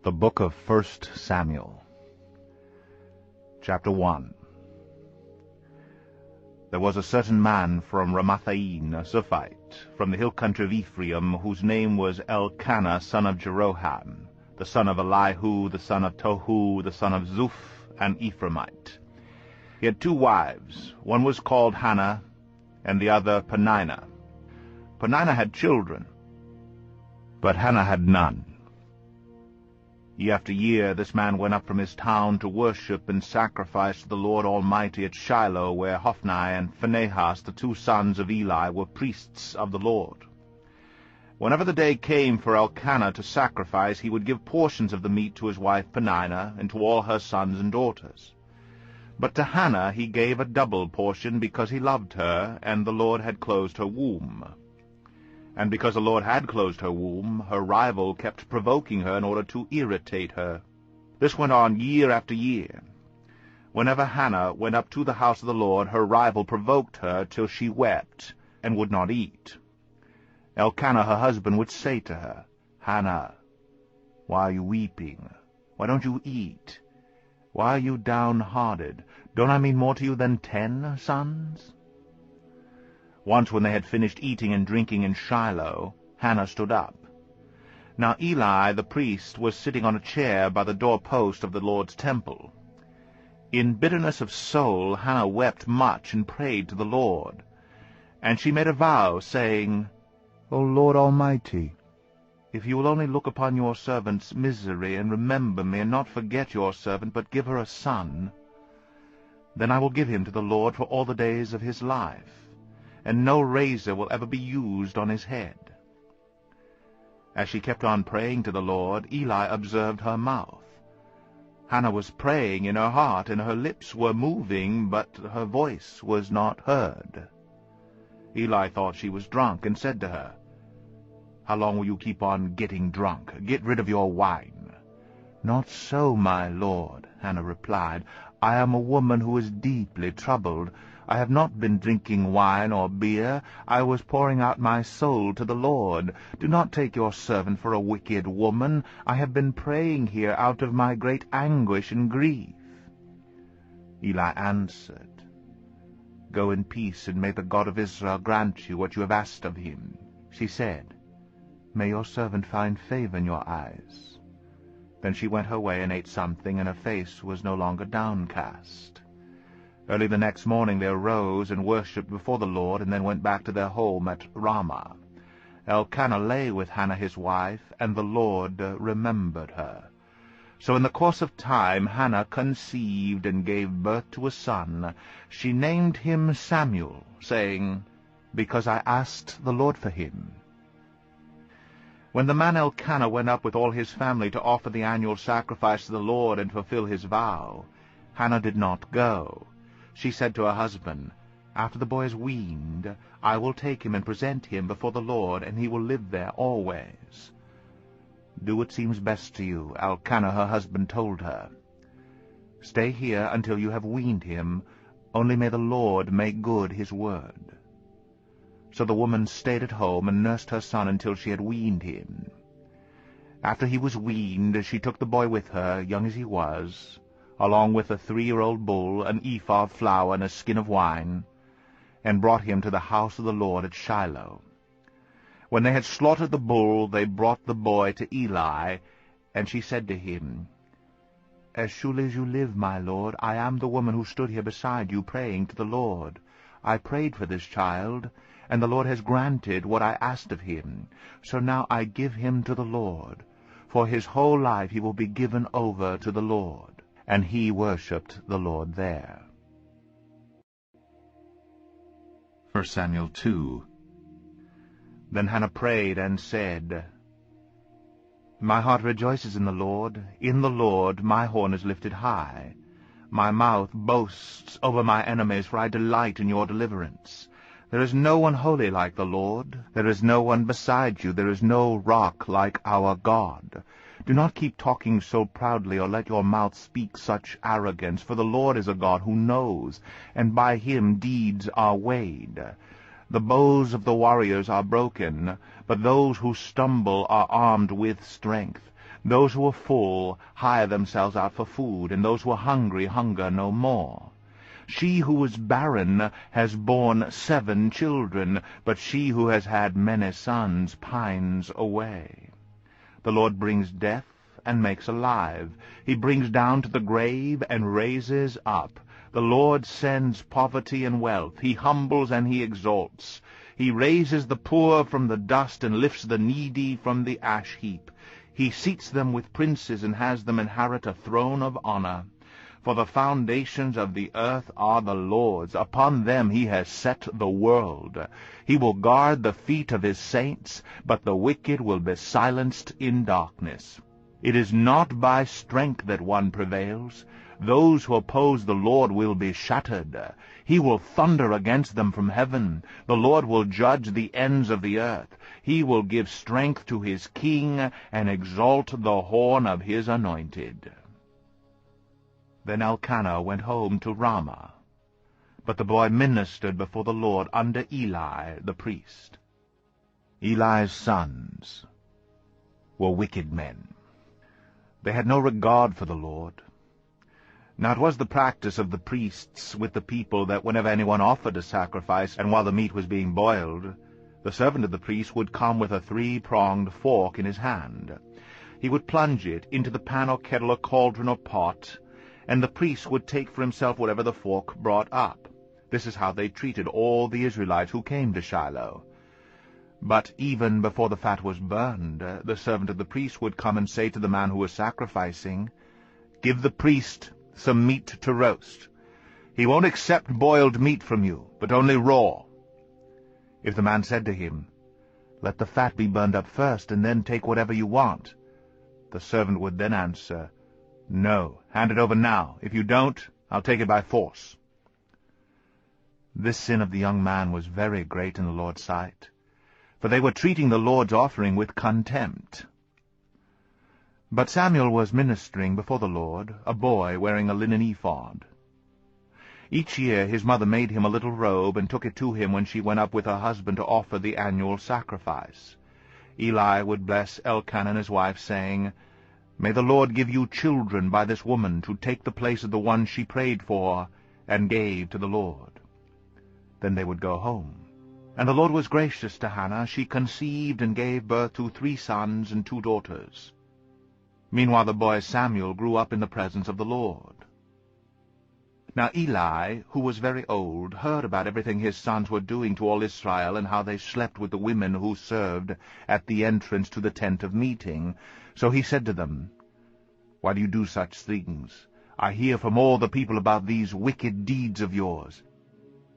The Book of 1 Samuel. Chapter 1. There was a certain man from Ramathaim, a Zuphite, from the hill country of Ephraim, whose name was Elkanah, son of Jeroham, the son of Elihu, the son of Tohu, the son of Zuph, an Ephraimite. He had 2 wives. One was called Hannah, and the other Peninnah. Peninnah had children, but Hannah had none. Year after year this man went up from his town to worship and sacrifice to the Lord Almighty at Shiloh, where Hophni and Phinehas, the 2 sons of Eli, were priests of the Lord. Whenever the day came for Elkanah to sacrifice, he would give portions of the meat to his wife Peninnah and to all her sons and daughters. But to Hannah he gave a double portion, because he loved her, and the Lord had closed her womb. And because the Lord had closed her womb, her rival kept provoking her in order to irritate her. This went on year after year. Whenever Hannah went up to the house of the Lord, her rival provoked her till she wept and would not eat. Elkanah, her husband, would say to her, "Hannah, why are you weeping? Why don't you eat? Why are you downhearted? Don't I mean more to you than 10 sons?" Once when they had finished eating and drinking in Shiloh, Hannah stood up. Now Eli the priest was sitting on a chair by the doorpost of the Lord's temple. In bitterness of soul Hannah wept much and prayed to the Lord. And she made a vow, saying, "O Lord Almighty, if you will only look upon your servant's misery, and remember me, and not forget your servant, but give her a son, then I will give him to the Lord for all the days of his life, and no razor will ever be used on his head." As she kept on praying to the Lord, Eli observed her mouth. Hannah was praying in her heart, and her lips were moving, but her voice was not heard. Eli thought she was drunk, and said to her, "How long will you keep on getting drunk? Get rid of your wine." "Not so, my lord," Hannah replied. "I am a woman who is deeply troubled. I have not been drinking wine or beer. I was pouring out my soul to the Lord. Do not take your servant for a wicked woman. I have been praying here out of my great anguish and grief." Eli answered, "Go in peace, and may the God of Israel grant you what you have asked of him." She said, "May your servant find favor in your eyes." Then she went her way and ate something, and her face was no longer downcast. Early the next morning they arose and worshipped before the Lord, and then went back to their home at Ramah. Elkanah lay with Hannah his wife, and the Lord remembered her. So in the course of time Hannah conceived and gave birth to a son. She named him Samuel, saying, "Because I asked the Lord for him." When the man Elkanah went up with all his family to offer the annual sacrifice to the Lord and fulfill his vow, Hannah did not go. She said to her husband, "After the boy is weaned, I will take him and present him before the Lord, and he will live there always." "Do what seems best to you," Elkanah her husband told her. "Stay here until you have weaned him, only may the Lord make good his word." So the woman stayed at home and nursed her son until she had weaned him. After he was weaned, she took the boy with her, young as he was, along with a 3-year-old bull, an ephah of flour, and a skin of wine, and brought him to the house of the Lord at Shiloh. When they had slaughtered the bull, they brought the boy to Eli, and she said to him, "As surely as you live, my lord, I am the woman who stood here beside you praying to the Lord. I prayed for this child, and the Lord has granted what I asked of him. So now I give him to the Lord. For his whole life he will be given over to the Lord." And he worshipped the Lord there. 1 Samuel 2. Then Hannah prayed and said, "My heart rejoices in the Lord. In the Lord my horn is lifted high. My mouth boasts over my enemies, for I delight in your deliverance. There is no one holy like the Lord. There is no one beside you. There is no rock like our God. Do not keep talking so proudly, or let your mouth speak such arrogance, for the Lord is a God who knows, and by him deeds are weighed. The bows of the warriors are broken, but those who stumble are armed with strength. Those who are full hire themselves out for food, and those who are hungry hunger no more. She who was barren has borne 7 children, but she who has had many sons pines away. The Lord brings death and makes alive. He brings down to the grave and raises up. The Lord sends poverty and wealth. He humbles and he exalts. He raises the poor from the dust and lifts the needy from the ash heap. He seats them with princes and has them inherit a throne of honor. For the foundations of the earth are the Lord's. Upon them he has set the world. He will guard the feet of his saints, but the wicked will be silenced in darkness. It is not by strength that one prevails. Those who oppose the Lord will be shattered. He will thunder against them from heaven. The Lord will judge the ends of the earth. He will give strength to his king and exalt the horn of his anointed. Then Elkanah went home to Ramah. But the boy ministered before the Lord under Eli the priest. Eli's sons were wicked men. They had no regard for the Lord. Now it was the practice of the priests with the people that whenever anyone offered a sacrifice, and while the meat was being boiled, the servant of the priest would come with a 3-pronged fork in his hand. He would plunge it into the pan or kettle or cauldron or pot, and the priest would take for himself whatever the fork brought up. This is how they treated all the Israelites who came to Shiloh. But even before the fat was burned, the servant of the priest would come and say to the man who was sacrificing, "Give the priest some meat to roast. He won't accept boiled meat from you, but only raw." If the man said to him, "Let the fat be burned up first, and then take whatever you want," the servant would then answer, "No, hand it over now. If you don't, I'll take it by force." This sin of the young man was very great in the Lord's sight, for they were treating the Lord's offering with contempt. But Samuel was ministering before the Lord, a boy wearing a linen ephod. Each year his mother made him a little robe and took it to him when she went up with her husband to offer the annual sacrifice. Eli would bless Elkanah and his wife, saying, "May the Lord give you children by this woman to take the place of the one she prayed for and gave to the Lord." Then they would go home. And the Lord was gracious to Hannah. She conceived and gave birth to 3 sons and 2 daughters. Meanwhile the boy Samuel grew up in the presence of the Lord. Now Eli, who was very old, heard about everything his sons were doing to all Israel, and how they slept with the women who served at the entrance to the tent of meeting. So he said to them, "Why do you do such things? I hear from all the people about these wicked deeds of yours."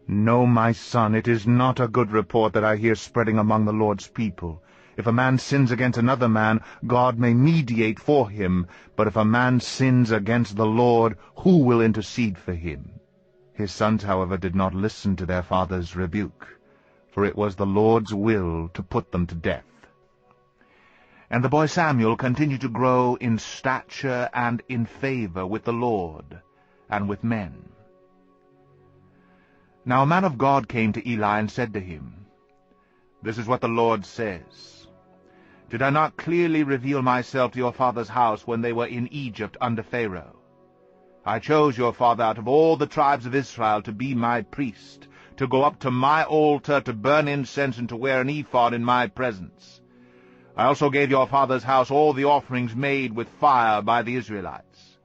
"No, my son, it is not a good report that I hear spreading among the Lord's people. If a man sins against another man, God may mediate for him. But if a man sins against the Lord, who will intercede for him?" His sons, however, did not listen to their father's rebuke, for it was the Lord's will to put them to death. And the boy Samuel continued to grow in stature and in favor with the Lord and with men. Now a man of God came to Eli and said to him, "This is what the Lord says. Did I not clearly reveal myself to your father's house when they were in Egypt under Pharaoh? I chose your father out of all the tribes of Israel to be my priest, to go up to my altar, to burn incense, and to wear an ephod in my presence. I also gave your father's house all the offerings made with fire by the Israelites.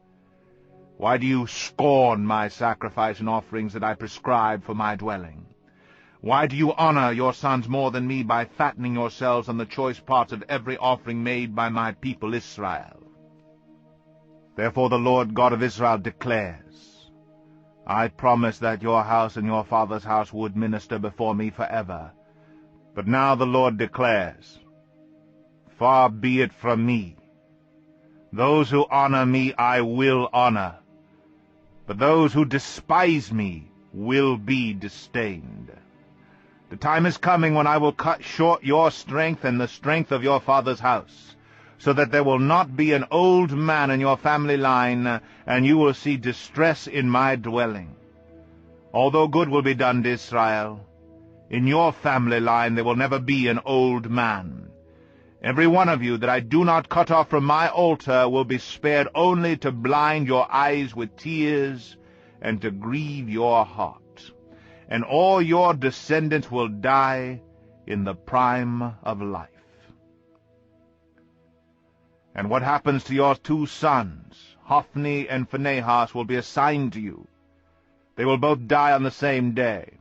Why do you scorn my sacrifice and offerings that I prescribed for my dwelling? Why do you honor your sons more than me by fattening yourselves on the choice parts of every offering made by my people Israel? Therefore the Lord God of Israel declares, I promised that your house and your father's house would minister before me forever. But now the Lord declares, Far be it from me. Those who honor me I will honor, but those who despise me will be disdained. The time is coming when I will cut short your strength and the strength of your father's house, so that there will not be an old man in your family line, and you will see distress in my dwelling. Although good will be done to Israel, in your family line there will never be an old man. Every one of you that I do not cut off from my altar will be spared only to blind your eyes with tears and to grieve your heart. And all your descendants will die in the prime of life. And what happens to your 2 sons, Hophni and Phinehas, will be assigned to you. They will both die on the same day.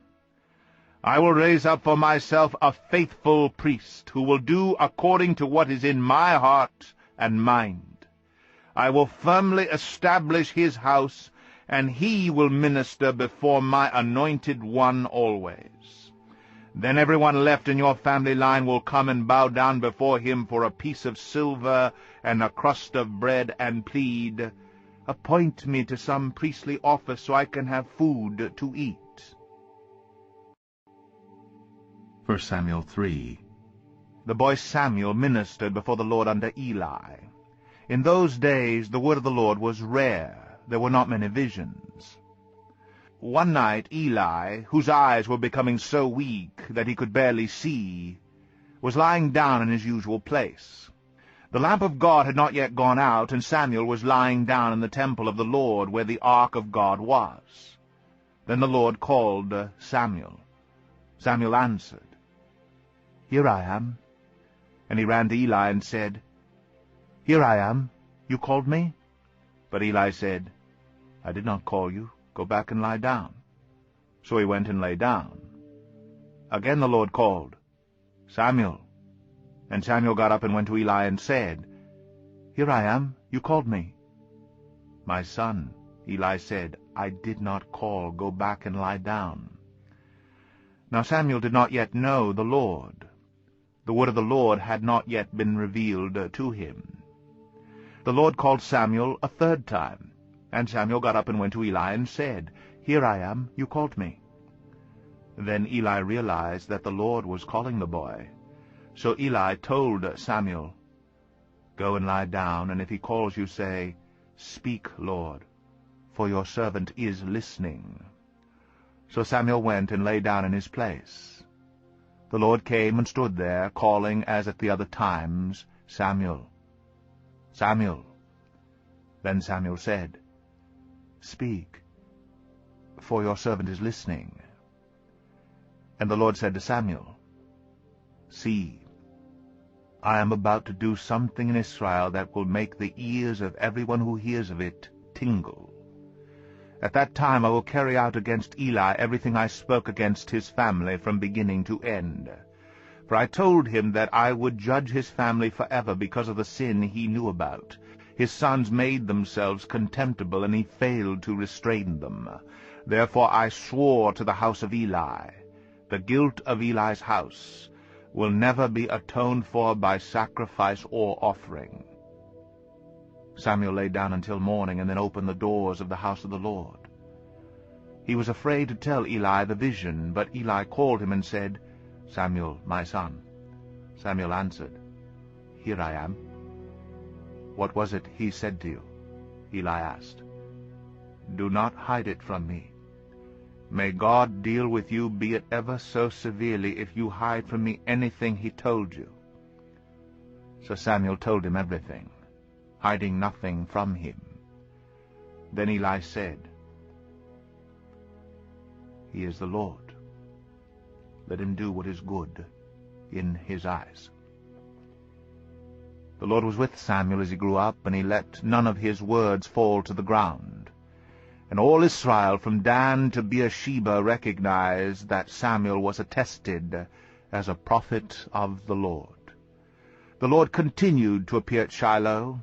I will raise up for myself a faithful priest, who will do according to what is in my heart and mind. I will firmly establish his house, and he will minister before my anointed one always. Then everyone left in your family line will come and bow down before him for a piece of silver and a crust of bread, and plead, "Appoint me to some priestly office so I can have food to eat." 1 Samuel 3. The boy Samuel ministered before the Lord under Eli. In those days the word of the Lord was rare. There were not many visions. One night Eli, whose eyes were becoming so weak that he could barely see, was lying down in his usual place. The lamp of God had not yet gone out, and Samuel was lying down in the temple of the Lord, where the ark of God was. Then the Lord called Samuel. Samuel answered, "Here I am." And he ran to Eli and said, "Here I am. You called me?" But Eli said, "I did not call you. Go back and lie down." So he went and lay down. Again the Lord called, "Samuel." And Samuel got up and went to Eli and said, "Here I am. You called me." "My son," Eli said, "I did not call. Go back and lie down." Now Samuel did not yet know the Lord. The word of the Lord had not yet been revealed to him. The Lord called Samuel a 3rd time, and Samuel got up and went to Eli and said, "Here I am. You called me." Then Eli realized that the Lord was calling the boy. So Eli told Samuel, "Go and lie down, and if he calls you, say, 'Speak, Lord, for your servant is listening.'" So Samuel went and lay down in his place. The Lord came and stood there, calling as at the other times, "Samuel, Samuel." Then Samuel said, "Speak, for your servant is listening." And the Lord said to Samuel, "See, I am about to do something in Israel that will make the ears of everyone who hears of it tingle. At that time I will carry out against Eli everything I spoke against his family from beginning to end. For I told him that I would judge his family forever because of the sin he knew about. His sons made themselves contemptible, and he failed to restrain them. Therefore I swore to the house of Eli, the guilt of Eli's house will never be atoned for by sacrifice or offering." Samuel lay down until morning, and then opened the doors of the house of the Lord. He was afraid to tell Eli the vision, but Eli called him and said, "Samuel, my son." Samuel answered, "Here I am." "What was it he said to you?" Eli asked. "Do not hide it from me. May God deal with you, be it ever so severely, if you hide from me anything he told you." So Samuel told him everything, hiding nothing from him. Then Eli said, "He is the Lord. Let him do what is good in his eyes." The Lord was with Samuel as he grew up, and he let none of his words fall to the ground. And all Israel from Dan to Beersheba recognized that Samuel was attested as a prophet of the Lord. The Lord continued to appear at Shiloh,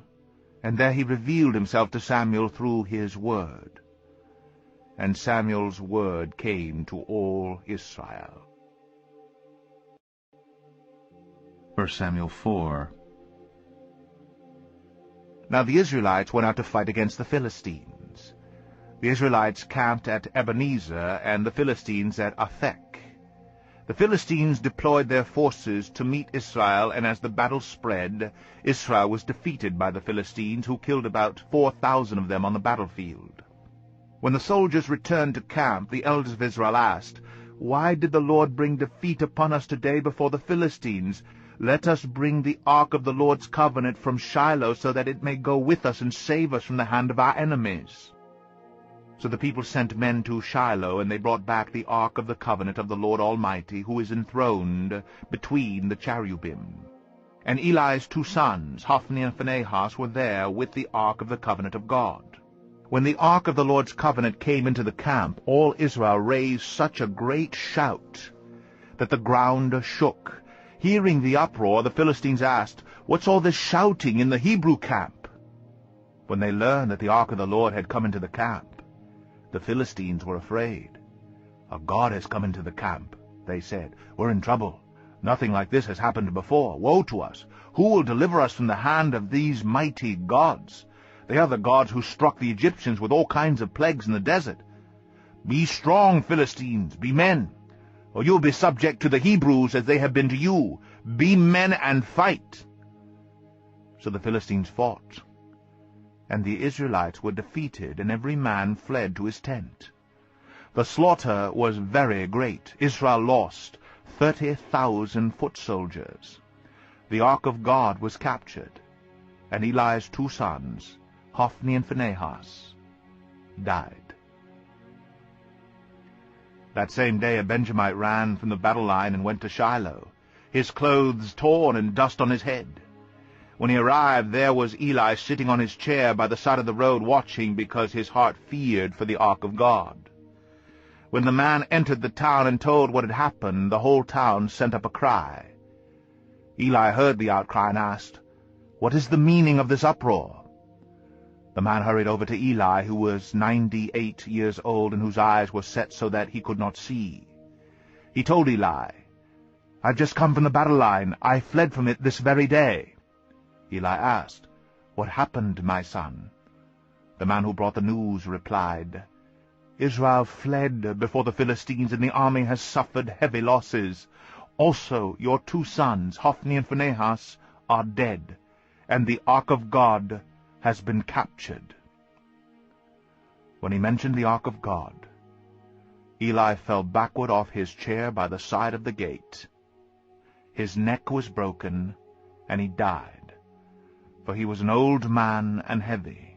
and there he revealed himself to Samuel through his word. And Samuel's word came to all Israel. 1 Samuel 4. Now the Israelites went out to fight against the Philistines. The Israelites camped at Ebenezer, and the Philistines at Aphek. The Philistines deployed their forces to meet Israel, and as the battle spread, Israel was defeated by the Philistines, who killed about 4,000 of them on the battlefield. When the soldiers returned to camp, the elders of Israel asked, "Why did the Lord bring defeat upon us today before the Philistines? "Let us bring the ark of the Lord's covenant from Shiloh, so that it may go with us and save us from the hand of our enemies." So the people sent men to Shiloh, and they brought back the ark of the covenant of the Lord Almighty, who is enthroned between the cherubim. And Eli's 2 sons, Hophni and Phinehas, were there with the ark of the covenant of God. When the ark of the Lord's covenant came into the camp, all Israel raised such a great shout that the ground shook. Hearing the uproar, the Philistines asked, "What's all this shouting in the Hebrew camp?" When they learned that the ark of the Lord had come into the camp, the Philistines were afraid. "A god has come into the camp," they said. "We're in trouble. Nothing like this has happened before. Woe to us! Who will deliver us from the hand of these mighty gods? They are the gods who struck the Egyptians with all kinds of plagues in the desert. Be strong, Philistines, be men, or you'll be subject to the Hebrews as they have been to you. Be men and fight." So the Philistines fought, and the Israelites were defeated, and every man fled to his tent. The slaughter was very great. Israel lost 30,000 foot soldiers. The ark of God was captured, and Eli's 2 sons, Hophni and Phinehas, died. That same day a Benjamite ran from the battle line and went to Shiloh, his clothes torn and dust on his head. When he arrived, there was Eli sitting on his chair by the side of the road watching, because his heart feared for the ark of God. When the man entered the town and told what had happened, the whole town sent up a cry. Eli heard the outcry and asked, "What is the meaning of this uproar?" The man hurried over to Eli, who was 98 years old and whose eyes were set so that he could not see. He told Eli, "I've just come from the battle line. I fled from it this very day." Eli asked, "What happened, my son?" The man who brought the news replied, "Israel fled before the Philistines, and the army has suffered heavy losses. Also your 2 sons, Hophni and Phinehas, are dead, and the ark of God has been captured." When he mentioned the ark of God, Eli fell backward off his chair by the side of the gate. His neck was broken, and he died, for he was an old man and heavy.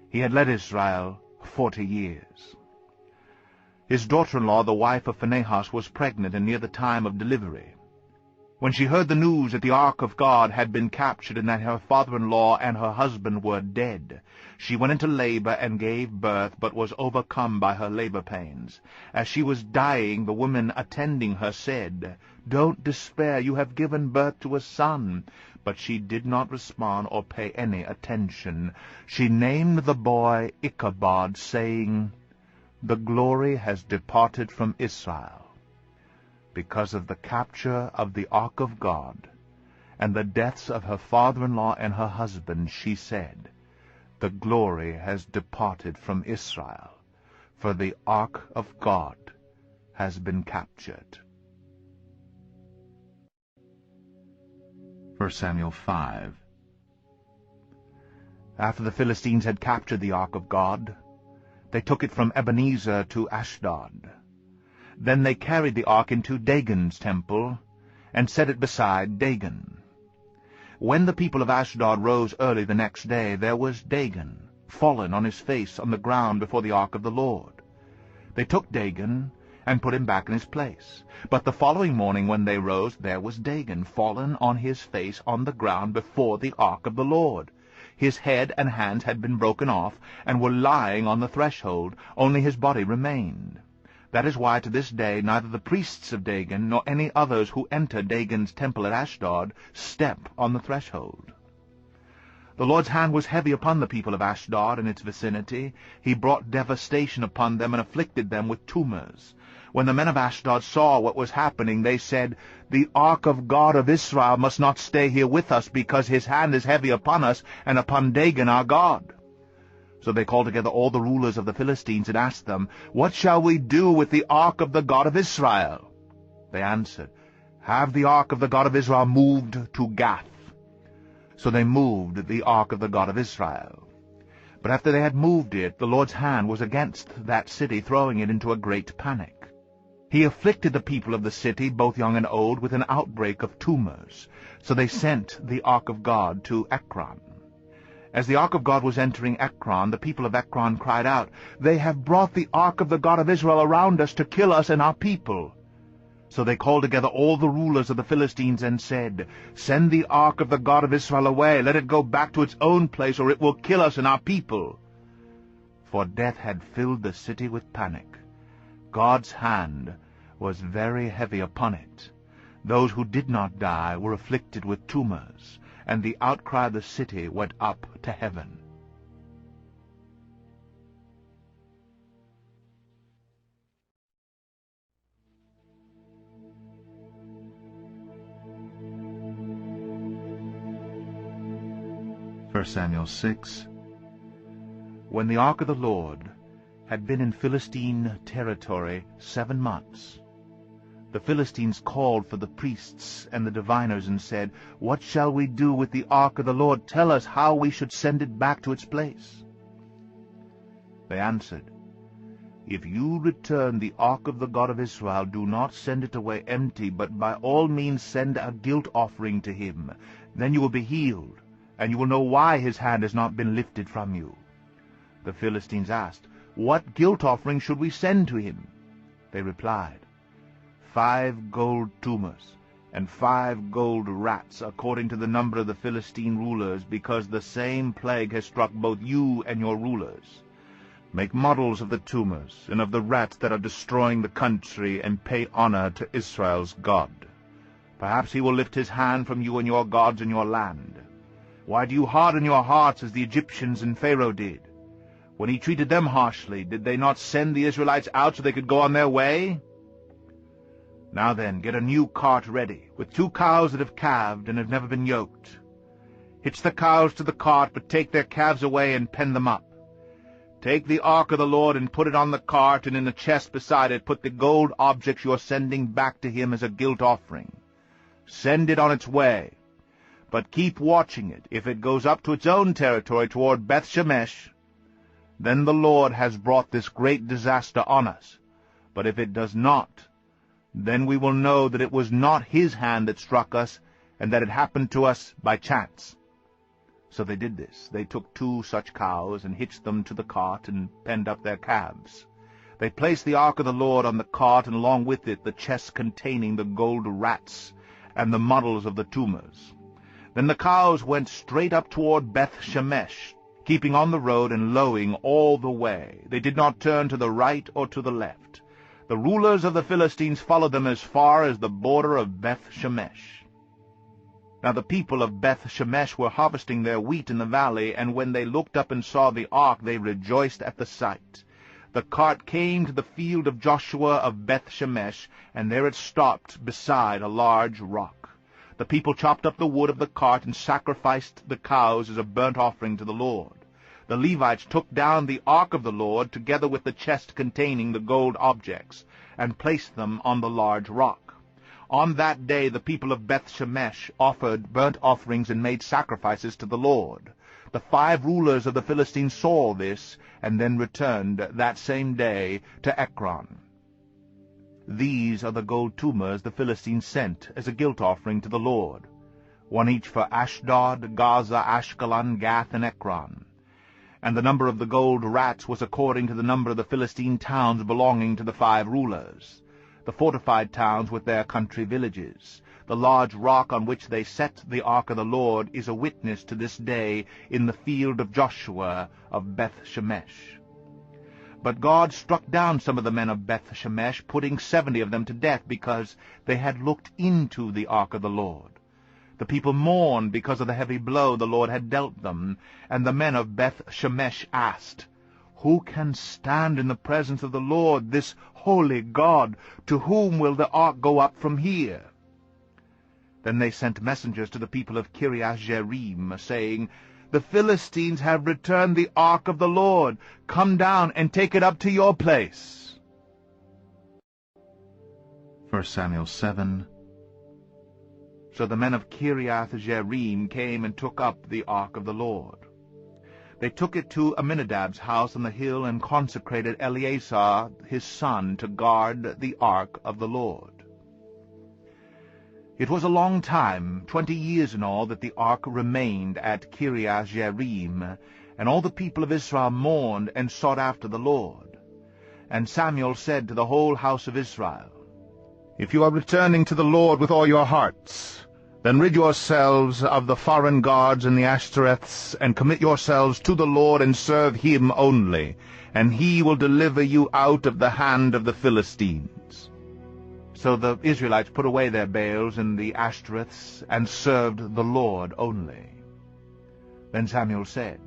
He had led Israel 40 years. His daughter-in-law, the wife of Phinehas, was pregnant and near the time of delivery. When she heard the news that the ark of God had been captured and that her father-in-law and her husband were dead, she went into labor and gave birth, but was overcome by her labor pains. As she was dying, the women attending her said, "Don't despair, you have given birth to a son." But she did not respond or pay any attention. She named the boy Ichabod, saying, "The glory has departed from Israel." Because of the capture of the ark of God and the deaths of her father-in-law and her husband, she said, "The glory has departed from Israel, for the ark of God has been captured." 1 Samuel 5. After the Philistines had captured the ark of God, they took it from Ebenezer to Ashdod. Then they carried the ark into Dagon's temple, and set it beside Dagon. When the people of Ashdod rose early the next day, there was Dagon, fallen on his face on the ground before the ark of the Lord. They took Dagon and put him back in his place. But the following morning when they rose, there was Dagon, fallen on his face on the ground before the ark of the Lord. His head and hands had been broken off, and were lying on the threshold, only his body remained. That is why to this day neither the priests of Dagon nor any others who enter Dagon's temple at Ashdod step on the threshold. The Lord's hand was heavy upon the people of Ashdod and its vicinity. He brought devastation upon them and afflicted them with tumors. When the men of Ashdod saw what was happening, they said, "The ark of God of Israel must not stay here with us, because his hand is heavy upon us and upon Dagon our God." So they called together all the rulers of the Philistines and asked them, "What shall we do with the ark of the God of Israel?" They answered, "Have the ark of the God of Israel moved to Gath." So they moved the ark of the God of Israel. But after they had moved it, the Lord's hand was against that city, throwing it into a great panic. He afflicted the people of the city, both young and old, with an outbreak of tumors. So they sent the ark of God to Ekron. As the ark of God was entering Ekron, the people of Ekron cried out, "They have brought the ark of the God of Israel around us to kill us and our people." So they called together all the rulers of the Philistines and said, "Send the ark of the God of Israel away. Let it go back to its own place, or it will kill us and our people." For death had filled the city with panic. God's hand was very heavy upon it. Those who did not die were afflicted with tumors, and the outcry of the city went up to heaven. First Samuel 6. When the ark of the Lord had been in Philistine territory 7 months, the Philistines called for the priests and the diviners and said, "What shall we do with the ark of the Lord? Tell us how we should send it back to its place." They answered, "If you return the ark of the God of Israel, do not send it away empty, but by all means send a guilt offering to him. Then you will be healed, and you will know why his hand has not been lifted from you." The Philistines asked, "What guilt offering should we send to him?" They replied, 5 gold tumors, and 5 gold rats, according to the number of the Philistine rulers, because the same plague has struck both you and your rulers. Make models of the tumors and of the rats that are destroying the country, and pay honor to Israel's God. Perhaps he will lift his hand from you and your gods in your land. Why do you harden your hearts as the Egyptians and Pharaoh did? When he treated them harshly, did they not send the Israelites out so they could go on their way? Now then, get a new cart ready, with 2 cows that have calved and have never been yoked. Hitch the cows to the cart, but take their calves away and pen them up. Take the ark of the Lord and put it on the cart, and in the chest beside it put the gold objects you are sending back to him as a guilt offering. Send it on its way, but keep watching it. If it goes up to its own territory toward Beth-Shemesh, then the Lord has brought this great disaster on us. But if it does not, then we will know that it was not his hand that struck us, and that it happened to us by chance." So they did this. They took 2 such cows, and hitched them to the cart, and penned up their calves. They placed the ark of the Lord on the cart, and along with it the chest containing the gold rats and the models of the tumors. Then the cows went straight up toward Beth-Shemesh, keeping on the road and lowing all the way. They did not turn to the right or to the left. The rulers of the Philistines followed them as far as the border of Beth-Shemesh. Now the people of Beth-Shemesh were harvesting their wheat in the valley, and when they looked up and saw the ark, they rejoiced at the sight. The cart came to the field of Joshua of Beth-Shemesh, and there it stopped beside a large rock. The people chopped up the wood of the cart and sacrificed the cows as a burnt offering to the Lord. The Levites took down the ark of the Lord, together with the chest containing the gold objects, and placed them on the large rock. On that day the people of Beth-Shemesh offered burnt offerings and made sacrifices to the Lord. The 5 rulers of the Philistines saw this, and then returned that same day to Ekron. These are the gold tumors the Philistines sent as a guilt offering to the Lord, 1 each for Ashdod, Gaza, Ashkelon, Gath, and Ekron. And the number of the gold rats was according to the number of the Philistine towns belonging to the 5 rulers, the fortified towns with their country villages. The large rock on which they set the ark of the Lord is a witness to this day in the field of Joshua of Beth-Shemesh. But God struck down some of the men of Beth-Shemesh, putting 70 of them to death, because they had looked into the ark of the Lord. The people mourned because of the heavy blow the Lord had dealt them, and the men of Beth-Shemesh asked, "Who can stand in the presence of the Lord, this holy God? To whom will the ark go up from here?" Then they sent messengers to the people of Kiriath-Jearim, saying, "The Philistines have returned the ark of the Lord. Come down and take it up to your place." 1 Samuel 7. So the men of Kiriath-Jearim came and took up the ark of the Lord. They took it to Aminadab's house on the hill and consecrated Eleazar his son to guard the ark of the Lord. It was a long time, 20 years in all, that the ark remained at Kiriath-Jearim, and all the people of Israel mourned and sought after the Lord. And Samuel said to the whole house of Israel, "If you are returning to the Lord with all your hearts, then rid yourselves of the foreign gods and the Ashtoreths, and commit yourselves to the Lord and serve him only, and he will deliver you out of the hand of the Philistines." So the Israelites put away their Baals and the Ashtoreths, and served the Lord only. Then Samuel said,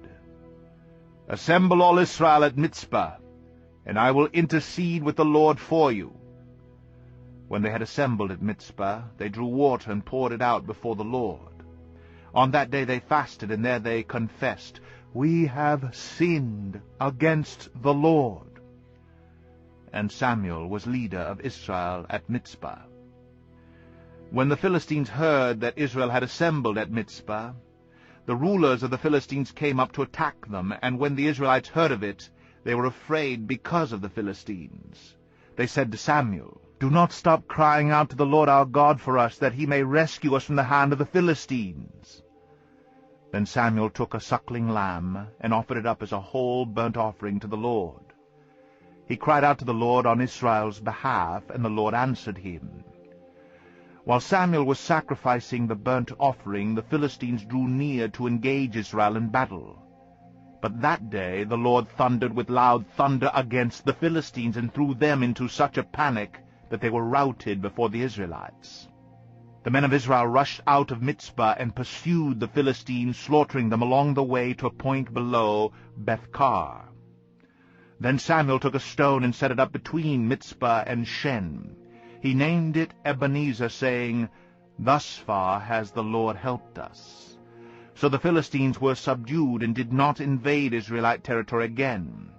"Assemble all Israel at Mizpah, and I will intercede with the Lord for you." When they had assembled at Mizpah, they drew water and poured it out before the Lord. On that day they fasted, and there they confessed, "We have sinned against the Lord." And Samuel was leader of Israel at Mizpah. When the Philistines heard that Israel had assembled at Mizpah, the rulers of the Philistines came up to attack them, and when the Israelites heard of it, they were afraid because of the Philistines. They said to Samuel, "Do not stop crying out to the Lord our God for us, that he may rescue us from the hand of the Philistines." Then Samuel took a suckling lamb, and offered it up as a whole burnt offering to the Lord. He cried out to the Lord on Israel's behalf, and the Lord answered him. While Samuel was sacrificing the burnt offering, the Philistines drew near to engage Israel in battle. But that day the Lord thundered with loud thunder against the Philistines, and threw them into such a panic that they were routed before the Israelites. The men of Israel rushed out of Mizpah and pursued the Philistines, slaughtering them along the way to a point below Bethkar. Then Samuel took a stone and set it up between Mizpah and Shen. He named it Ebenezer, saying, "Thus far has the Lord helped us." So the Philistines were subdued and did not invade Israelite territory again.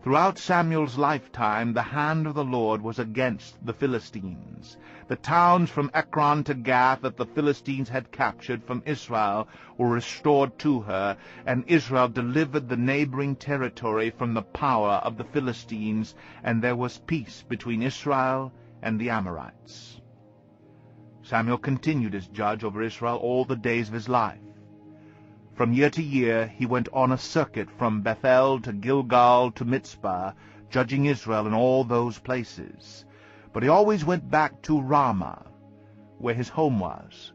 Throughout Samuel's lifetime the hand of the Lord was against the Philistines. The towns from Ekron to Gath that the Philistines had captured from Israel were restored to her, and Israel delivered the neighboring territory from the power of the Philistines, and there was peace between Israel and the Amorites. Samuel continued as judge over Israel all the days of his life. From year to year he went on a circuit from Bethel to Gilgal to Mizpah, judging Israel in all those places. But he always went back to Ramah, where his home was,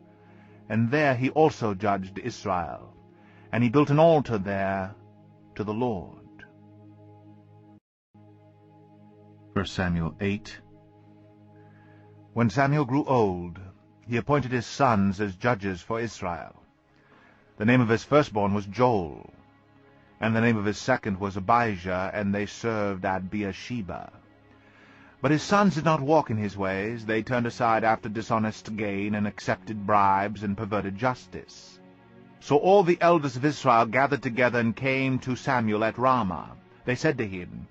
and there he also judged Israel, and he built an altar there to the Lord. 1 Samuel 8. When Samuel grew old, he appointed his sons as judges for Israel. The name of his firstborn was Joel, and the name of his second was Abijah, and they served at Beersheba. But his sons did not walk in his ways. They turned aside after dishonest gain, and accepted bribes, and perverted justice. So all the elders of Israel gathered together and came to Samuel at Ramah. They said to him,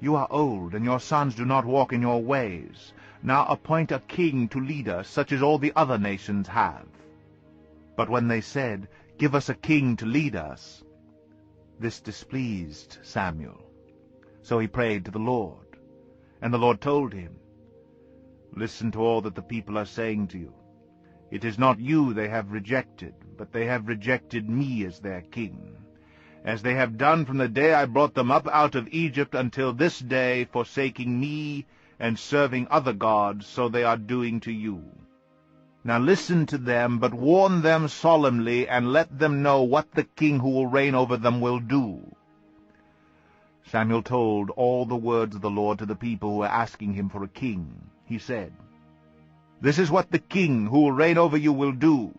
"You are old, and your sons do not walk in your ways. Now appoint a king to lead us, such as all the other nations have." But when they said, "Give us a king to lead us," this displeased Samuel. So he prayed to the Lord. And the Lord told him, "Listen to all that the people are saying to you. It is not you they have rejected, but they have rejected me as their king, as they have done from the day I brought them up out of Egypt until this day, forsaking me and serving other gods, so they are doing to you. Now listen to them, but warn them solemnly, and let them know what the king who will reign over them will do." Samuel told all the words of the Lord to the people who were asking him for a king. He said, "This is what the king who will reign over you will do.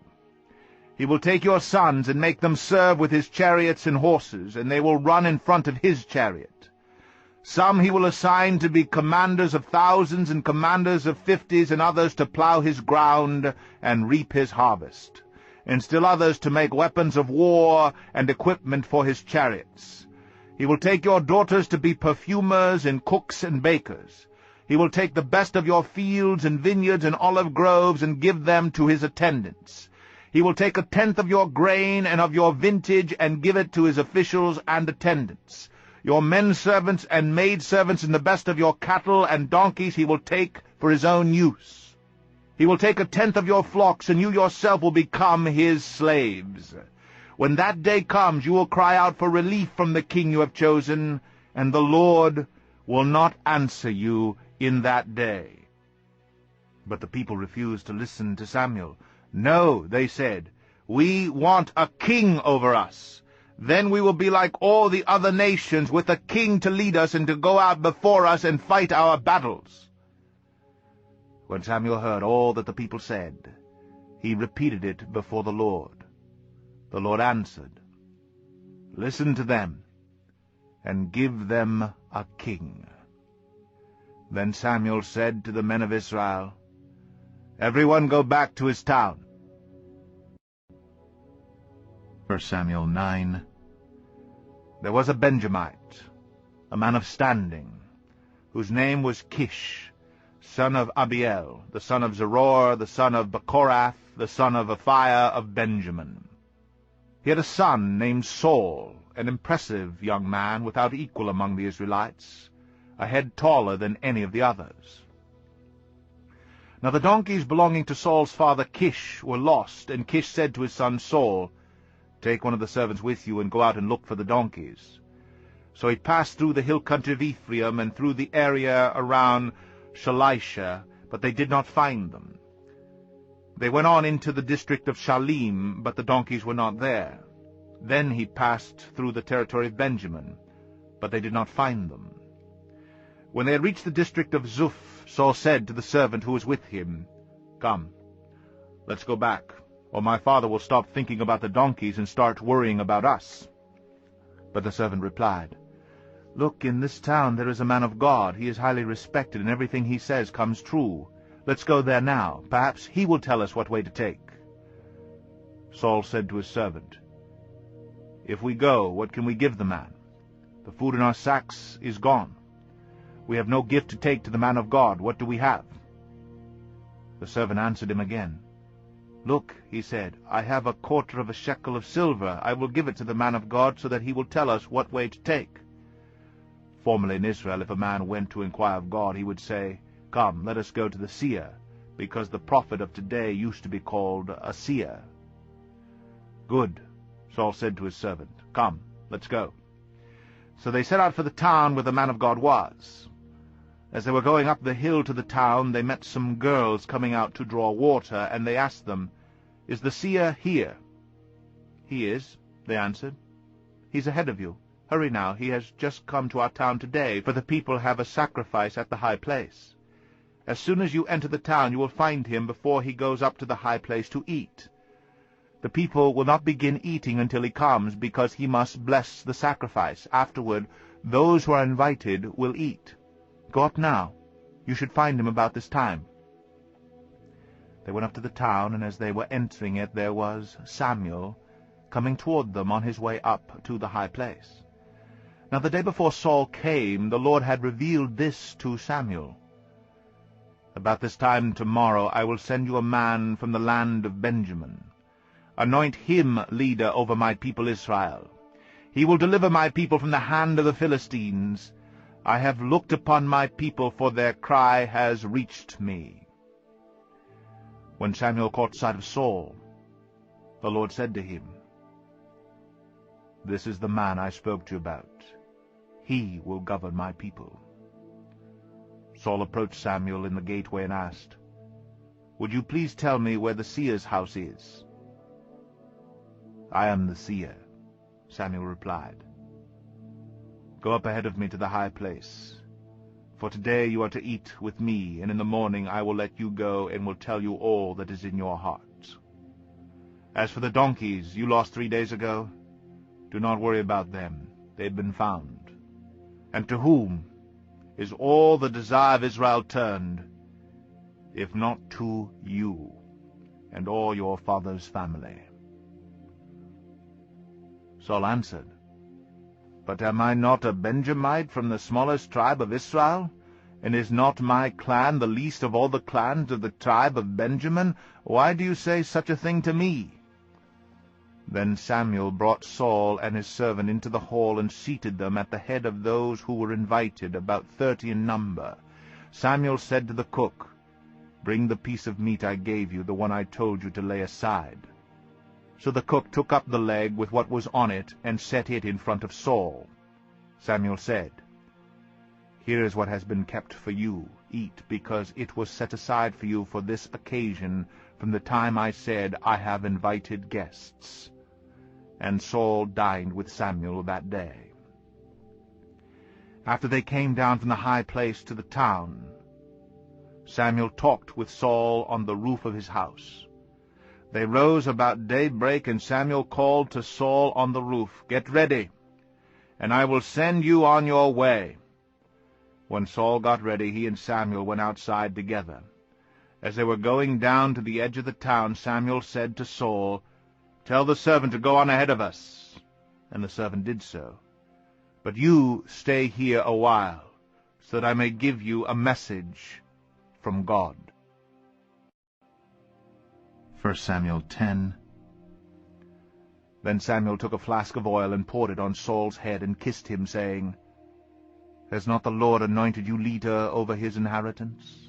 He will take your sons and make them serve with his chariots and horses, and they will run in front of his chariot. Some he will assign to be commanders of thousands and commanders of 50s, and others to plow his ground and reap his harvest, and still others to make weapons of war and equipment for his chariots. He will take your daughters to be perfumers and cooks and bakers. He will take the best of your fields and vineyards and olive groves and give them to his attendants. He will take 1/10 of your grain and of your vintage and give it to his officials and attendants. Your men servants and maid servants and the best of your cattle and donkeys he will take for his own use. He will take 1/10 of your flocks, and you yourself will become his slaves. When that day comes, you will cry out for relief from the king you have chosen, and the Lord will not answer you in that day." But the people refused to listen to Samuel. "No," they said, "we want a king over us. Then we will be like all the other nations, with a king to lead us and to go out before us and fight our battles." When Samuel heard all that the people said, he repeated it before the Lord. The Lord answered, "Listen to them, and give them a king." Then Samuel said to the men of Israel, "Everyone go back to his town." 1 Samuel 9. There was a Benjamite, a man of standing, whose name was Kish, son of Abiel, the son of Zeror, the son of Bechorath, the son of Aphiah of Benjamin. He had a son named Saul, an impressive young man without equal among the Israelites, a head taller than any of the others. Now the donkeys belonging to Saul's father Kish were lost, and Kish said to his son Saul, "Take one of the servants with you and go out and look for the donkeys." So he passed through the hill country of Ephraim and through the area around Shalisha, but they did not find them. They went on into the district of Shalim, but the donkeys were not there. Then he passed through the territory of Benjamin, but they did not find them. When they had reached the district of Zuph, Saul said to the servant who was with him, "Come, let's go back, or my father will stop thinking about the donkeys and start worrying about us." But the servant replied, "Look, in this town there is a man of God. He is highly respected, and everything he says comes true. Let's go there now. Perhaps he will tell us what way to take." Saul said to his servant, "If we go, what can we give the man? The food in our sacks is gone. We have no gift to take to the man of God. What do we have?" The servant answered him again. "Look," he said, "I have 1/4 of a shekel of silver. I will give it to the man of God, so that he will tell us what way to take." Formerly in Israel, if a man went to inquire of God, he would say, "Come, let us go to the seer," because the prophet of today used to be called a seer. "Good," Saul said to his servant. "Come, let's go." So they set out for the town where the man of God was. As they were going up the hill to the town, they met some girls coming out to draw water, and they asked them, "Is the seer here?" "He is," they answered. "He's ahead of you. Hurry now, he has just come to our town today, for the people have a sacrifice at the high place. As soon as you enter the town, you will find him before he goes up to the high place to eat. The people will not begin eating until he comes, because he must bless the sacrifice. Afterward, those who are invited will eat. Go up now. You should find him about this time." They went up to the town, and as they were entering it, there was Samuel coming toward them on his way up to the high place. Now the day before Saul came, the Lord had revealed this to Samuel. "About this time tomorrow I will send you a man from the land of Benjamin. Anoint him leader over my people Israel. He will deliver my people from the hand of the Philistines. I have looked upon my people, for their cry has reached me." When Samuel caught sight of Saul, the Lord said to him, "This is the man I spoke to you about. He will govern my people." Saul approached Samuel in the gateway and asked, "Would you please tell me where the seer's house is?" "I am the seer," Samuel replied. "Go up ahead of me to the high place. For today you are to eat with me, and in the morning I will let you go and will tell you all that is in your heart. As for the donkeys you lost 3 days ago, do not worry about them. They've been found. And to whom is all the desire of Israel turned, if not to you and all your father's family?" Saul answered, "But am I not a Benjamite from the smallest tribe of Israel? And is not my clan the least of all the clans of the tribe of Benjamin? Why do you say such a thing to me?" Then Samuel brought Saul and his servant into the hall and seated them at the head of those who were invited, about 30 in number. Samuel said to the cook, "Bring the piece of meat I gave you, the one I told you to lay aside." So the cook took up the leg with what was on it and set it in front of Saul. Samuel said, "Here is what has been kept for you. Eat, because it was set aside for you for this occasion from the time I said, 'I have invited guests.'" And Saul dined with Samuel that day. After they came down from the high place to the town, Samuel talked with Saul on the roof of his house. They rose about daybreak, and Samuel called to Saul on the roof, "Get ready, and I will send you on your way." When Saul got ready, he and Samuel went outside together. As they were going down to the edge of the town, Samuel said to Saul, "Tell the servant to go on ahead of us." And the servant did so. "But you stay here a while, so that I may give you a message from God." 1 Samuel 10. Then Samuel took a flask of oil and poured it on Saul's head and kissed him, saying, "Has not the Lord anointed you leader over his inheritance?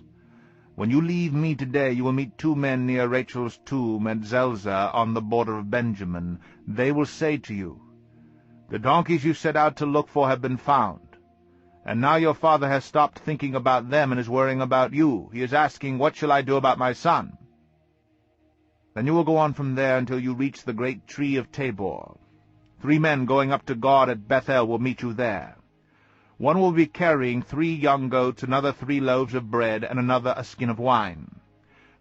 When you leave me today, you will meet 2 men near Rachel's tomb at Zelzah on the border of Benjamin. They will say to you, 'The donkeys you set out to look for have been found.' And now your father has stopped thinking about them and is worrying about you. He is asking, 'What shall I do about my son?' Then you will go on from there until you reach the great tree of Tabor. 3 men going up to God at Bethel will meet you there. One will be carrying 3 young goats, another 3 loaves of bread, and another a skin of wine.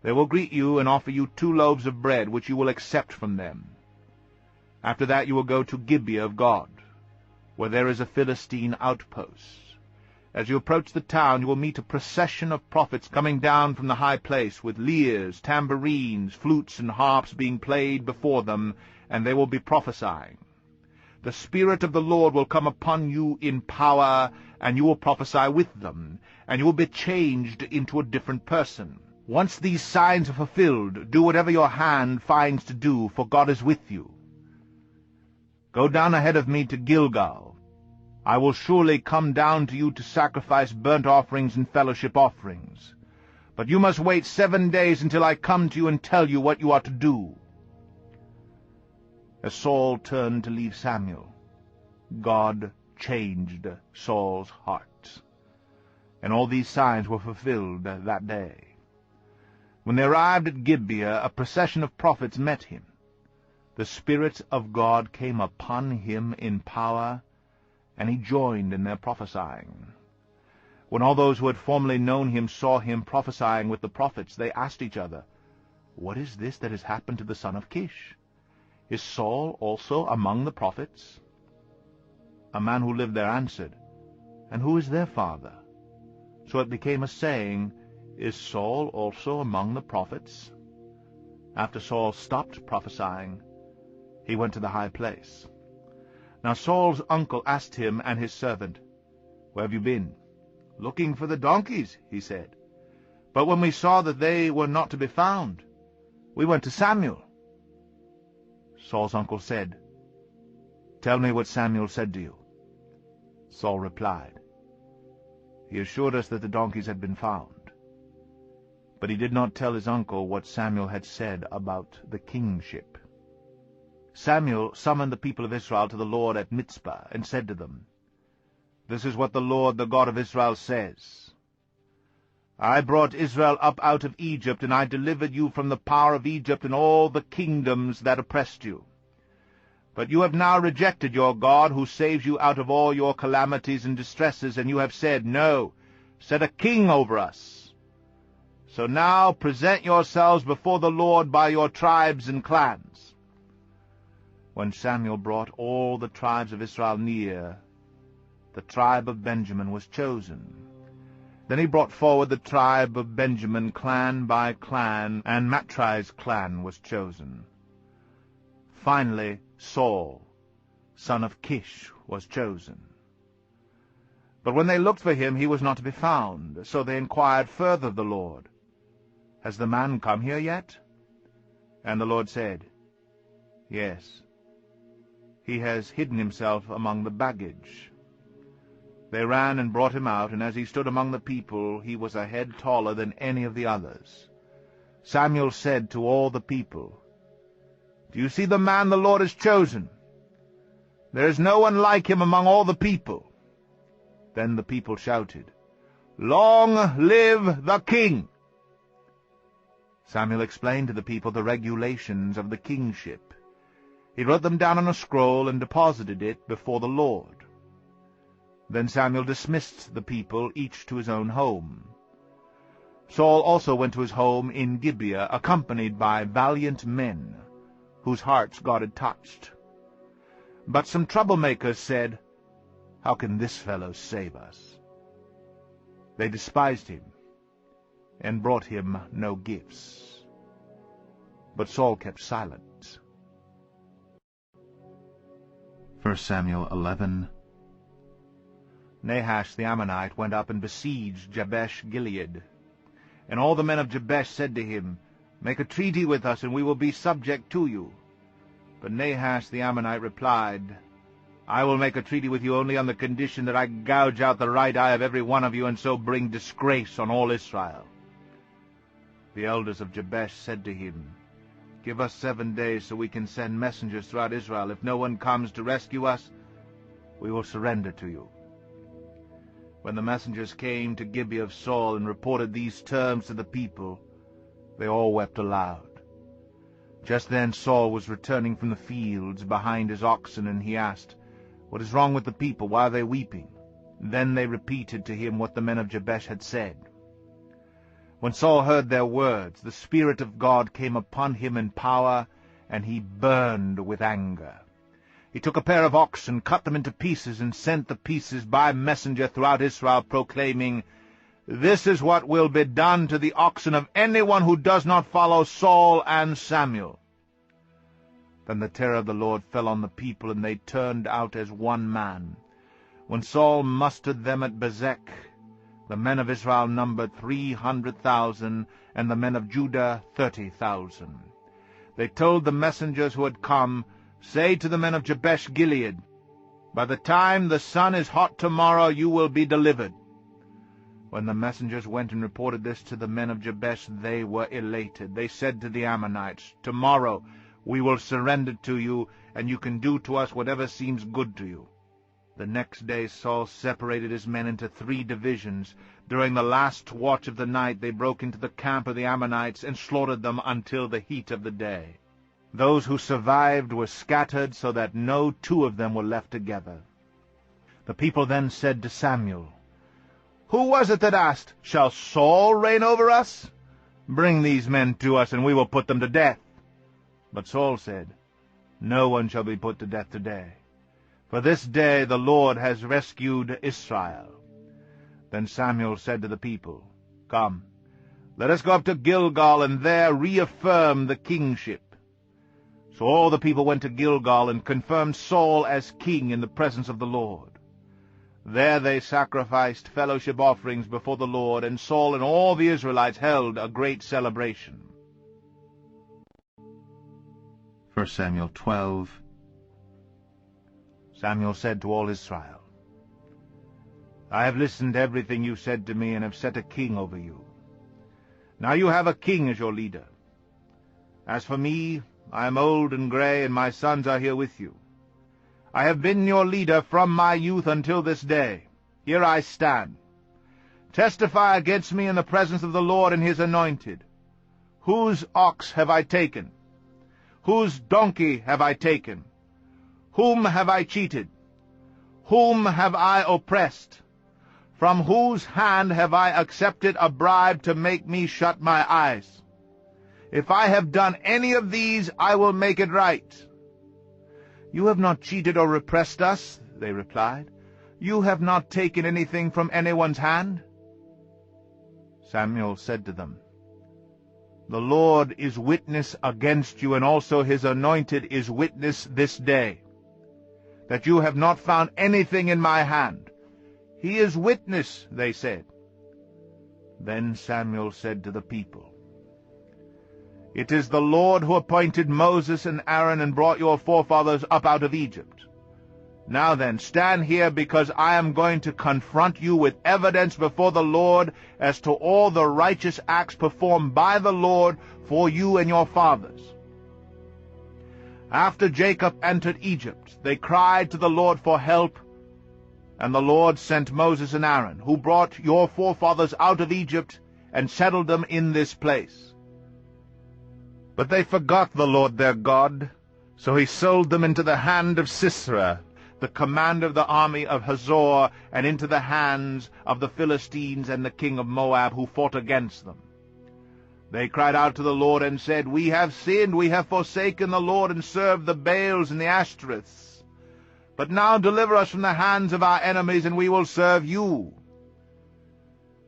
They will greet you and offer you 2 loaves of bread, which you will accept from them. After that you will go to Gibeah of God, where there is a Philistine outpost. As you approach the town, you will meet a procession of prophets coming down from the high place, with lyres, tambourines, flutes, and harps being played before them, and they will be prophesying. The Spirit of the Lord will come upon you in power, and you will prophesy with them, and you will be changed into a different person. Once these signs are fulfilled, do whatever your hand finds to do, for God is with you. Go down ahead of me to Gilgal. I will surely come down to you to sacrifice burnt offerings and fellowship offerings. But you must wait 7 days until I come to you and tell you what you are to do." As Saul turned to leave Samuel, God changed Saul's heart. And all these signs were fulfilled that day. When they arrived at Gibeah, a procession of prophets met him. The Spirit of God came upon him in power, and he joined in their prophesying. When all those who had formerly known him saw him prophesying with the prophets, they asked each other, "What is this that has happened to the son of Kish? Is Saul also among the prophets?" A man who lived there answered, "And who is their father?" So it became a saying, "Is Saul also among the prophets?" After Saul stopped prophesying, he went to the high place. Now Saul's uncle asked him and his servant, "Where have you been?" "Looking for the donkeys," he said. "But when we saw that they were not to be found, we went to Samuel." Saul's uncle said, "Tell me what Samuel said to you." Saul replied, "He assured us that the donkeys had been found." But he did not tell his uncle what Samuel had said about the kingship. Samuel summoned the people of Israel to the Lord at Mizpah, and said to them, "This is what the Lord, the God of Israel, says. I brought Israel up out of Egypt, and I delivered you from the power of Egypt and all the kingdoms that oppressed you. But you have now rejected your God, who saves you out of all your calamities and distresses, and you have said, 'No, set a king over us.' So now present yourselves before the Lord by your tribes and clans." When Samuel brought all the tribes of Israel near, the tribe of Benjamin was chosen. Then he brought forward the tribe of Benjamin clan by clan, and Matri's clan was chosen. Finally, Saul, son of Kish, was chosen. But when they looked for him, he was not to be found. So they inquired further of the Lord, "Has the man come here yet?" And the Lord said, "Yes, He has hidden himself among the baggage." They ran and brought him out, and as he stood among the people, he was a head taller than any of the others. Samuel said to all the people, "Do you see the man the Lord has chosen? There is no one like him among all the people." Then the people shouted, "Long live the king!" Samuel explained to the people the regulations of the kingship. He wrote them down on a scroll and deposited it before the Lord. Then Samuel dismissed the people, each to his own home. Saul also went to his home in Gibeah, accompanied by valiant men, whose hearts God had touched. But some troublemakers said, "How can this fellow save us?" They despised him, and brought him no gifts. But Saul kept silent. 1 Samuel 11. Nahash the Ammonite went up and besieged Jabesh-Gilead. And all the men of Jabesh said to him, "Make a treaty with us, and we will be subject to you." But Nahash the Ammonite replied, "I will make a treaty with you only on the condition that I gouge out the right eye of every one of you, and so bring disgrace on all Israel." The elders of Jabesh said to him, "Give us 7 days so we can send messengers throughout Israel. If no one comes to rescue us, we will surrender to you." When the messengers came to Gibeah of Saul and reported these terms to the people, they all wept aloud. Just then Saul was returning from the fields behind his oxen, and he asked, "What is wrong with the people? Why are they weeping?" Then they repeated to him what the men of Jabesh had said. When Saul heard their words, the Spirit of God came upon him in power, and he burned with anger. He took a pair of oxen, cut them into pieces, and sent the pieces by messenger throughout Israel, proclaiming, "This is what will be done to the oxen of anyone who does not follow Saul and Samuel." Then the terror of the Lord fell on the people, and they turned out as one man. When Saul mustered them at Bezek, the men of Israel numbered 300,000, and the men of Judah 30,000. They told the messengers who had come, "Say to the men of Jabesh-Gilead, by the time the sun is hot tomorrow you will be delivered." When the messengers went and reported this to the men of Jabesh, they were elated. They said to the Ammonites, "Tomorrow we will surrender to you, and you can do to us whatever seems good to you." The next day Saul separated his men into 3 divisions. During the last watch of the night they broke into the camp of the Ammonites and slaughtered them until the heat of the day. Those who survived were scattered, so that no 2 of them were left together. The people then said to Samuel, "Who was it that asked, 'Shall Saul reign over us?' Bring these men to us, and we will put them to death." But Saul said, "No one shall be put to death today, for this day the Lord has rescued Israel." Then Samuel said to the people, "Come, let us go up to Gilgal, and there reaffirm the kingship." So all the people went to Gilgal and confirmed Saul as king in the presence of the Lord. There they sacrificed fellowship offerings before the Lord, and Saul and all the Israelites held a great celebration. 1 Samuel 12. Samuel said to all Israel, "I have listened to everything you said to me, and have set a king over you. Now you have a king as your leader. As for me, I am old and gray, and my sons are here with you. I have been your leader from my youth until this day. Here I stand. Testify against me in the presence of the Lord and his anointed. Whose ox have I taken? Whose donkey have I taken? Whom have I cheated? Whom have I oppressed? From whose hand have I accepted a bribe to make me shut my eyes? If I have done any of these, I will make it right." "You have not cheated or repressed us," they replied. "You have not taken anything from anyone's hand." Samuel said to them, "The Lord is witness against you, and also his anointed is witness this day, that you have not found anything in my hand." "He is witness," they said. Then Samuel said to the people, It is the Lord who appointed Moses and Aaron and brought your forefathers up out of Egypt. Now then, stand here, because I am going to confront you with evidence before the Lord as to all the righteous acts performed by the Lord for you and your fathers. After Jacob entered Egypt, they cried to the Lord for help, and the Lord sent Moses and Aaron, who brought your forefathers out of Egypt and settled them in this place. But they forgot the Lord their God, so he sold them into the hand of Sisera, the commander of the army of Hazor, and into the hands of the Philistines and the king of Moab, who fought against them. They cried out to the Lord and said, We have sinned, we have forsaken the Lord, and served the Baals and the Ashtoreths. But now deliver us from the hands of our enemies, and we will serve you.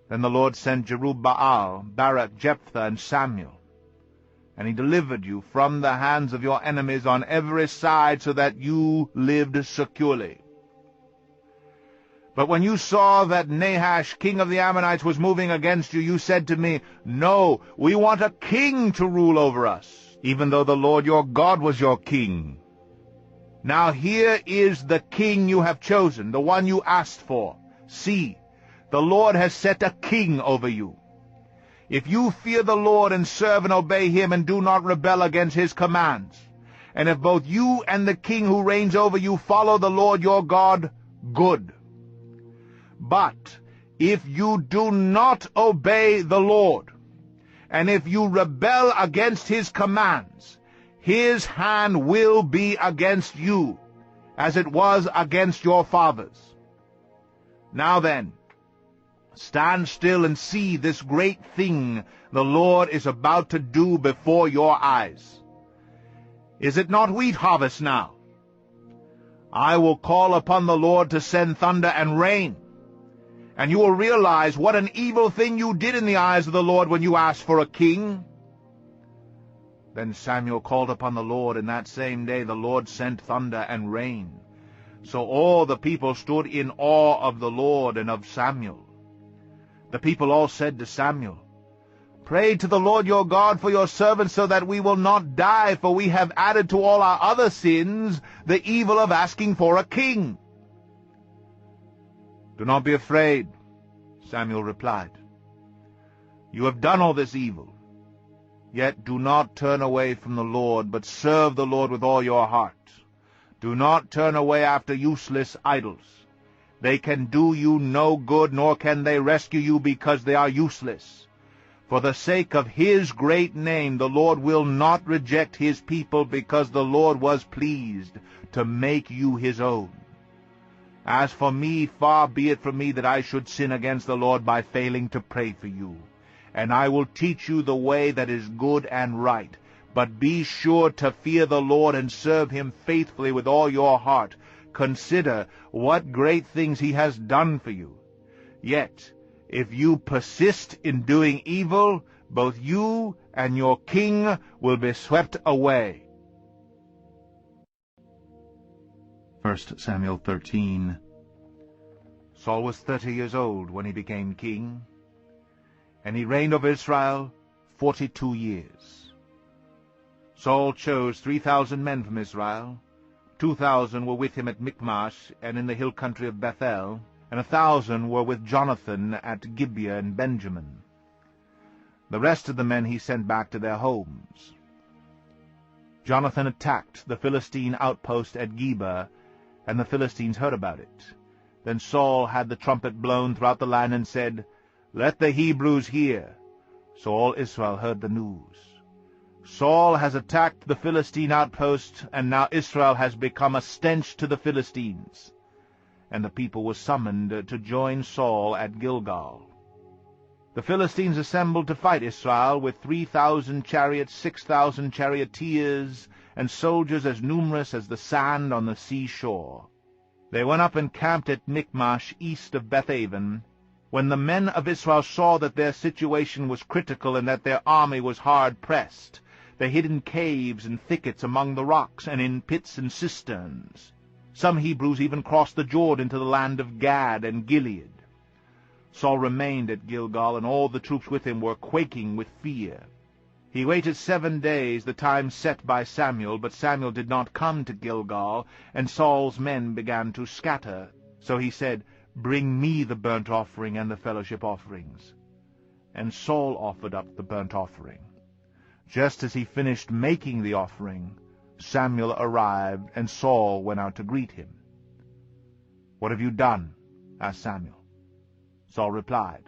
Then the Lord sent Jerubbaal, Barak, Jephthah, and Samuel. And he delivered you from the hands of your enemies on every side, so that you lived securely. But when you saw that Nahash, king of the Ammonites, was moving against you, you said to me, No, we want a king to rule over us, even though the Lord your God was your king. Now here is the king you have chosen, the one you asked for. See, the Lord has set a king over you. If you fear the Lord and serve and obey him and do not rebel against his commands, and if both you and the king who reigns over you follow the Lord your God, good. But if you do not obey the Lord, and if you rebel against his commands, his hand will be against you, as it was against your fathers. Now then, stand still and see this great thing the Lord is about to do before your eyes. Is it not wheat harvest now? I will call upon the Lord to send thunder and rain, and you will realize what an evil thing you did in the eyes of the Lord when you asked for a king. Then Samuel called upon the Lord, and that same day the Lord sent thunder and rain. So all the people stood in awe of the Lord and of Samuel. The people all said to Samuel, Pray to the Lord your God for your servants, so that we will not die, for we have added to all our other sins the evil of asking for a king. Do not be afraid, Samuel replied. You have done all this evil. Yet do not turn away from the Lord, but serve the Lord with all your heart. Do not turn away after useless idols. They can do you no good, nor can they rescue you, because they are useless. For the sake of his great name, the Lord will not reject his people, because the Lord was pleased to make you his own. As for me, far be it from me that I should sin against the Lord by failing to pray for you. And I will teach you the way that is good and right. But be sure to fear the Lord and serve him faithfully with all your heart. Consider what great things he has done for you. Yet, if you persist in doing evil, both you and your king will be swept away. 1 Samuel 13. Saul was 30 years old when he became king, and he reigned over Israel 42 years. Saul chose 3,000 men from Israel. 2,000 were with him at Michmash and in the hill country of Bethel, and 1,000 were with Jonathan at Gibeah and Benjamin. The rest of the men he sent back to their homes. Jonathan attacked the Philistine outpost at Geba, and the Philistines heard about it. Then Saul had the trumpet blown throughout the land and said, Let the Hebrews hear. So all Israel heard the news. Saul has attacked the Philistine outpost, and now Israel has become a stench to the Philistines. And the people were summoned to join Saul at Gilgal. The Philistines assembled to fight Israel with 3,000 chariots, 6,000 charioteers, and soldiers as numerous as the sand on the seashore. They went up and camped at Michmash east of Bethaven. When the men of Israel saw that their situation was critical and that their army was hard-pressed, they hid in caves and thickets among the rocks and in pits and cisterns. Some Hebrews even crossed the Jordan to the land of Gad and Gilead. Saul remained at Gilgal, and all the troops with him were quaking with fear. He waited 7 days, the time set by Samuel, but Samuel did not come to Gilgal, and Saul's men began to scatter. So he said, Bring me the burnt offering and the fellowship offerings. And Saul offered up the burnt offering. Just as he finished making the offering, Samuel arrived, and Saul went out to greet him. "What have you done?" asked Samuel. Saul replied,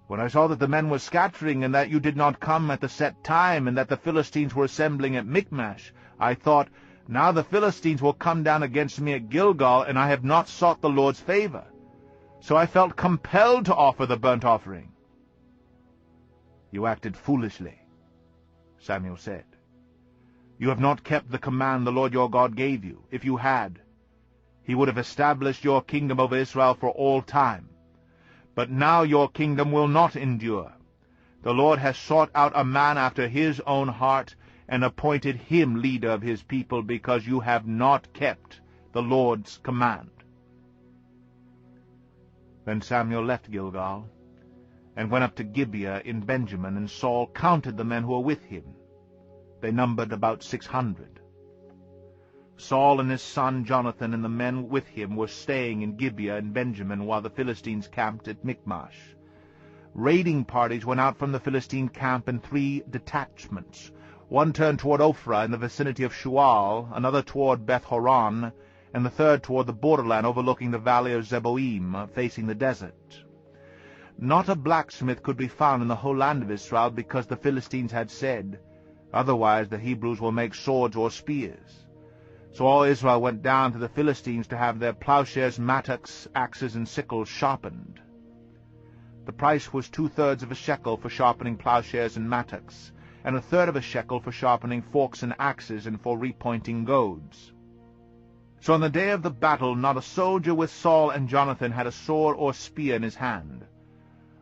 "When I saw that the men were scattering, and that you did not come at the set time, and that the Philistines were assembling at Michmash, I thought, Now the Philistines will come down against me at Gilgal, and I have not sought the Lord's favor. So I felt compelled to offer the burnt offering." "You acted foolishly," Samuel said. "You have not kept the command the Lord your God gave you. If you had, he would have established your kingdom over Israel for all time. But now your kingdom will not endure. The Lord has sought out a man after his own heart, and appointed him leader of his people, because you have not kept the Lord's command." Then Samuel left Gilgal, and went up to Gibeah in Benjamin, and Saul counted the men who were with him. They numbered about 600. Saul and his son Jonathan and the men with him were staying in Gibeah in Benjamin, while the Philistines camped at Michmash. Raiding parties went out from the Philistine camp in 3 detachments. One turned toward Ophrah in the vicinity of Shual, another toward Beth-horon, and the third toward the borderland overlooking the valley of Zeboim, facing the desert. Not a blacksmith could be found in the whole land of Israel, because the Philistines had said, "Otherwise the Hebrews will make swords or spears." So all Israel went down to the Philistines to have their plowshares, mattocks, axes, and sickles sharpened. The price was 2/3 of a shekel for sharpening plowshares and mattocks, and 1/3 of a shekel for sharpening forks and axes, and for repointing goads. So on the day of the battle not a soldier with Saul and Jonathan had a sword or spear in his hand.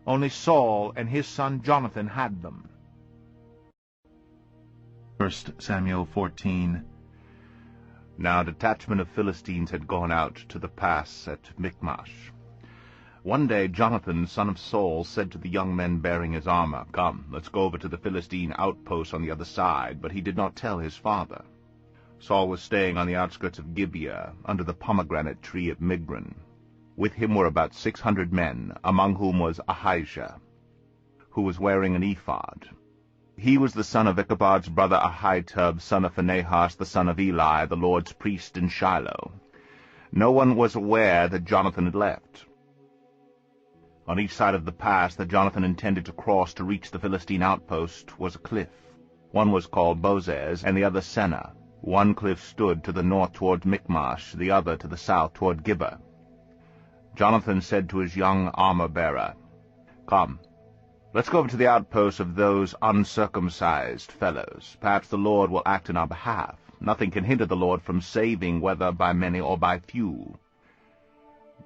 Only Saul and his son Jonathan had them. 1 Samuel 14. Now a detachment of Philistines had gone out to the pass at Michmash. One day Jonathan, son of Saul, said to the young men bearing his armor, "Come, let's go over to the Philistine outpost on the other side," but he did not tell his father. Saul was staying on the outskirts of Gibeah, under the pomegranate tree at Migron. With him were about 600 men, among whom was Ahijah, who was wearing an ephod. He was the son of Ichabod's brother Ahitub, son of Phinehas, the son of Eli, the Lord's priest in Shiloh. No one was aware that Jonathan had left. On each side of the pass that Jonathan intended to cross to reach the Philistine outpost was a cliff. One was called Bozez, and the other Seneh. One cliff stood to the north toward Michmash, the other to the south toward Gibeah. Jonathan said to his young armor-bearer, "Come, let's go over to the outpost of those uncircumcised fellows. Perhaps the Lord will act in our behalf. Nothing can hinder the Lord from saving, whether by many or by few."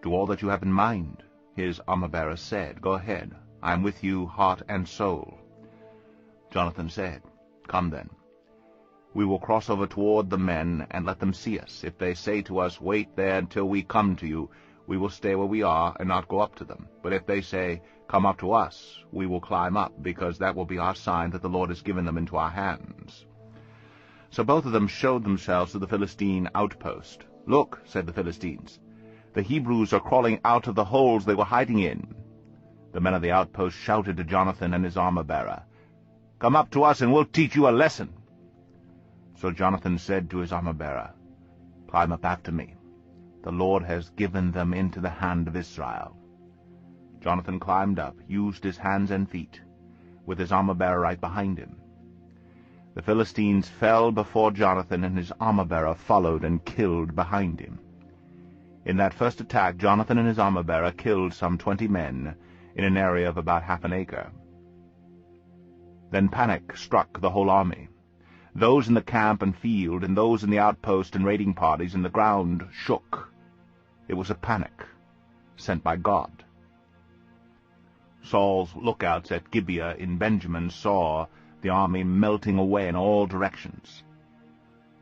"Do all that you have in mind," his armor-bearer said. "Go ahead. I am with you, heart and soul." Jonathan said, "Come then. We will cross over toward the men and let them see us. If they say to us, 'Wait there until we come to you,' we will stay where we are and not go up to them. But if they say, 'Come up to us,' we will climb up, because that will be our sign that the Lord has given them into our hands." So both of them showed themselves to the Philistine outpost. "Look," said the Philistines, "the Hebrews are crawling out of the holes they were hiding in." The men of the outpost shouted to Jonathan and his armor-bearer, "Come up to us and we'll teach you a lesson." So Jonathan said to his armor-bearer, "Climb up after me. The Lord has given them into the hand of Israel." Jonathan climbed up, used his hands and feet, with his armor-bearer right behind him. The Philistines fell before Jonathan, and his armor-bearer followed and killed behind him. In that first attack, Jonathan and his armor-bearer killed some 20 men in an area of about half an acre. Then panic struck the whole army. Those in the camp and field, and those in the outpost and raiding parties, and the ground shook. It was a panic sent by God. Saul's lookouts at Gibeah in Benjamin saw the army melting away in all directions.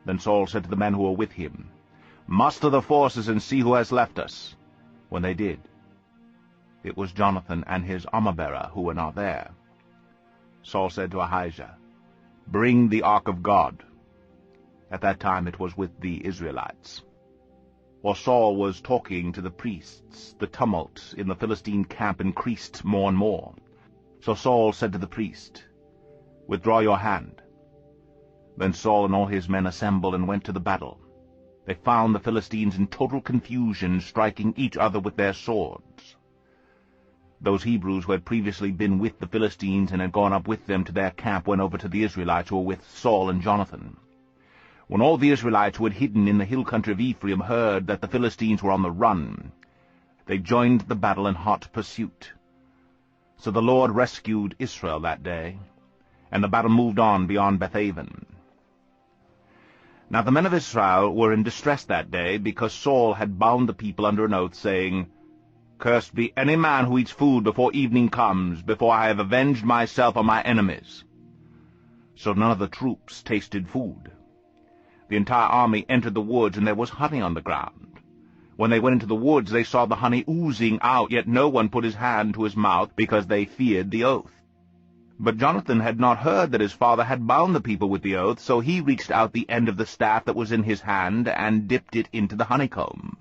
Then Saul said to the men who were with him, "Muster the forces and see who has left us." When they did, it was Jonathan and his armor-bearer who were not there. Saul said to Ahijah, "Bring the ark of God." At that time it was with the Israelites. While Saul was talking to the priests, the tumult in the Philistine camp increased more and more. So Saul said to the priest, "Withdraw your hand." Then Saul and all his men assembled and went to the battle. They found the Philistines in total confusion, striking each other with their swords. Those Hebrews who had previously been with the Philistines and had gone up with them to their camp went over to the Israelites who were with Saul and Jonathan. When all the Israelites who had hidden in the hill country of Ephraim heard that the Philistines were on the run, they joined the battle in hot pursuit. So the Lord rescued Israel that day, and the battle moved on beyond Bethaven. Now the men of Israel were in distress that day, because Saul had bound the people under an oath, saying, "Cursed be any man who eats food before evening comes, before I have avenged myself on my enemies." So none of the troops tasted food. The entire army entered the woods, and there was honey on the ground. When they went into the woods, they saw the honey oozing out, yet no one put his hand to his mouth, because they feared the oath. But Jonathan had not heard that his father had bound the people with the oath, so he reached out the end of the staff that was in his hand and dipped it into the honeycomb.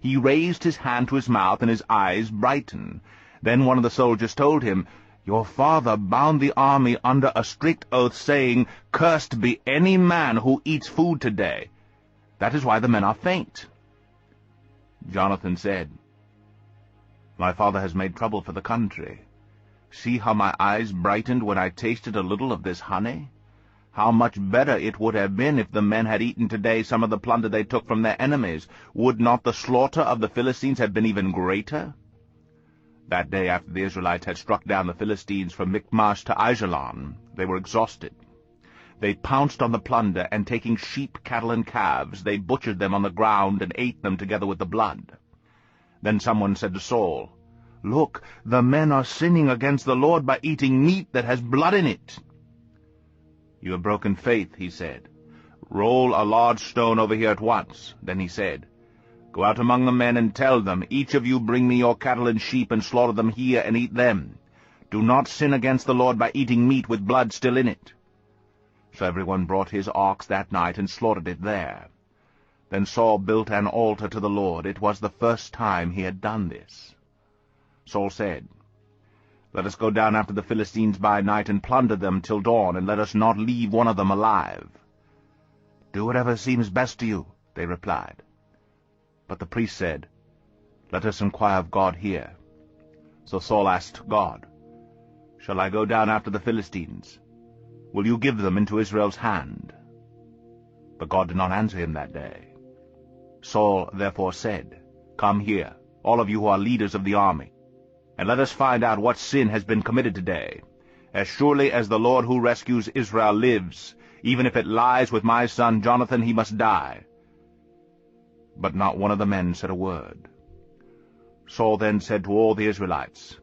He raised his hand to his mouth, and his eyes brightened. Then one of the soldiers told him, "Your father bound the army under a strict oath, saying, 'Cursed be any man who eats food today.' That is why the men are faint." Jonathan said, "My father has made trouble for the country. See how my eyes brightened when I tasted a little of this honey? How much better it would have been if the men had eaten today some of the plunder they took from their enemies. Would not the slaughter of the Philistines have been even greater?" That day, after the Israelites had struck down the Philistines from Michmash to Aijalon, they were exhausted. They pounced on the plunder, and taking sheep, cattle, and calves, they butchered them on the ground and ate them together with the blood. Then someone said to Saul, "Look, the men are sinning against the Lord by eating meat that has blood in it." "You have broken faith," he said. "Roll a large stone over here at once." Then he said, "Go out among the men and tell them, 'Each of you bring me your cattle and sheep and slaughter them here and eat them. Do not sin against the Lord by eating meat with blood still in it.'" So everyone brought his ox that night and slaughtered it there. Then Saul built an altar to the Lord. It was the first time he had done this. Saul said, "Let us go down after the Philistines by night and plunder them till dawn, and let us not leave one of them alive." "Do whatever seems best to you," they replied. But the priest said, "Let us inquire of God here." So Saul asked God, "Shall I go down after the Philistines? Will you give them into Israel's hand?" But God did not answer him that day. Saul therefore said, "Come here, all of you who are leaders of the army, and let us find out what sin has been committed today. As surely as the Lord who rescues Israel lives, even if it lies with my son Jonathan, he must die." But not one of the men said a word. Saul then said to all the Israelites,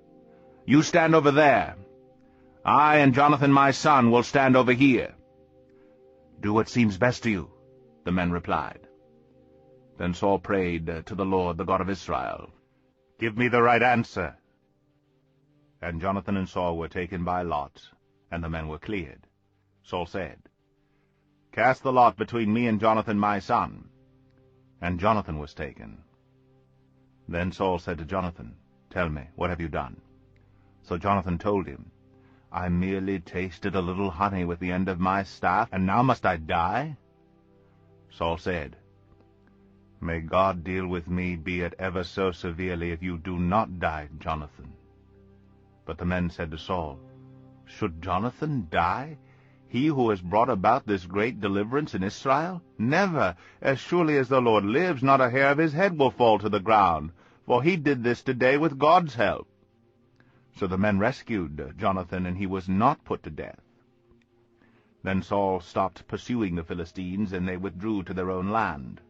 "You stand over there. I and Jonathan my son will stand over here." "Do what seems best to you," the men replied. Then Saul prayed to the Lord, the God of Israel, "Give me the right answer." And Jonathan and Saul were taken by lot, and the men were cleared. Saul said, "Cast the lot between me and Jonathan my son." And Jonathan was taken. Then Saul said to Jonathan, "Tell me, what have you done?" So Jonathan told him, "I merely tasted a little honey with the end of my staff, and now must I die?" Saul said, "May God deal with me, be it ever so severely, if you do not die, Jonathan." But the men said to Saul, "Should Jonathan die? He who has brought about this great deliverance in Israel? Never! As surely as the Lord lives, not a hair of his head will fall to the ground, for he did this today with God's help." So the men rescued Jonathan, and he was not put to death. Then Saul stopped pursuing the Philistines, and they withdrew to their own land.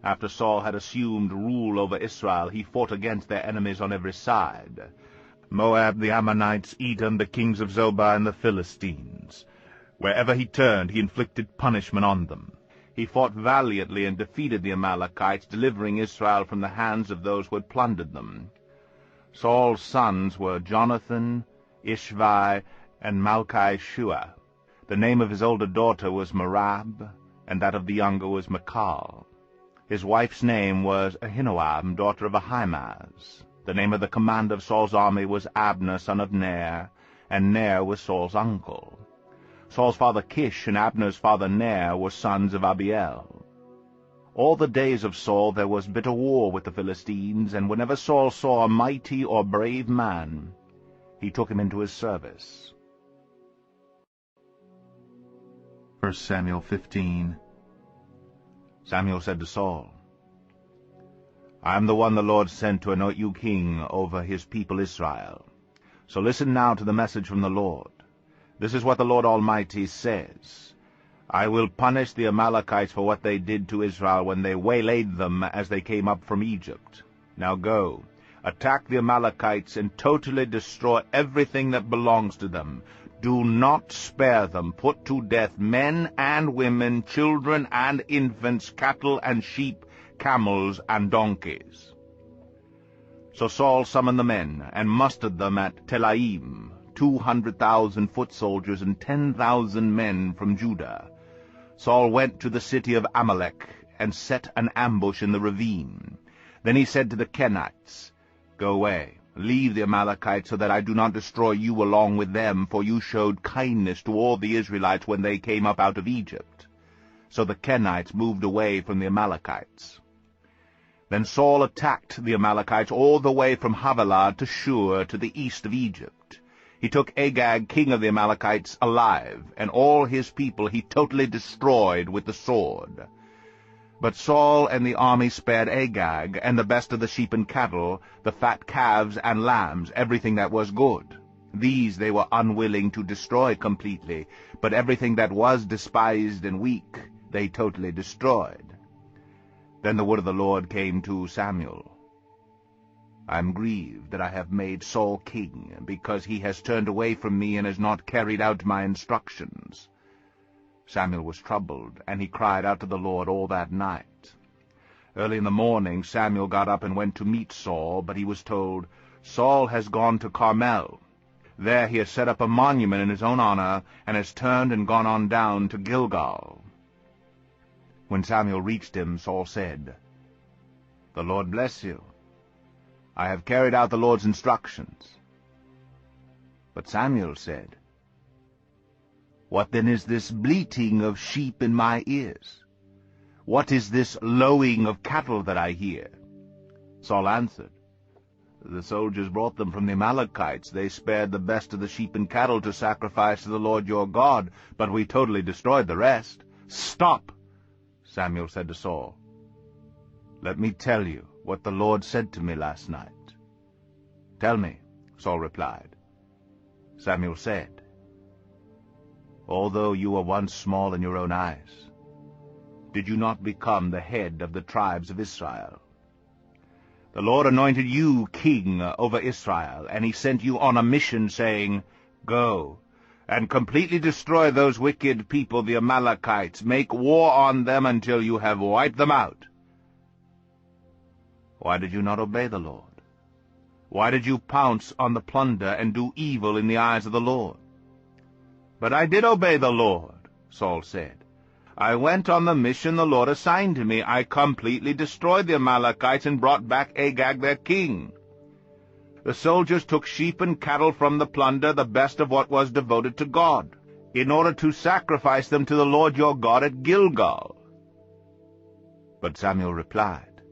After Saul had assumed rule over Israel, he fought against their enemies on every side: Moab, the Ammonites, Edom, the kings of Zobah, and the Philistines. Wherever he turned, he inflicted punishment on them. He fought valiantly and defeated the Amalekites, delivering Israel from the hands of those who had plundered them. Saul's sons were Jonathan, Ishvi, and Malchi-Shua. The name of his older daughter was Merab, and that of the younger was Michal. His wife's name was Ahinoam, daughter of Ahimaaz. The name of the commander of Saul's army was Abner, son of Ner, and Ner was Saul's uncle. Saul's father Kish and Abner's father Ner were sons of Abiel. All the days of Saul there was bitter war with the Philistines, and whenever Saul saw a mighty or brave man, he took him into his service. 1 Samuel 15. Samuel said to Saul, I am the one the Lord sent to anoint you king over his people Israel. So listen now to the message from the Lord. This is what the Lord Almighty says. I will punish the Amalekites for what they did to Israel when they waylaid them as they came up from Egypt. Now go, attack the Amalekites and totally destroy everything that belongs to them. Do not spare them. Put to death men and women, children and infants, cattle and sheep, camels and donkeys. So Saul summoned the men and mustered them at Telaim, 200,000 foot soldiers and 10,000 men from Judah. Saul went to the city of Amalek and set an ambush in the ravine. Then he said to the Kenites, Go away, leave the Amalekites, so that I do not destroy you along with them, for you showed kindness to all the Israelites when they came up out of Egypt. So the Kenites moved away from the Amalekites. Then Saul attacked the Amalekites all the way from Havilah to Shur to the east of Egypt. He took Agag, king of the Amalekites, alive, and all his people he totally destroyed with the sword. But Saul and the army spared Agag, and the best of the sheep and cattle, the fat calves and lambs, everything that was good. These they were unwilling to destroy completely, but everything that was despised and weak they totally destroyed. Then the word of the Lord came to Samuel. I am grieved that I have made Saul king, because he has turned away from me and has not carried out my instructions. Samuel was troubled, and he cried out to the Lord all that night. Early in the morning Samuel got up and went to meet Saul, but he was told, Saul has gone to Carmel. There he has set up a monument in his own honor, and has turned and gone on down to Gilgal. When Samuel reached him, Saul said, The Lord bless you. I have carried out the Lord's instructions. But Samuel said, What then is this bleating of sheep in my ears? What is this lowing of cattle that I hear? Saul answered, The soldiers brought them from the Amalekites. They spared the best of the sheep and cattle to sacrifice to the Lord your God, but we totally destroyed the rest. Stop, Samuel said to Saul. Let me tell you what the Lord said to me last night. Tell me, Saul replied. Samuel said, Although you were once small in your own eyes, did you not become the head of the tribes of Israel? The Lord anointed you king over Israel, and he sent you on a mission, saying, Go, and completely destroy those wicked people, the Amalekites. Make war on them until you have wiped them out. Why did you not obey the Lord? Why did you pounce on the plunder and do evil in the eyes of the Lord? But I did obey the Lord, Saul said. I went on the mission the Lord assigned to me. I completely destroyed the Amalekites and brought back Agag their king. The soldiers took sheep and cattle from the plunder, the best of what was devoted to God, in order to sacrifice them to the Lord your God at Gilgal. But Samuel replied,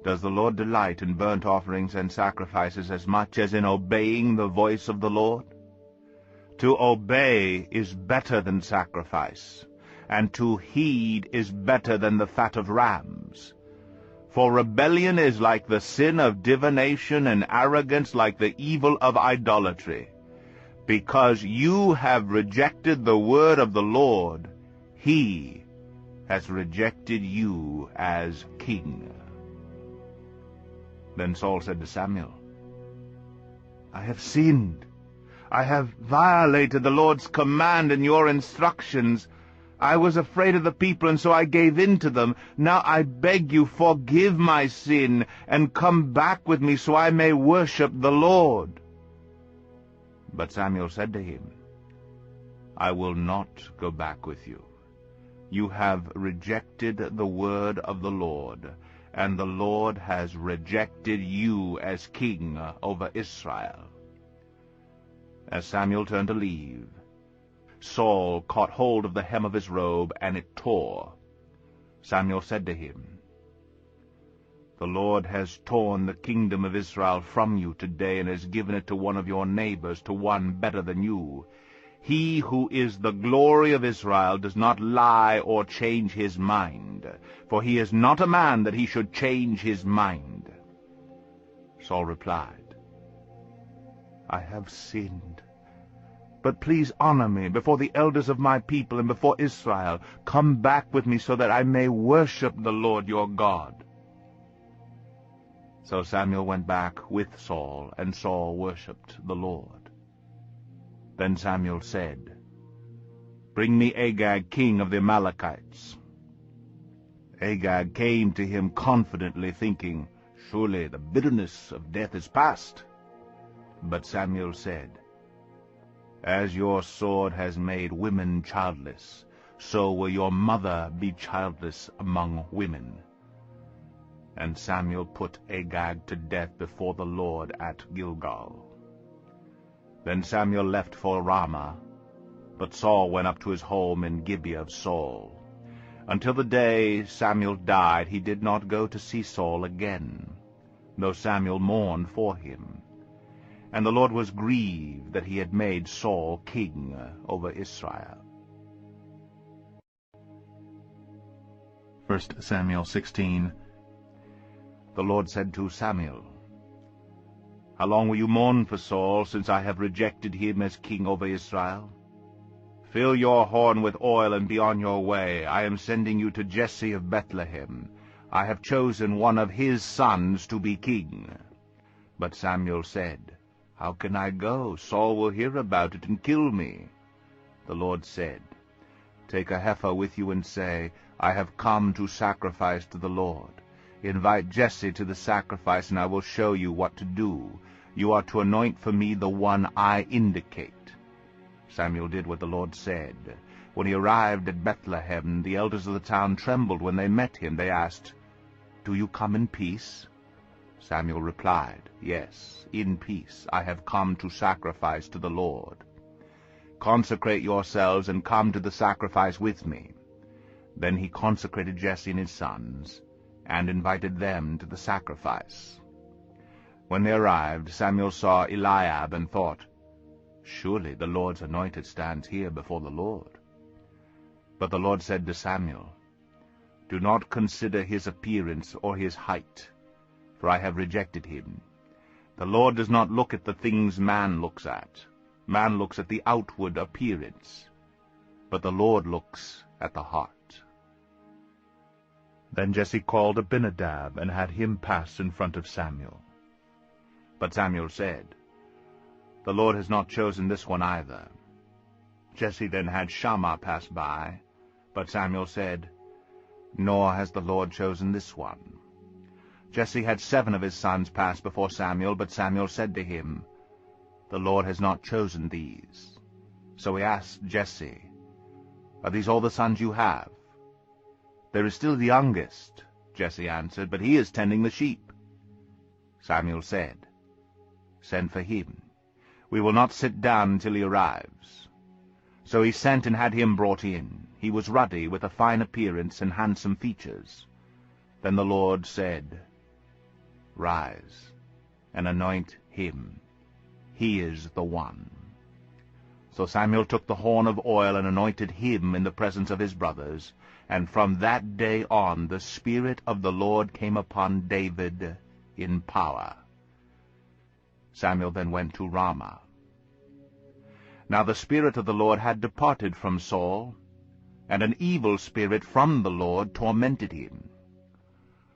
Does the Lord delight in burnt offerings and sacrifices as much as in obeying the voice of the Lord? To obey is better than sacrifice, and to heed is better than the fat of rams. For rebellion is like the sin of divination, and arrogance like the evil of idolatry. Because you have rejected the word of the Lord, he has rejected you as king. Then Saul said to Samuel, I have sinned. I have violated the Lord's command and your instructions. I was afraid of the people, and so I gave in to them. Now I beg you, forgive my sin, and come back with me so I may worship the Lord. But Samuel said to him, I will not go back with you. You have rejected the word of the Lord, and the Lord has rejected you as king over Israel." As Samuel turned to leave, Saul caught hold of the hem of his robe, and it tore. Samuel said to him, "The Lord has torn the kingdom of Israel from you today, and has given it to one of your neighbors, to one better than you. He who is the glory of Israel does not lie or change his mind, for he is not a man that he should change his mind." Saul replied, "I have sinned. But please honor me before the elders of my people and before Israel. Come back with me so that I may worship the Lord your God." So Samuel went back with Saul, and Saul worshipped the Lord. Then Samuel said, "Bring me Agag, king of the Amalekites." Agag came to him confidently, thinking, "Surely the bitterness of death is past." But Samuel said, "As your sword has made women childless, so will your mother be childless among women." And Samuel put Agag to death before the Lord at Gilgal. Then Samuel left for Ramah, but Saul went up to his home in Gibeah of Saul. Until the day Samuel died, he did not go to see Saul again, though Samuel mourned for him. And the Lord was grieved that he had made Saul king over Israel. 1 Samuel 16. The Lord said to Samuel, "How long will you mourn for Saul, since I have rejected him as king over Israel? Fill your horn with oil and be on your way. I am sending you to Jesse of Bethlehem. I have chosen one of his sons to be king." But Samuel said, "How can I go? Saul will hear about it and kill me." The Lord said, "Take a heifer with you and say, 'I have come to sacrifice to the Lord.' Invite Jesse to the sacrifice, and I will show you what to do. You are to anoint for me the one I indicate." Samuel did what the Lord said. When he arrived at Bethlehem, the elders of the town trembled when they met him. They asked, "Do you come in peace?" Samuel replied, "Yes, in peace. I have come to sacrifice to the Lord. Consecrate yourselves and come to the sacrifice with me." Then he consecrated Jesse and his sons, and invited them to the sacrifice. When they arrived, Samuel saw Eliab and thought, "Surely the Lord's anointed stands here before the Lord." But the Lord said to Samuel, "Do not consider his appearance or his height, for I have rejected him. The Lord does not look at the things man looks at. Man looks at the outward appearance, but the Lord looks at the heart." Then Jesse called Abinadab and had him pass in front of Samuel. But Samuel said, "The Lord has not chosen this one either." Jesse then had Shammah pass by, but Samuel said, "Nor has the Lord chosen this one." Jesse had 7 of his sons pass before Samuel, but Samuel said to him, "The Lord has not chosen these." So he asked Jesse, "Are these all the sons you have?" "There is still the youngest," Jesse answered, "but he is tending the sheep." Samuel said, "Send for him. We will not sit down until he arrives." So he sent and had him brought in. He was ruddy, with a fine appearance and handsome features. Then the Lord said, "Rise, and anoint him. He is the one." So Samuel took the horn of oil and anointed him in the presence of his brothers, and from that day on the Spirit of the Lord came upon David in power. Samuel then went to Ramah. Now the Spirit of the Lord had departed from Saul, and an evil spirit from the Lord tormented him.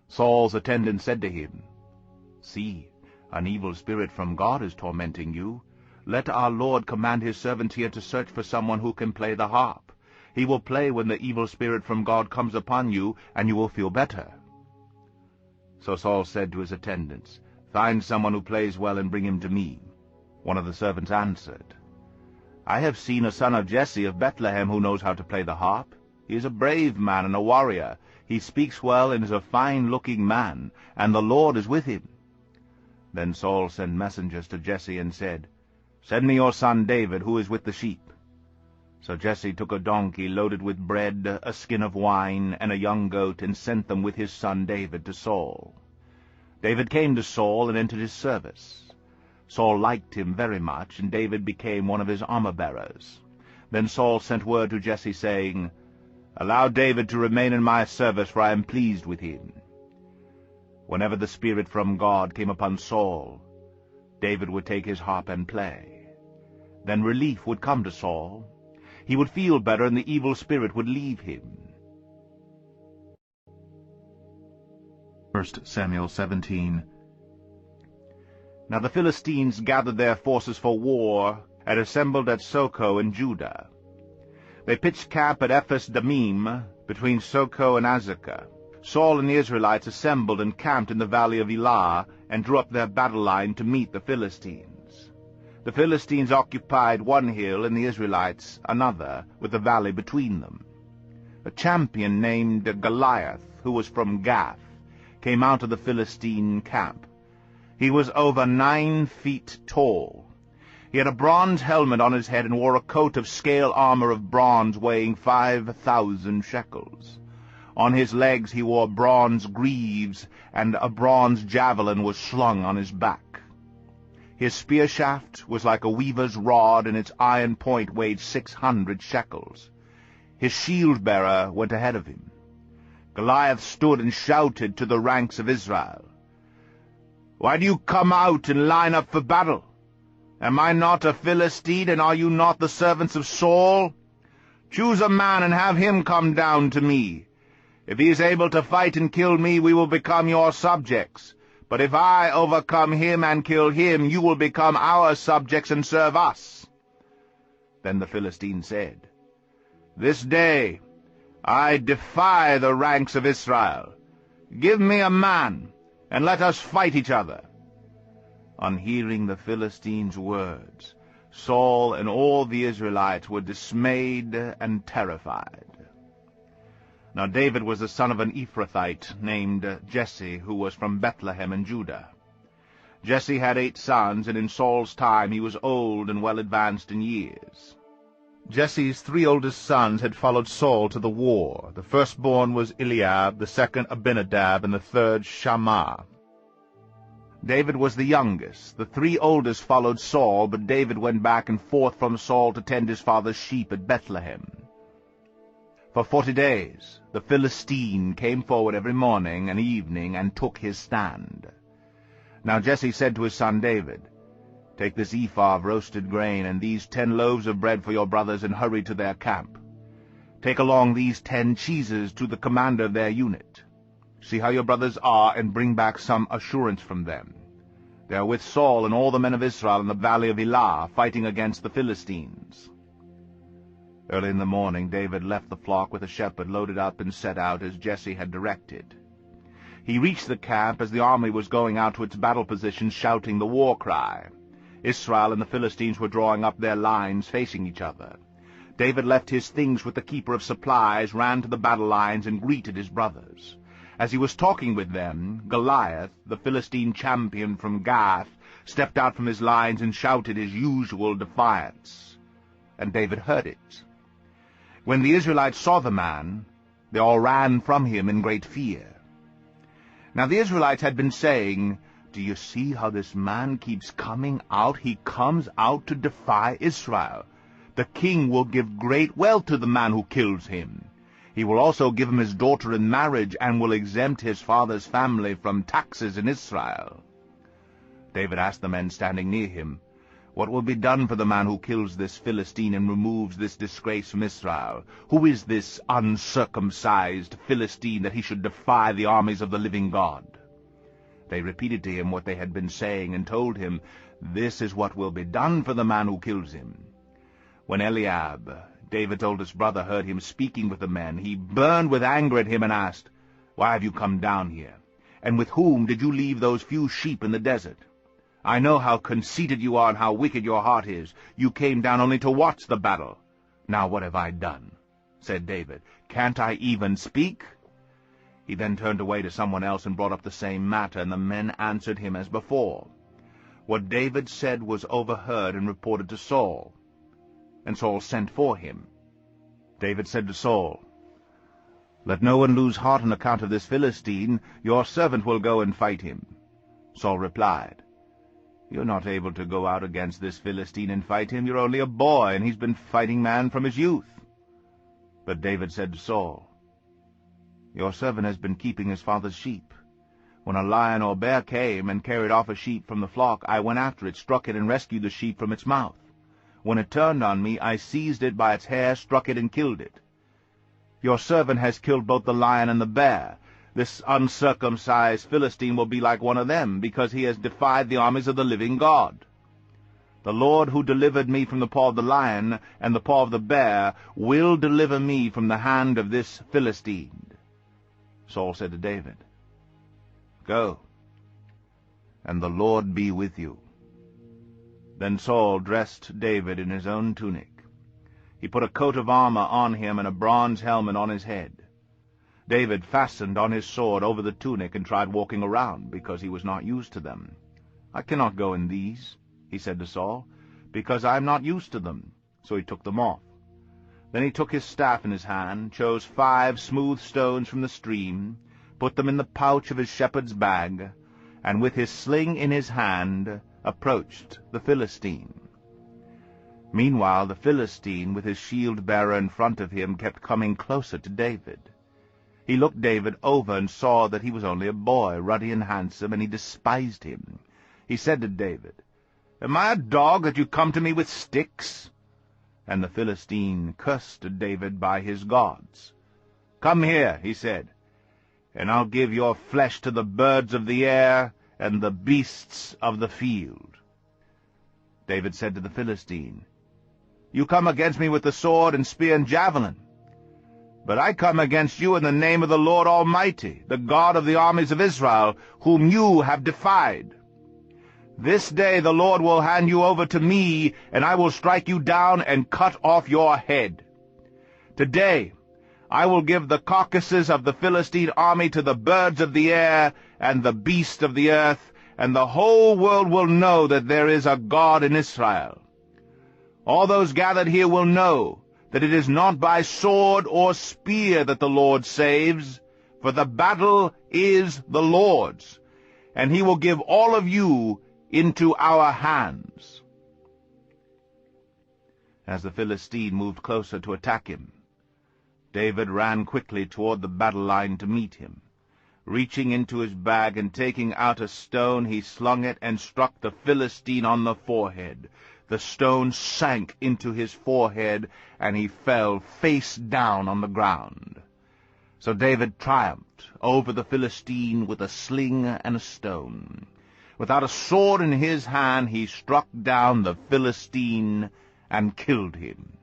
Saul's attendant said to him, "See, an evil spirit from God is tormenting you. Let our Lord command his servant here to search for someone who can play the harp. He will play when the evil spirit from God comes upon you, and you will feel better." So Saul said to his attendants, "Find someone who plays well and bring him to me." One of the servants answered, I have seen a son of Jesse of Bethlehem who knows how to play the harp. He is a brave man and a warrior. He speaks well and is a fine-looking man, and the Lord is with him." Then Saul sent messengers to Jesse and said, "Send me your son David, who is with the sheep." So Jesse took a donkey loaded with bread, a skin of wine, and a young goat, and sent them with his son David to Saul. David came to Saul and entered his service. Saul liked him very much, and David became one of his armor-bearers. Then Saul sent word to Jesse, saying, "Allow David to remain in my service, for I am pleased with him." Whenever the Spirit from God came upon Saul, David would take his harp and play. Then relief would come to Saul. He would feel better, and the evil spirit would leave him. 1 Samuel 17. Now the Philistines gathered their forces for war, and assembled at Socoh in Judah. They pitched camp at Ephes-Dammim, between Socoh and Azekah. Saul and the Israelites assembled and camped in the valley of Elah, and drew up their battle line to meet the Philistines. The Philistines occupied one hill, and the Israelites another, with the valley between them. A champion named Goliath, who was from Gath, came out of the Philistine camp. He was over 9 feet tall. He had a bronze helmet on his head and wore a coat of scale armor of bronze weighing 5,000 shekels. On his legs he wore bronze greaves, and a bronze javelin was slung on his back. His spear shaft was like a weaver's rod, and its iron point weighed 600 shekels. His shield-bearer went ahead of him. Goliath stood and shouted to the ranks of Israel, "Why do you come out and line up for battle? Am I not a Philistine, and are you not the servants of Saul? Choose a man and have him come down to me. If he is able to fight and kill me, we will become your subjects. But if I overcome him and kill him, you will become our subjects and serve us." Then the Philistine said, "This day I defy the ranks of Israel. Give me a man, and let us fight each other." On hearing the Philistines' words, Saul and all the Israelites were dismayed and terrified. Now David was the son of an Ephrathite named Jesse, who was from Bethlehem in Judah. Jesse had 8 sons, and in Saul's time he was old and well advanced in years. Jesse's 3 oldest sons had followed Saul to the war. The firstborn was Eliab, the second Abinadab, and the third Shammah. David was the youngest. The 3 oldest followed Saul, but David went back and forth from Saul to tend his father's sheep at Bethlehem. For 40 days the Philistine came forward every morning and evening and took his stand. Now Jesse said to his son David, "Take this ephah of roasted grain and these 10 loaves of bread for your brothers, and hurry to their camp. Take along these 10 cheeses to the commander of their unit. See how your brothers are, and bring back some assurance from them. They are with Saul and all the men of Israel in the valley of Elah, fighting against the Philistines." Early in the morning David left the flock with a shepherd, loaded up, and set out as Jesse had directed. He reached the camp as the army was going out to its battle positions, shouting the war cry. Israel and the Philistines were drawing up their lines, facing each other. David left his things with the keeper of supplies, ran to the battle lines, and greeted his brothers. As he was talking with them, Goliath, the Philistine champion from Gath, stepped out from his lines and shouted his usual defiance. And David heard it. When the Israelites saw the man, they all ran from him in great fear. Now the Israelites had been saying, "Do you see how this man keeps coming out? He comes out to defy Israel. The king will give great wealth to the man who kills him. He will also give him his daughter in marriage, and will exempt his father's family from taxes in Israel." David asked the men standing near him, "What will be done for the man who kills this Philistine and removes this disgrace from Israel? Who is this uncircumcised Philistine that he should defy the armies of the living God?" They repeated to him what they had been saying, and told him, "This is what will be done for the man who kills him." When Eliab, David's oldest brother, heard him speaking with the men, he burned with anger at him and asked, "Why have you come down here? And with whom did you leave those few sheep in the desert?" I know how conceited you are and how wicked your heart is. You came down only to watch the battle. Now what have I done?" said David. "Can't I even speak?" He then turned away to someone else and brought up the same matter, and the men answered him as before. What David said was overheard and reported to Saul, and Saul sent for him. David said to Saul, "Let no one lose heart on account of this Philistine. Your servant will go and fight him." Saul replied, "You're not able to go out against this Philistine and fight him. You're only a boy, and he's been fighting man from his youth." But David said to Saul, "Your servant has been keeping his father's sheep. When a lion or bear came and carried off a sheep from the flock, I went after it, struck it, and rescued the sheep from its mouth. When it turned on me, I seized it by its hair, struck it, and killed it. Your servant has killed both the lion and the bear. This uncircumcised Philistine will be like one of them, because he has defied the armies of the living God. The Lord who delivered me from the paw of the lion and the paw of the bear will deliver me from the hand of this Philistine." Saul said to David, "Go, and the Lord be with you." Then Saul dressed David in his own tunic. He put a coat of armor on him and a bronze helmet on his head. David fastened on his sword over the tunic and tried walking around, because he was not used to them. "I cannot go in these," he said to Saul, "because I am not used to them." So he took them off. Then he took his staff in his hand, chose 5 smooth stones from the stream, put them in the pouch of his shepherd's bag, and with his sling in his hand approached the Philistine. Meanwhile the Philistine, with his shield-bearer in front of him, kept coming closer to David. He looked David over and saw that he was only a boy, ruddy and handsome, and he despised him. He said to David, "Am I a dog that you come to me with sticks?" And the Philistine cursed David by his gods. "Come here," he said, "and I'll give your flesh to the birds of the air and the beasts of the field." David said to the Philistine, "You come against me with the sword and spear and javelin. But I come against you in the name of the Lord Almighty, the God of the armies of Israel, whom you have defied. This day the Lord will hand you over to me, and I will strike you down and cut off your head. Today I will give the carcasses of the Philistine army to the birds of the air and the beasts of the earth, and the whole world will know that there is a God in Israel. All those gathered here will know that it is not by sword or spear that the Lord saves, for the battle is the Lord's, and he will give all of you into our hands." As the Philistine moved closer to attack him, David ran quickly toward the battle line to meet him. Reaching into his bag and taking out a stone, he slung it and struck the Philistine on the forehead. The stone sank into his forehead, and he fell face down on the ground. So David triumphed over the Philistine with a sling and a stone. Without a sword in his hand, he struck down the Philistine and killed him.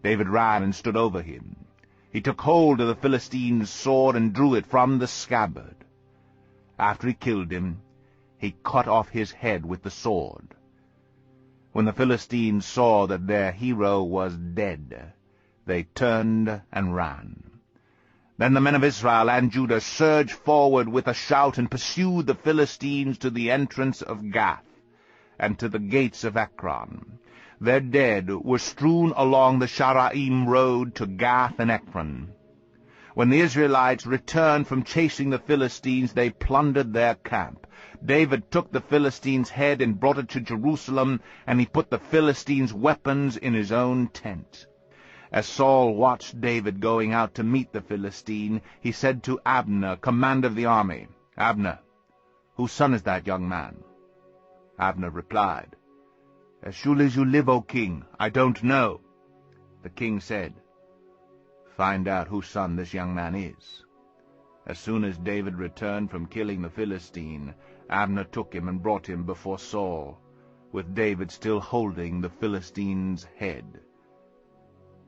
David ran and stood over him. He took hold of the Philistine's sword and drew it from the scabbard. After he killed him, he cut off his head with the sword. When the Philistines saw that their hero was dead, they turned and ran. Then the men of Israel and Judah surged forward with a shout and pursued the Philistines to the entrance of Gath and to the gates of Ekron. Their dead were strewn along the Sharaim road to Gath and Ekron. When the Israelites returned from chasing the Philistines, they plundered their camp. David took the Philistine's head and brought it to Jerusalem, and he put the Philistines' weapons in his own tent. As Saul watched David going out to meet the Philistine, he said to Abner, commander of the army, "Abner, whose son is that young man?" Abner replied, "As surely as you live, O king, I don't know." The king said, "Find out whose son this young man is." As soon as David returned from killing the Philistine, Abner took him and brought him before Saul, with David still holding the Philistine's head.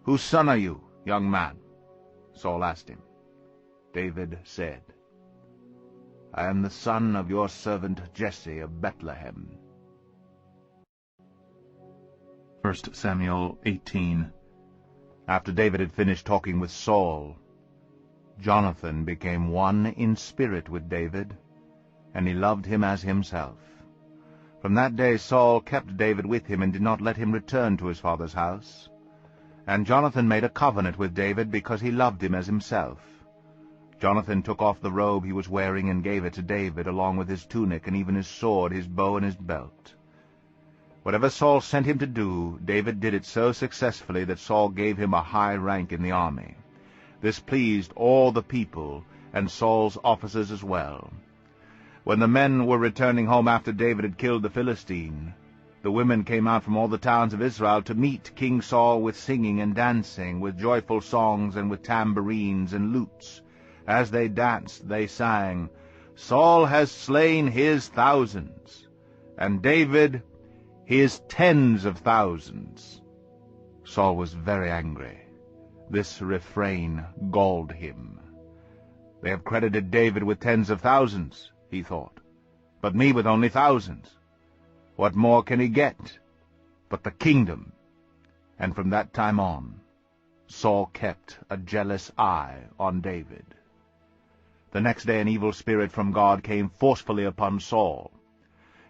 "Whose son are you, young man?" Saul asked him. David said, I am the son of your servant Jesse of Bethlehem. 1 Samuel 18. After David had finished talking with Saul, Jonathan became one in spirit with David, and he loved him as himself. From that day Saul kept David with him and did not let him return to his father's house. And Jonathan made a covenant with David because he loved him as himself. Jonathan took off the robe he was wearing and gave it to David, along with his tunic and even his sword, his bow, and his belt. Whatever Saul sent him to do, David did it so successfully that Saul gave him a high rank in the army. This pleased all the people, and Saul's officers as well. When the men were returning home after David had killed the Philistine, the women came out from all the towns of Israel to meet King Saul with singing and dancing, with joyful songs and with tambourines and lutes. As they danced, they sang, "Saul has slain his thousands, and David his tens of thousands." Saul was very angry. This refrain galled him. They have credited David with tens of thousands, he thought, but me with only thousands. What more can he get but the kingdom? And from that time on, Saul kept a jealous eye on David. The next day an evil spirit from God came forcefully upon Saul.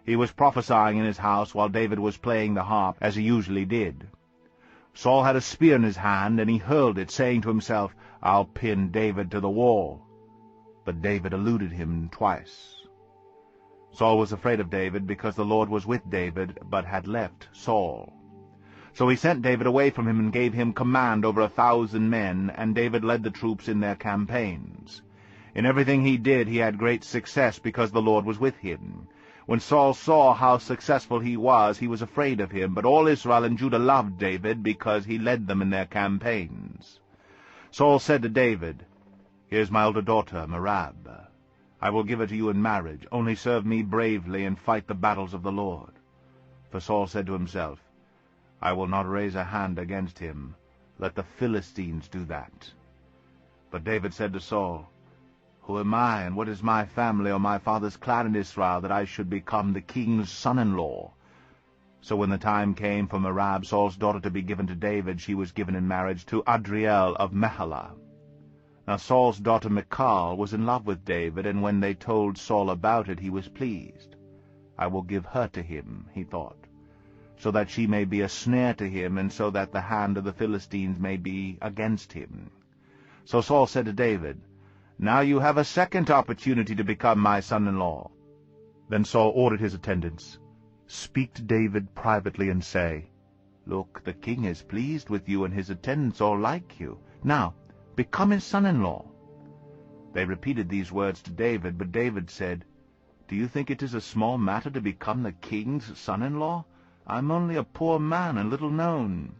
He was prophesying in his house while David was playing the harp, as he usually did. Saul had a spear in his hand, and he hurled it, saying to himself, "I'll pin David to the wall." But David eluded him twice. Saul was afraid of David because the Lord was with David, but had left Saul. So he sent David away from him and gave him command over 1,000 men, and David led the troops in their campaigns. In everything he did he had great success because the Lord was with him. When Saul saw how successful he was afraid of him, but all Israel and Judah loved David because he led them in their campaigns. Saul said to David, "Here's my older daughter, Merab. I will give her to you in marriage. Only serve me bravely and fight the battles of the Lord." For Saul said to himself, "I will not raise a hand against him. Let the Philistines do that." But David said to Saul, "Who am I, and what is my family or my father's clan in Israel, that I should become the king's son-in-law?" So when the time came for Merab, Saul's daughter, to be given to David, she was given in marriage to Adriel of Meholah. Now Saul's daughter Michal was in love with David, and when they told Saul about it, he was pleased. "I will give her to him," he thought, "so that she may be a snare to him, and so that the hand of the Philistines may be against him." So Saul said to David, "Now you have a second opportunity to become my son-in-law." Then Saul ordered his attendants, "Speak to David privately and say, 'Look, the king is pleased with you, and his attendants all like you. Now, become his son-in-law.'" They repeated these words to David, but David said, "Do you think it is a small matter to become the king's son-in-law? I am only a poor man and little known."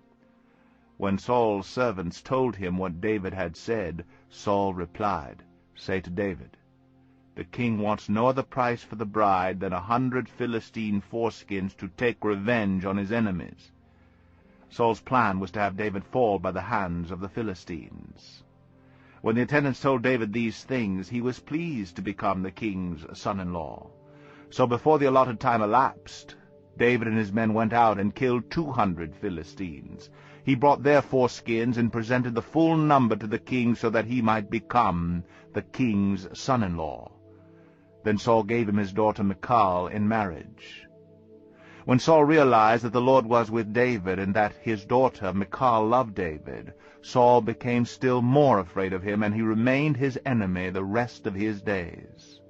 When Saul's servants told him what David had said, Saul replied, "Say to David, 'The king wants no other price for the bride than 100 Philistine foreskins to take revenge on his enemies.'" Saul's plan was to have David fall by the hands of the Philistines. When the attendants told David these things, he was pleased to become the king's son-in-law. So before the allotted time elapsed, David and his men went out and killed 200 Philistines. He brought their foreskins and presented the full number to the king so that he might become the king's son-in-law. Then Saul gave him his daughter Michal in marriage. When Saul realized that the Lord was with David and that his daughter Michal loved David, Saul became still more afraid of him, and he remained his enemy the rest of his days.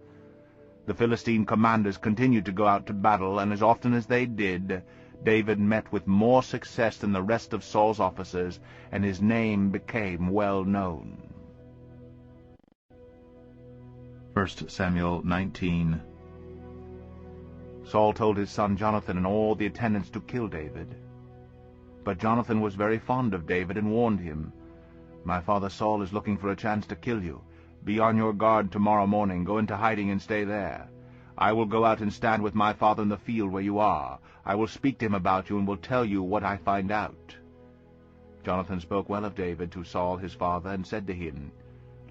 The Philistine commanders continued to go out to battle, and as often as they did, David met with more success than the rest of Saul's officers, and his name became well known. 1 Samuel 19. Saul told his son Jonathan and all the attendants to kill David. But Jonathan was very fond of David and warned him, "My father Saul is looking for a chance to kill you. Be on your guard tomorrow morning. Go into hiding and stay there. I will go out and stand with my father in the field where you are. I will speak to him about you and will tell you what I find out." Jonathan spoke well of David to Saul his father and said to him,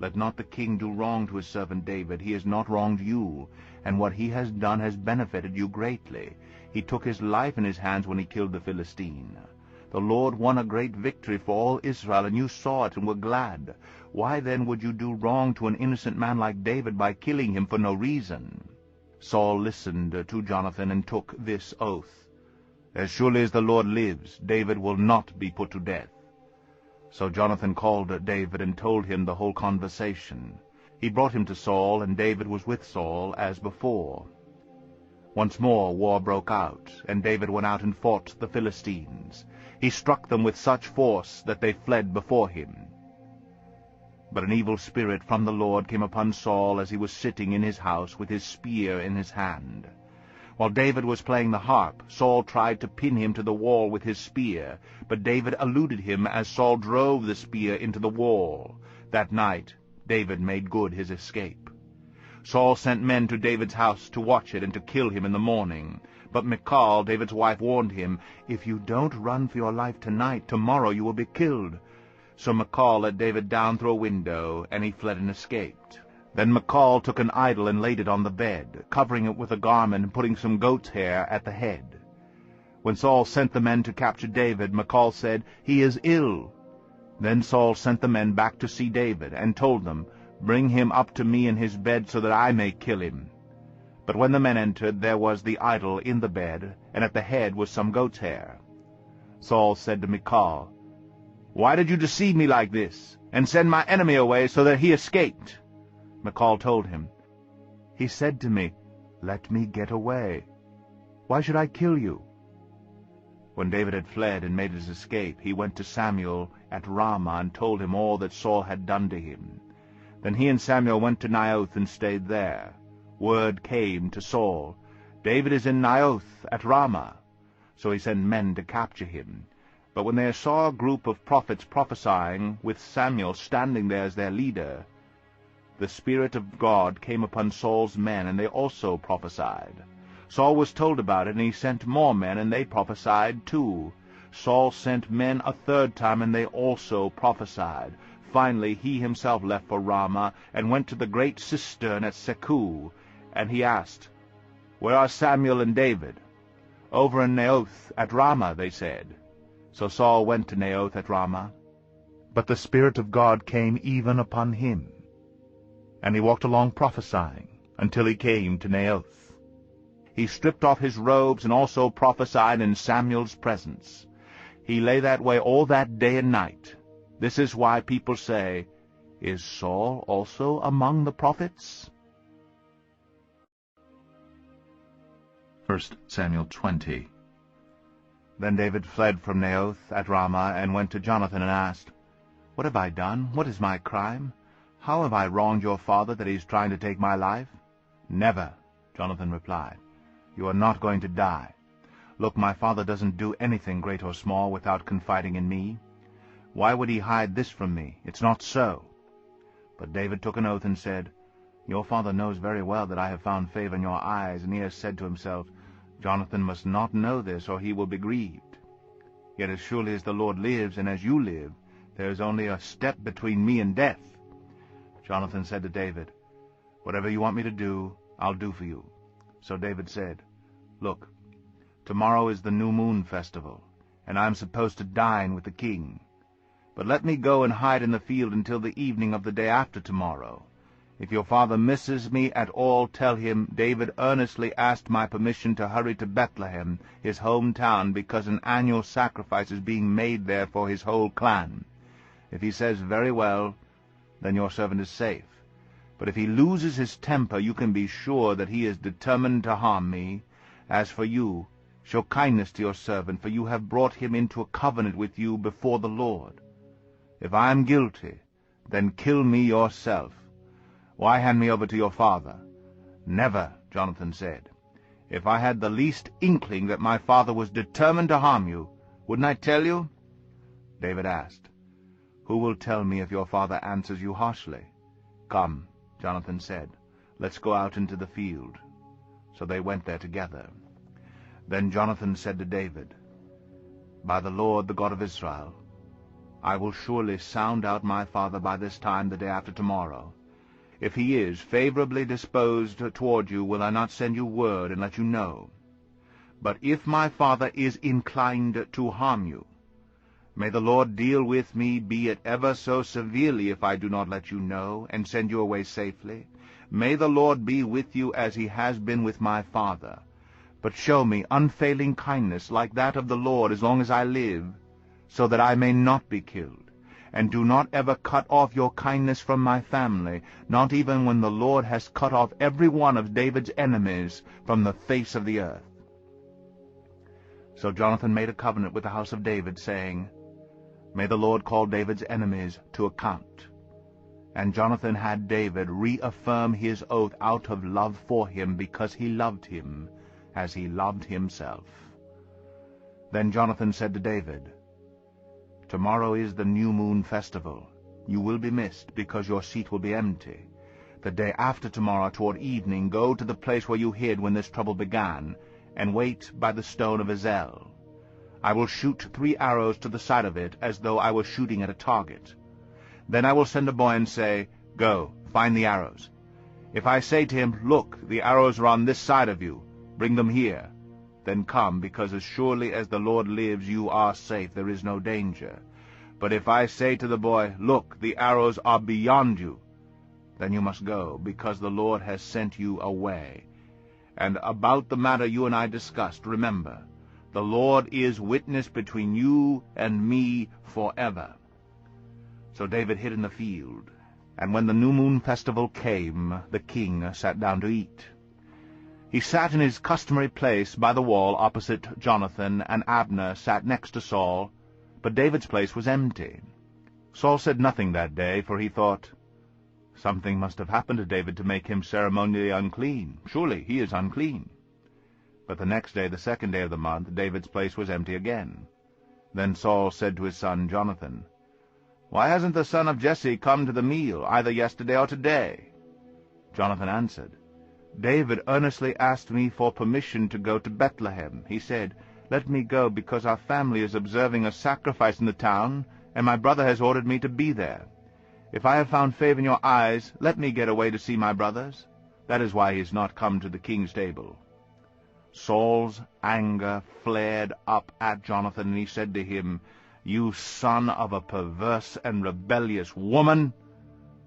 Let not the king do wrong to his servant David. He has not wronged you, and what he has done has benefited you greatly. He took his life in his hands when he killed the Philistine. The Lord won a great victory for all Israel, and you saw it and were glad. Why then would you do wrong to an innocent man like David by killing him for no reason?" Saul listened to Jonathan and took this oath: "As surely as the Lord lives, David will not be put to death." So Jonathan called David and told him the whole conversation. He brought him to Saul, and David was with Saul as before. Once more war broke out, and David went out and fought the Philistines. He struck them with such force that they fled before him. But an evil spirit from the Lord came upon Saul as he was sitting in his house with his spear in his hand. While David was playing the harp, Saul tried to pin him to the wall with his spear, but David eluded him as Saul drove the spear into the wall. That night David made good his escape. Saul sent men to David's house to watch it and to kill him in the morning. But Michal, David's wife, warned him, "If you don't run for your life tonight, tomorrow you will be killed." So Michal let David down through a window, and he fled and escaped. Then Michal took an idol and laid it on the bed, covering it with a garment and putting some goat's hair at the head. When Saul sent the men to capture David, Michal said, "He is ill." Then Saul sent the men back to see David, and told them, "Bring him up to me in his bed, so that I may kill him." But when the men entered, there was the idol in the bed, and at the head was some goat's hair. Saul said to Michal, "Why did you deceive me like this, and send my enemy away so that he escaped?" Michal told him, "He said to me, 'Let me get away. Why should I kill you?'" When David had fled and made his escape, he went to Samuel at Ramah and told him all that Saul had done to him. Then he and Samuel went to Naioth and stayed there. Word came to Saul, "David is in Naioth at Ramah." So he sent men to capture him. But when they saw a group of prophets prophesying, with Samuel standing there as their leader, the Spirit of God came upon Saul's men, and they also prophesied. Saul was told about it, and he sent more men, and they prophesied too. Saul sent men a third time, and they also prophesied. Finally he himself left for Ramah, and went to the great cistern at Seku. And he asked, "Where are Samuel and David?" "Over in Naioth at Ramah," they said. So Saul went to Naioth at Ramah. But the Spirit of God came even upon him, and he walked along prophesying, until he came to Naioth. He stripped off his robes, and also prophesied in Samuel's presence. He lay that way all that day and night. This is why people say, "Is Saul also among the prophets?" 1 Samuel 20. Then David fled from Naioth at Ramah, and went to Jonathan and asked, "What have I done? What is my crime? How have I wronged your father that he is trying to take my life?" "Never," Jonathan replied. "You are not going to die. Look, my father doesn't do anything great or small without confiding in me. Why would he hide this from me? It's not so." But David took an oath and said, "Your father knows very well that I have found favor in your eyes, and he has said to himself, 'Jonathan must not know this, or he will be grieved.' Yet as surely as the Lord lives, and as you live, there is only a step between me and death." Jonathan said to David, "Whatever you want me to do, I'll do for you." So David said, "Look, tomorrow is the new moon festival, and I am supposed to dine with the king. But let me go and hide in the field until the evening of the day after tomorrow. If your father misses me at all, tell him David earnestly asked my permission to hurry to Bethlehem, his hometown, because an annual sacrifice is being made there for his whole clan. If he says, 'Very well,' then your servant is safe. But if he loses his temper, you can be sure that he is determined to harm me. As for you, show kindness to your servant, for you have brought him into a covenant with you before the Lord. If I am guilty, then kill me yourself. Why hand me over to your father?" "Never," Jonathan said. "If I had the least inkling that my father was determined to harm you, wouldn't I tell you?" David asked, "Who will tell me if your father answers you harshly?" "Come," Jonathan said, "let's go out into the field." So they went there together. Then Jonathan said to David, "By the Lord, the God of Israel, I will surely sound out my father by this time the day after tomorrow. If he is favorably disposed toward you, will I not send you word and let you know? But if my father is inclined to harm you, may the Lord deal with me, be it ever so severely, if I do not let you know, and send you away safely. May the Lord be with you as he has been with my father. But show me unfailing kindness like that of the Lord as long as I live, so that I may not be killed. And do not ever cut off your kindness from my family, not even when the Lord has cut off every one of David's enemies from the face of the earth. So Jonathan made a covenant with the house of David, saying, May the Lord call David's enemies to account. And Jonathan had David reaffirm his oath out of love for him, because he loved him as he loved himself. Then Jonathan said to David, Tomorrow is the new moon festival. You will be missed, because your seat will be empty. The day after tomorrow, toward evening, go to the place where you hid when this trouble began, and wait by the stone of Ezel. I will shoot 3 arrows to the side of it, as though I was shooting at a target. Then I will send a boy and say, Go, find the arrows. If I say to him, Look, the arrows are on this side of you, bring them here. Then come, because as surely as the Lord lives, you are safe, there is no danger. But if I say to the boy, Look, the arrows are beyond you, then you must go, because the Lord has sent you away. And about the matter you and I discussed, remember, the Lord is witness between you and me forever. So David hid in the field, and when the new moon festival came, the king sat down to eat. He sat in his customary place by the wall opposite Jonathan, and Abner sat next to Saul, but David's place was empty. Saul said nothing that day, for he thought, Something must have happened to David to make him ceremonially unclean. Surely he is unclean. But the next day, the 2nd day of the month, David's place was empty again. Then Saul said to his son Jonathan, Why hasn't the son of Jesse come to the meal, either yesterday or today? Jonathan answered, David earnestly asked me for permission to go to Bethlehem. He said, Let me go, because our family is observing a sacrifice in the town, and my brother has ordered me to be there. If I have found favor in your eyes, let me get away to see my brothers. That is why he has not come to the king's table. Saul's anger flared up at Jonathan, and he said to him, You son of a perverse and rebellious woman!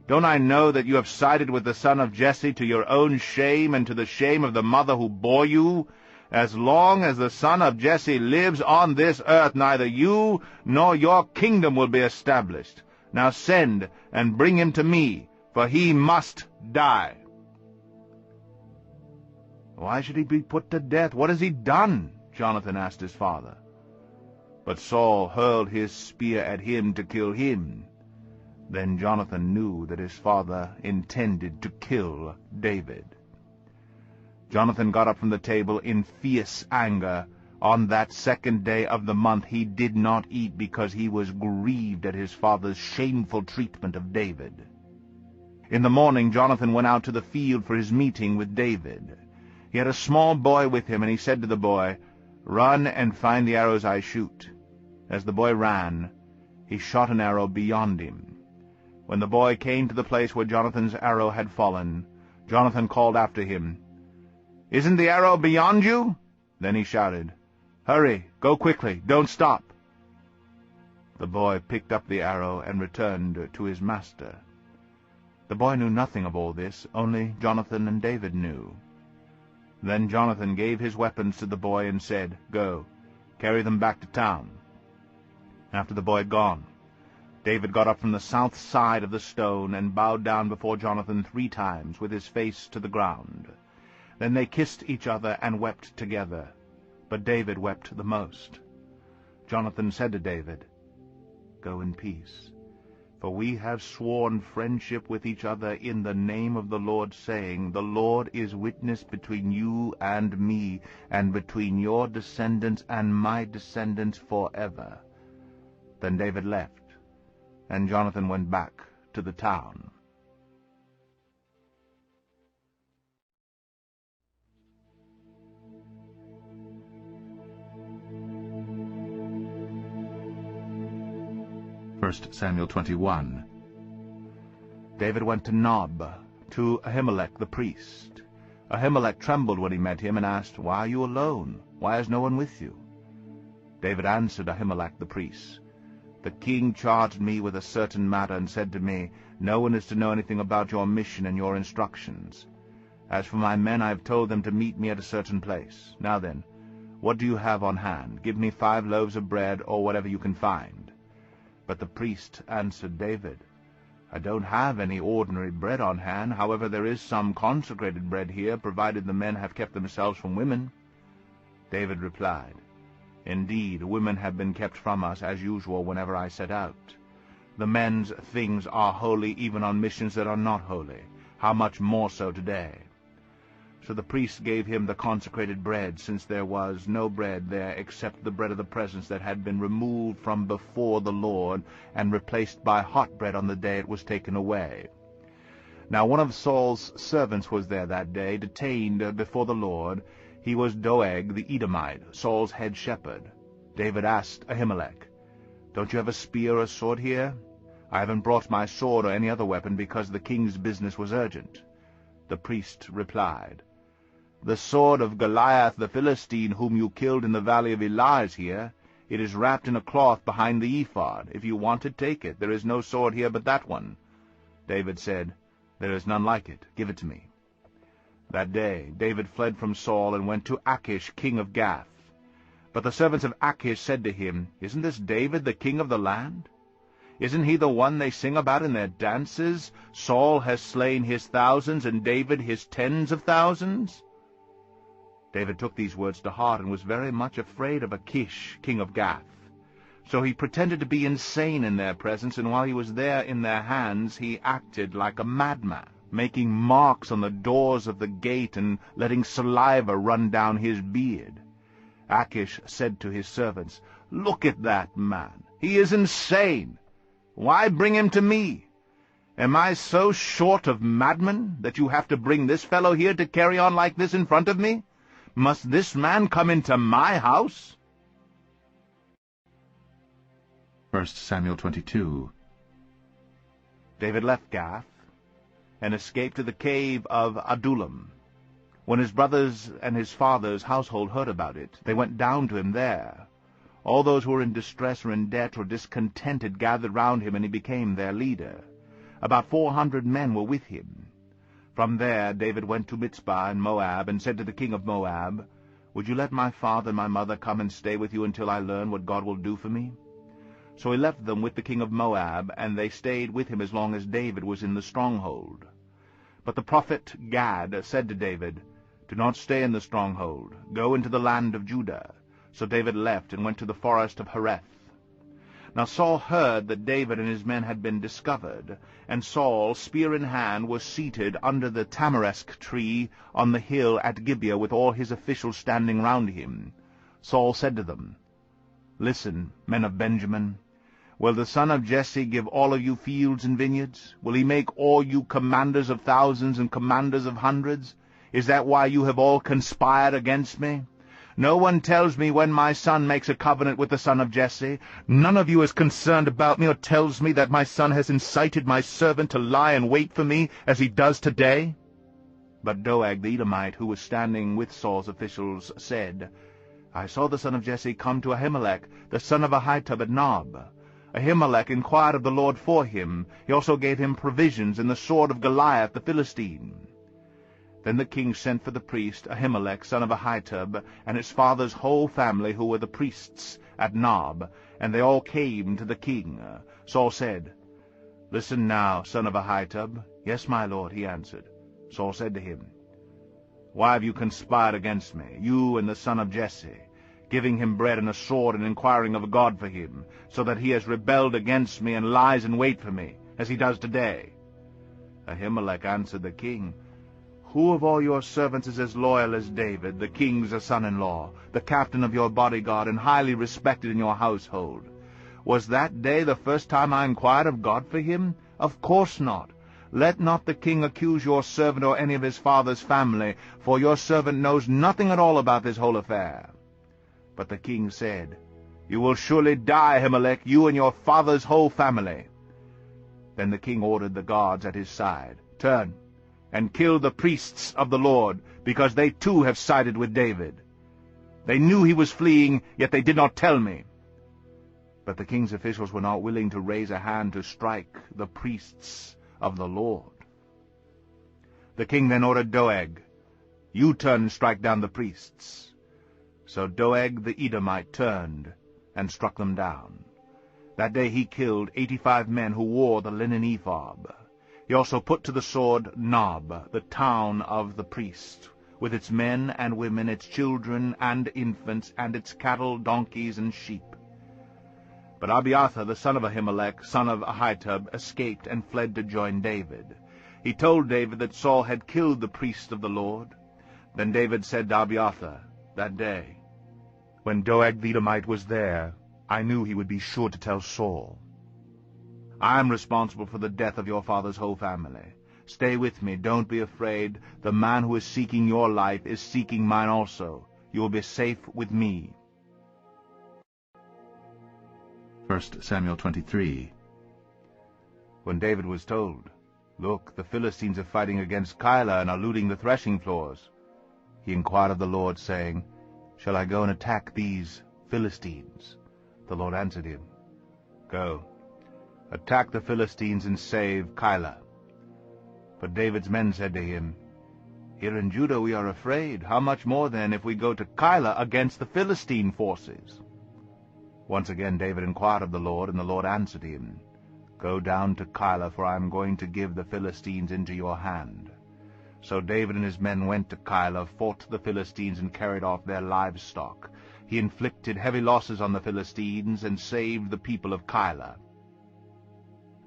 Don't I know that you have sided with the son of Jesse to your own shame and to the shame of the mother who bore you? As long as the son of Jesse lives on this earth, neither you nor your kingdom will be established. Now send and bring him to me, for he must die. Why should he be put to death? What has he done? Jonathan asked his father. But Saul hurled his spear at him to kill him. Then Jonathan knew that his father intended to kill David. Jonathan got up from the table in fierce anger. On that 2nd day of the month he did not eat, because he was grieved at his father's shameful treatment of David. In the morning Jonathan went out to the field for his meeting with David. He had a small boy with him, and he said to the boy, Run and find the arrows I shoot. As the boy ran, he shot an arrow beyond him. When the boy came to the place where Jonathan's arrow had fallen, Jonathan called after him, Isn't the arrow beyond you? Then he shouted, Hurry, go quickly, don't stop. The boy picked up the arrow and returned to his master. The boy knew nothing of all this, only Jonathan and David knew. Then Jonathan gave his weapons to the boy and said, Go, carry them back to town. After the boy had gone, David got up from the south side of the stone and bowed down before Jonathan 3 times, with his face to the ground. Then they kissed each other and wept together, but David wept the most. Jonathan said to David, Go in peace, for we have sworn friendship with each other in the name of the Lord, saying, The Lord is witness between you and me, and between your descendants and my descendants forever. Then David left, and Jonathan went back to the town. 1 Samuel 21. David went to Nob, to Ahimelech the priest. Ahimelech trembled when he met him and asked, "Why are you alone? Why is no one with you?" David answered Ahimelech the priest, "The king charged me with a certain matter and said to me, 'No one is to know anything about your mission and your instructions. As for my men, I have told them to meet me at a certain place. Now then, what do you have on hand? Give me 5 loaves of bread, or whatever you can find.' But the priest answered David, 'I don't have any ordinary bread on hand. However, there is some consecrated bread here, provided the men have kept themselves from women.' David replied, 'Indeed, women have been kept from us, as usual, whenever I set out. The men's things are holy even on missions that are not holy. How much more so today?' So the priest gave him the consecrated bread, since there was no bread there except the bread of the presence that had been removed from before the Lord and replaced by hot bread on the day it was taken away. Now one of Saul's servants was there that day, detained before the Lord. He was Doeg the Edomite, Saul's head shepherd. David asked Ahimelech, 'Don't you have a spear or sword here?' 'I haven't brought my sword or any other weapon because the king's business was urgent.' The priest replied, 'The sword of Goliath the Philistine, whom you killed in the valley of Elah, is here. It is wrapped in a cloth behind the ephod. If you want it, take it. There is no sword here but that one.' David said, 'There is none like it. Give it to me.' That day David fled from Saul and went to Achish, king of Gath. But the servants of Achish said to him, 'Isn't this David, the king of the land? Isn't he the one they sing about in their dances? Saul has slain his thousands, and David his tens of thousands.' David took these words to heart and was very much afraid of Achish, king of Gath. So he pretended to be insane in their presence, and while he was there in their hands he acted like a madman, making marks on the doors of the gate and letting saliva run down his beard. Achish said to his servants, 'Look at that man. He is insane. Why bring him to me? Am I so short of madmen that you have to bring this fellow here to carry on like this in front of me? Must this man come into my house?' 1 Samuel 22. David left Gath and escaped to the cave of Adullam. When his brothers and his father's household heard about it, they went down to him there. All those who were in distress or in debt or discontented gathered round him, and he became their leader. About 400 men were with him. From there David went to Mizpah in Moab, and said to the king of Moab, 'Would you let my father and my mother come and stay with you until I learn what God will do for me?' So he left them with the king of Moab, and they stayed with him as long as David was in the stronghold. But the prophet Gad said to David, 'Do not stay in the stronghold. Go into the land of Judah.' So David left and went to the forest of Hereth. Now Saul heard that David and his men had been discovered, and Saul, spear in hand, was seated under the tamarisk tree on the hill at Gibeah with all his officials standing round him. Saul said to them, 'Listen, men of Benjamin, will the son of Jesse give all of you fields and vineyards? Will he make all you commanders of thousands and commanders of hundreds? Is that why you have all conspired against me? No one tells me when my son makes a covenant with the son of Jesse. None of you is concerned about me or tells me that my son has incited my servant to lie and wait for me, as he does today.' But Doeg the Edomite, who was standing with Saul's officials, said, 'I saw the son of Jesse come to Ahimelech, the son of Ahitub at Nob. Ahimelech inquired of the Lord for him. He also gave him provisions and the sword of Goliath the Philistine.' Then the king sent for the priest Ahimelech, son of Ahitub, and his father's whole family, who were the priests at Nob, and they all came to the king. Saul said, 'Listen now, son of Ahitub.' 'Yes, my lord,' he answered. Saul said to him, 'Why have you conspired against me, you and the son of Jesse, giving him bread and a sword and inquiring of God for him, so that he has rebelled against me and lies in wait for me, as he does today?' Ahimelech answered the king, 'Who of all your servants is as loyal as David, the king's son-in-law, the captain of your bodyguard, and highly respected in your household? Was that day the first time I inquired of God for him? Of course not. Let not the king accuse your servant or any of his father's family, for your servant knows nothing at all about this whole affair.' But the king said, You will surely die, Ahimelech, you and your father's whole family." Then the king ordered the guards at his side, "Turn, and kill the priests of the Lord, because they too have sided with David. They knew he was fleeing, yet they did not tell me." But the king's officials were not willing to raise a hand to strike the priests of the Lord. The king then ordered Doeg, "You turn and strike down the priests." So Doeg the Edomite turned and struck them down. That day he killed 85 men who wore the linen ephod. He also put to the sword Nob, the town of the priest, with its men and women, its children and infants, and its cattle, donkeys, and sheep. But Abiathar, the son of Ahimelech, son of Ahitub, escaped and fled to join David. He told David that Saul had killed the priests of the Lord. Then David said to Abiathar that day, "When Doeg the Edomite was there, I knew he would be sure to tell Saul. I am responsible for the death of your father's whole family. Stay with me, don't be afraid. The man who is seeking your life is seeking mine also. You will be safe with me." 1 Samuel 23. When David was told, "Look, the Philistines are fighting against Keilah and are looting the threshing floors," he inquired of the Lord, saying, "Shall I go and attack these Philistines?" The Lord answered him, "Go, attack the Philistines and save Keilah." But David's men said to him, "Here in Judah we are afraid. How much more then if we go to Keilah against the Philistine forces?" Once again David inquired of the Lord, and the Lord answered him, "Go down to Keilah, for I am going to give the Philistines into your hand." So David and his men went to Keilah, fought the Philistines, and carried off their livestock. He inflicted heavy losses on the Philistines, and saved the people of Keilah.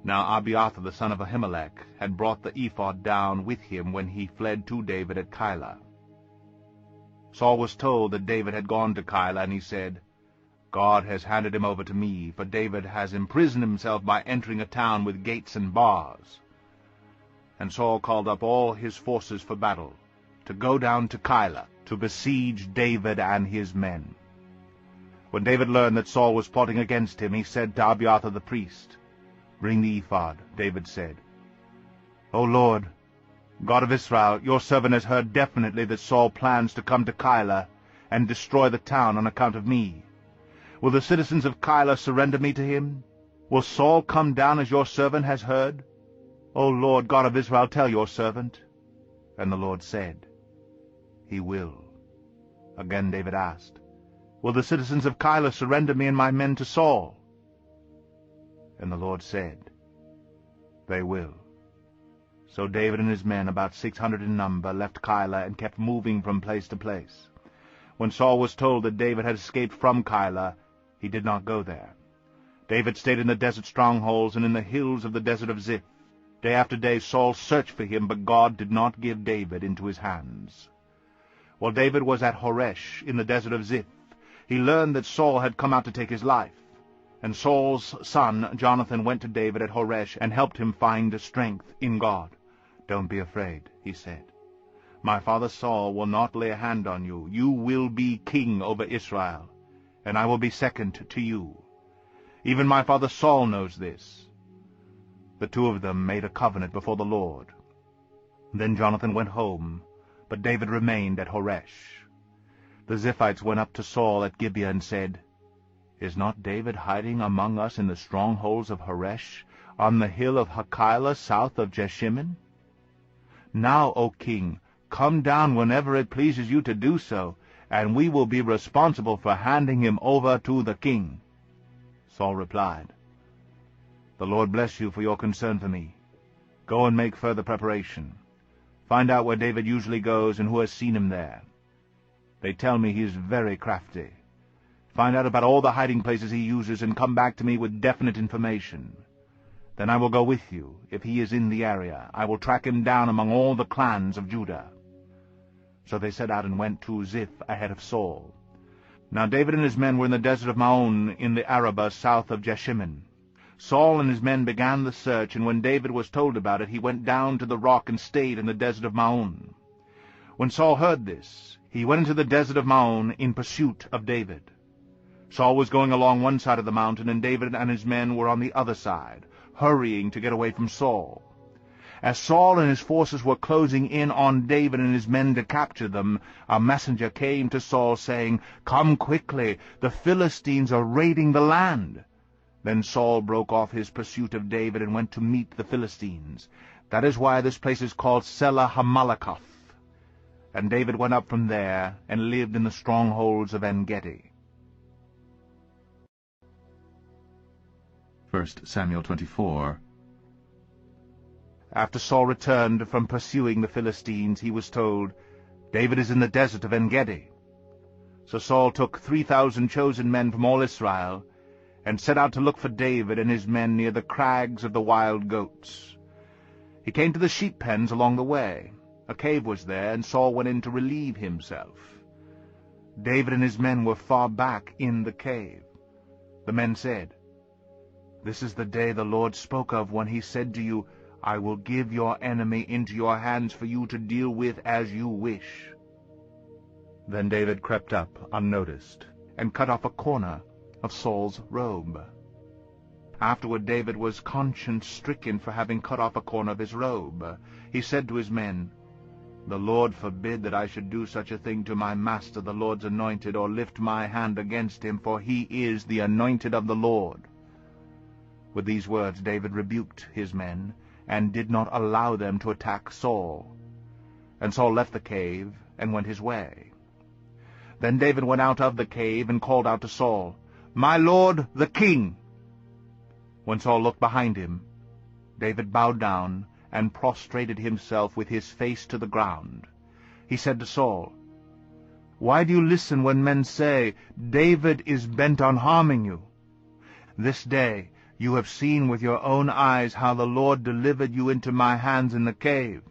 Now Abiathar the son of Ahimelech had brought the ephod down with him when he fled to David at Keilah. Saul was told that David had gone to Keilah, and he said, "God has handed him over to me, for David has imprisoned himself by entering a town with gates and bars." And Saul called up all his forces for battle, to go down to Keilah, to besiege David and his men. When David learned that Saul was plotting against him, he said to Abiathar the priest, "Bring the ephod." David said, "O Lord, God of Israel, your servant has heard definitely that Saul plans to come to Keilah and destroy the town on account of me. Will the citizens of Keilah surrender me to him? Will Saul come down as your servant has heard? O Lord, God of Israel, tell your servant." And the Lord said, "He will." Again David asked, "Will the citizens of Keilah surrender me and my men to Saul?" And the Lord said, "They will." So David and his men, about 600 in number, left Keilah and kept moving from place to place. When Saul was told that David had escaped from Keilah, he did not go there. David stayed in the desert strongholds and in the hills of the desert of Ziph. Day after day Saul searched for him, but God did not give David into his hands. While David was at Horesh in the desert of Ziph, he learned that Saul had come out to take his life. And Saul's son Jonathan went to David at Horesh and helped him find strength in God. "Don't be afraid," he said. "My father Saul will not lay a hand on you. You will be king over Israel, and I will be second to you. Even my father Saul knows this." The two of them made a covenant before the Lord. Then Jonathan went home, but David remained at Horesh. The Ziphites went up to Saul at Gibeah and said, "Is not David hiding among us in the strongholds of Horesh, on the hill of Hachilah, south of Jeshimon? Now, O king, come down whenever it pleases you to do so, and we will be responsible for handing him over to the king." Saul replied, "The Lord bless you for your concern for me. Go and make further preparation. Find out where David usually goes and who has seen him there. They tell me he is very crafty. Find out about all the hiding places he uses and come back to me with definite information. Then I will go with you. If he is in the area, I will track him down among all the clans of Judah." So they set out and went to Ziph ahead of Saul. Now David and his men were in the desert of Maon in the Arabah south of Jeshimon. Saul and his men began the search, and when David was told about it, he went down to the rock and stayed in the desert of Maon. When Saul heard this, he went into the desert of Maon in pursuit of David. Saul was going along one side of the mountain, and David and his men were on the other side, hurrying to get away from Saul. As Saul and his forces were closing in on David and his men to capture them, a messenger came to Saul, saying, "Come quickly, the Philistines are raiding the land." Then Saul broke off his pursuit of David and went to meet the Philistines. That is why this place is called Selah Hamalakoth. And David went up from there and lived in the strongholds of En-gedi. 1 Samuel 24. After Saul returned from pursuing the Philistines, he was told, "David is in the desert of En-gedi." So Saul took 3,000 chosen men from all Israel, and set out to look for David and his men near the crags of the wild goats. He came to the sheep pens along the way. A cave was there, and Saul went in to relieve himself. David and his men were far back in the cave. The men said, "This is the day the Lord spoke of when he said to you, 'I will give your enemy into your hands for you to deal with as you wish.'" Then David crept up unnoticed and cut off a corner of Saul's robe. Afterward David was conscience-stricken for having cut off a corner of his robe. He said to his men, "The Lord forbid that I should do such a thing to my master the Lord's anointed, or lift my hand against him, for he is the anointed of the Lord." With these words David rebuked his men, and did not allow them to attack Saul. And Saul left the cave and went his way. Then David went out of the cave and called out to Saul, "My lord, the king!" When Saul looked behind him, David bowed down and prostrated himself with his face to the ground. He said to Saul, "Why do you listen when men say, 'David is bent on harming you'? This day you have seen with your own eyes how the Lord delivered you into my hands in the cave.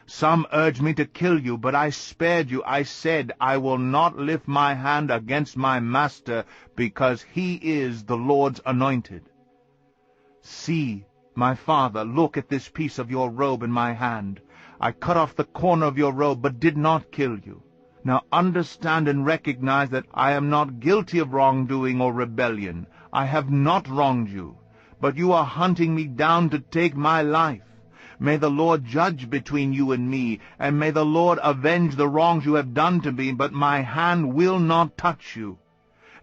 Some urged me to kill you, but I spared you. I said, 'I will not lift my hand against my master, because he is the Lord's anointed.' See, my father, look at this piece of your robe in my hand. I cut off the corner of your robe, but did not kill you. Now understand and recognize that I am not guilty of wrongdoing or rebellion. I have not wronged you, but you are hunting me down to take my life. May the Lord judge between you and me, and may the Lord avenge the wrongs you have done to me, but my hand will not touch you.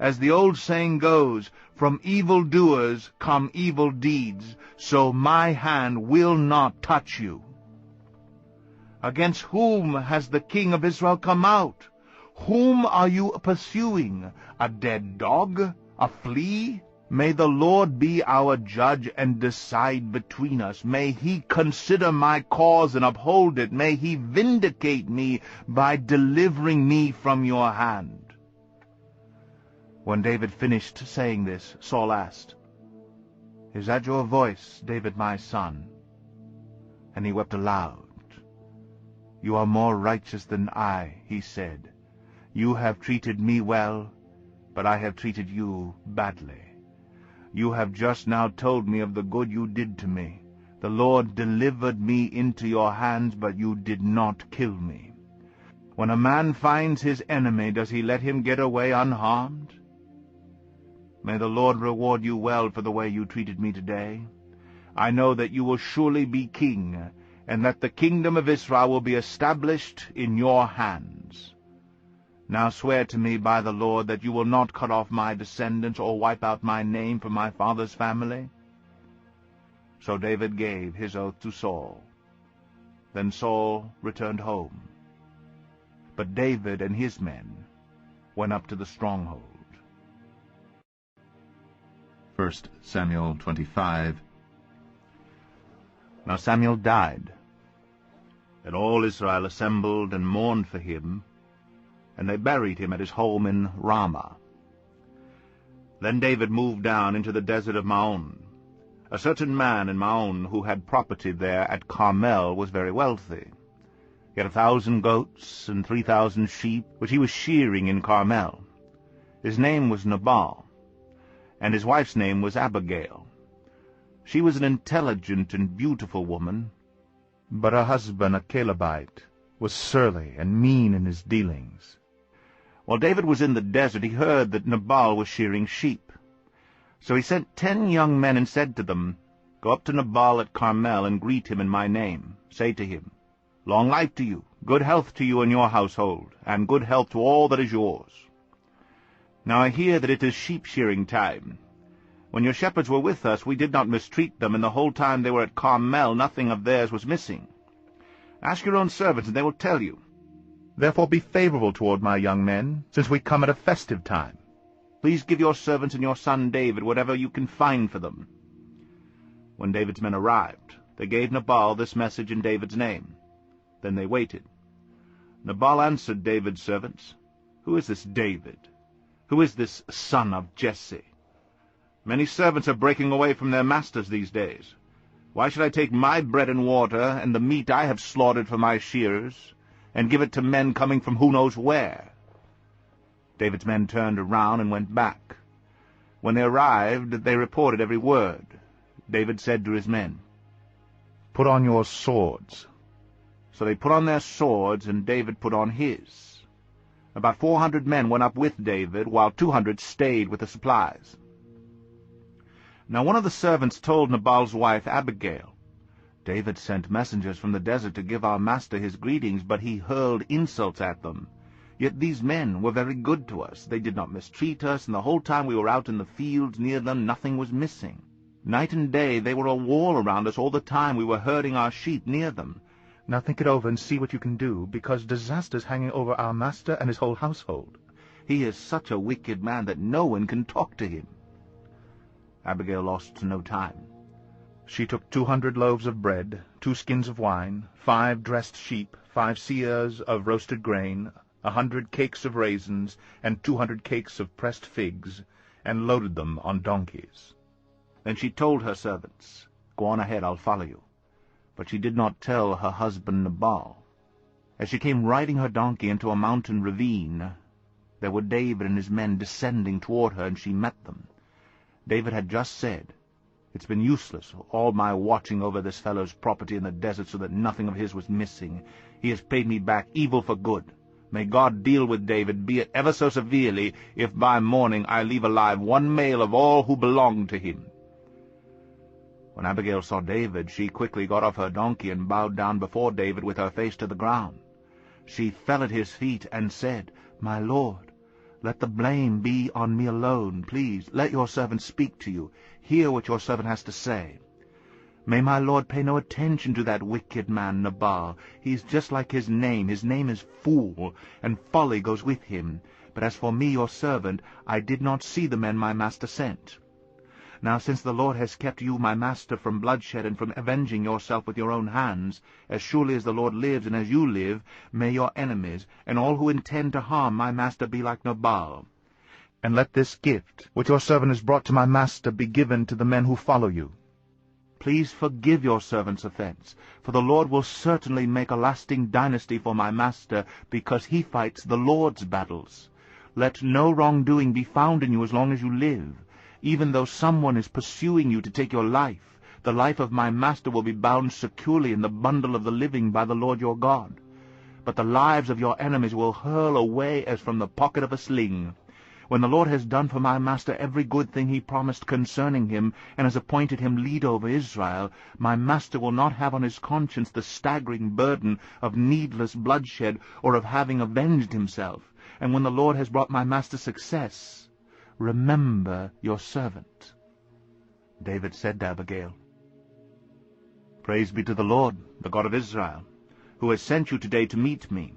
As the old saying goes, from evildoers come evil deeds, so my hand will not touch you." Against whom has the king of Israel come out? Whom are you pursuing? A dead dog? A flea? May the Lord be our judge and decide between us. May he consider my cause and uphold it. May he vindicate me by delivering me from your hand. When David finished saying this, Saul asked, "Is that your voice, David my son?" And he wept aloud. "You are more righteous than I," he said. "You have treated me well, but I have treated you badly. You have just now told me of the good you did to me. The Lord delivered me into your hands, but you did not kill me. When a man finds his enemy, does he let him get away unharmed? May the Lord reward you well for the way you treated me today. I know that you will surely be king, and that the kingdom of Israel will be established in your hands. Now swear to me by the Lord that you will not cut off my descendants or wipe out my name from my father's family." So David gave his oath to Saul. Then Saul returned home. But David and his men went up to the stronghold. 1 Samuel 25. Now Samuel died, and all Israel assembled and mourned for him, and they buried him at his home in Ramah. Then David moved down into the desert of Maon. A certain man in Maon who had property there at Carmel was very wealthy. He had 1,000 goats and 3,000 sheep, which he was shearing in Carmel. His name was Nabal, and his wife's name was Abigail. She was an intelligent and beautiful woman, but her husband, a Calebite, was surly and mean in his dealings. While David was in the desert, he heard that Nabal was shearing sheep. So he sent 10 young men and said to them, "Go up to Nabal at Carmel and greet him in my name. Say to him, 'Long life to you, good health to you and your household, and good health to all that is yours.' Now I hear that it is sheep-shearing time. When your shepherds were with us, we did not mistreat them, and the whole time they were at Carmel nothing of theirs was missing. Ask your own servants, and they will tell you. Therefore be favorable toward my young men, since we come at a festive time. Please give your servants and your son David whatever you can find for them." When David's men arrived, they gave Nabal this message in David's name. Then they waited. Nabal answered David's servants, "Who is this David? Who is this son of Jesse? Many servants are breaking away from their masters these days. Why should I take my bread and water and the meat I have slaughtered for my shearers, and give it to men coming from who knows where?" David's men turned around and went back. When they arrived, they reported every word. David said to his men, "Put on your swords." So they put on their swords, and David put on his. About 400 men went up with David, while 200 stayed with the supplies. Now one of the servants told Nabal's wife Abigail, "David sent messengers from the desert to give our master his greetings, but he hurled insults at them. Yet these men were very good to us. They did not mistreat us, and the whole time we were out in the fields near them nothing was missing. Night and day they were a wall around us all the time we were herding our sheep near them. Now think it over and see what you can do, because disaster's hanging over our master and his whole household. He is such a wicked man that no one can talk to him." Abigail lost no time. She took 200 loaves of bread, 2 skins of wine, 5 dressed sheep, 5 seahs of roasted grain, 100 cakes of raisins, and 200 cakes of pressed figs, and loaded them on donkeys. Then she told her servants, "Go on ahead, I'll follow you." But she did not tell her husband Nabal. As she came riding her donkey into a mountain ravine, there were David and his men descending toward her, and she met them. David had just said, "It's been useless, all my watching over this fellow's property in the desert so that nothing of his was missing. He has paid me back evil for good. May God deal with David, be it ever so severely, if by morning I leave alive 1 male of all who belong to him." When Abigail saw David, she quickly got off her donkey and bowed down before David with her face to the ground. She fell at his feet and said, "My lord, let the blame be on me alone. Please, let your servant speak to you. Hear what your servant has to say. May my lord pay no attention to that wicked man Nabal. He is just like his name. His name is Fool, and folly goes with him. But as for me, your servant, I did not see the men my master sent. Now since the Lord has kept you, my master, from bloodshed and from avenging yourself with your own hands, as surely as the Lord lives and as you live, may your enemies and all who intend to harm my master be like Nabal. And let this gift, which your servant has brought to my master, be given to the men who follow you. Please forgive your servant's offense, for the Lord will certainly make a lasting dynasty for my master, because he fights the Lord's battles. Let no wrongdoing be found in you as long as you live. Even though someone is pursuing you to take your life, the life of my master will be bound securely in the bundle of the living by the Lord your God. But the lives of your enemies will hurl away as from the pocket of a sling. When the Lord has done for my master every good thing he promised concerning him, and has appointed him leader over Israel, my master will not have on his conscience the staggering burden of needless bloodshed or of having avenged himself. And when the Lord has brought my master success, remember your servant." David said to Abigail, "Praise be to the Lord, the God of Israel, who has sent you today to meet me.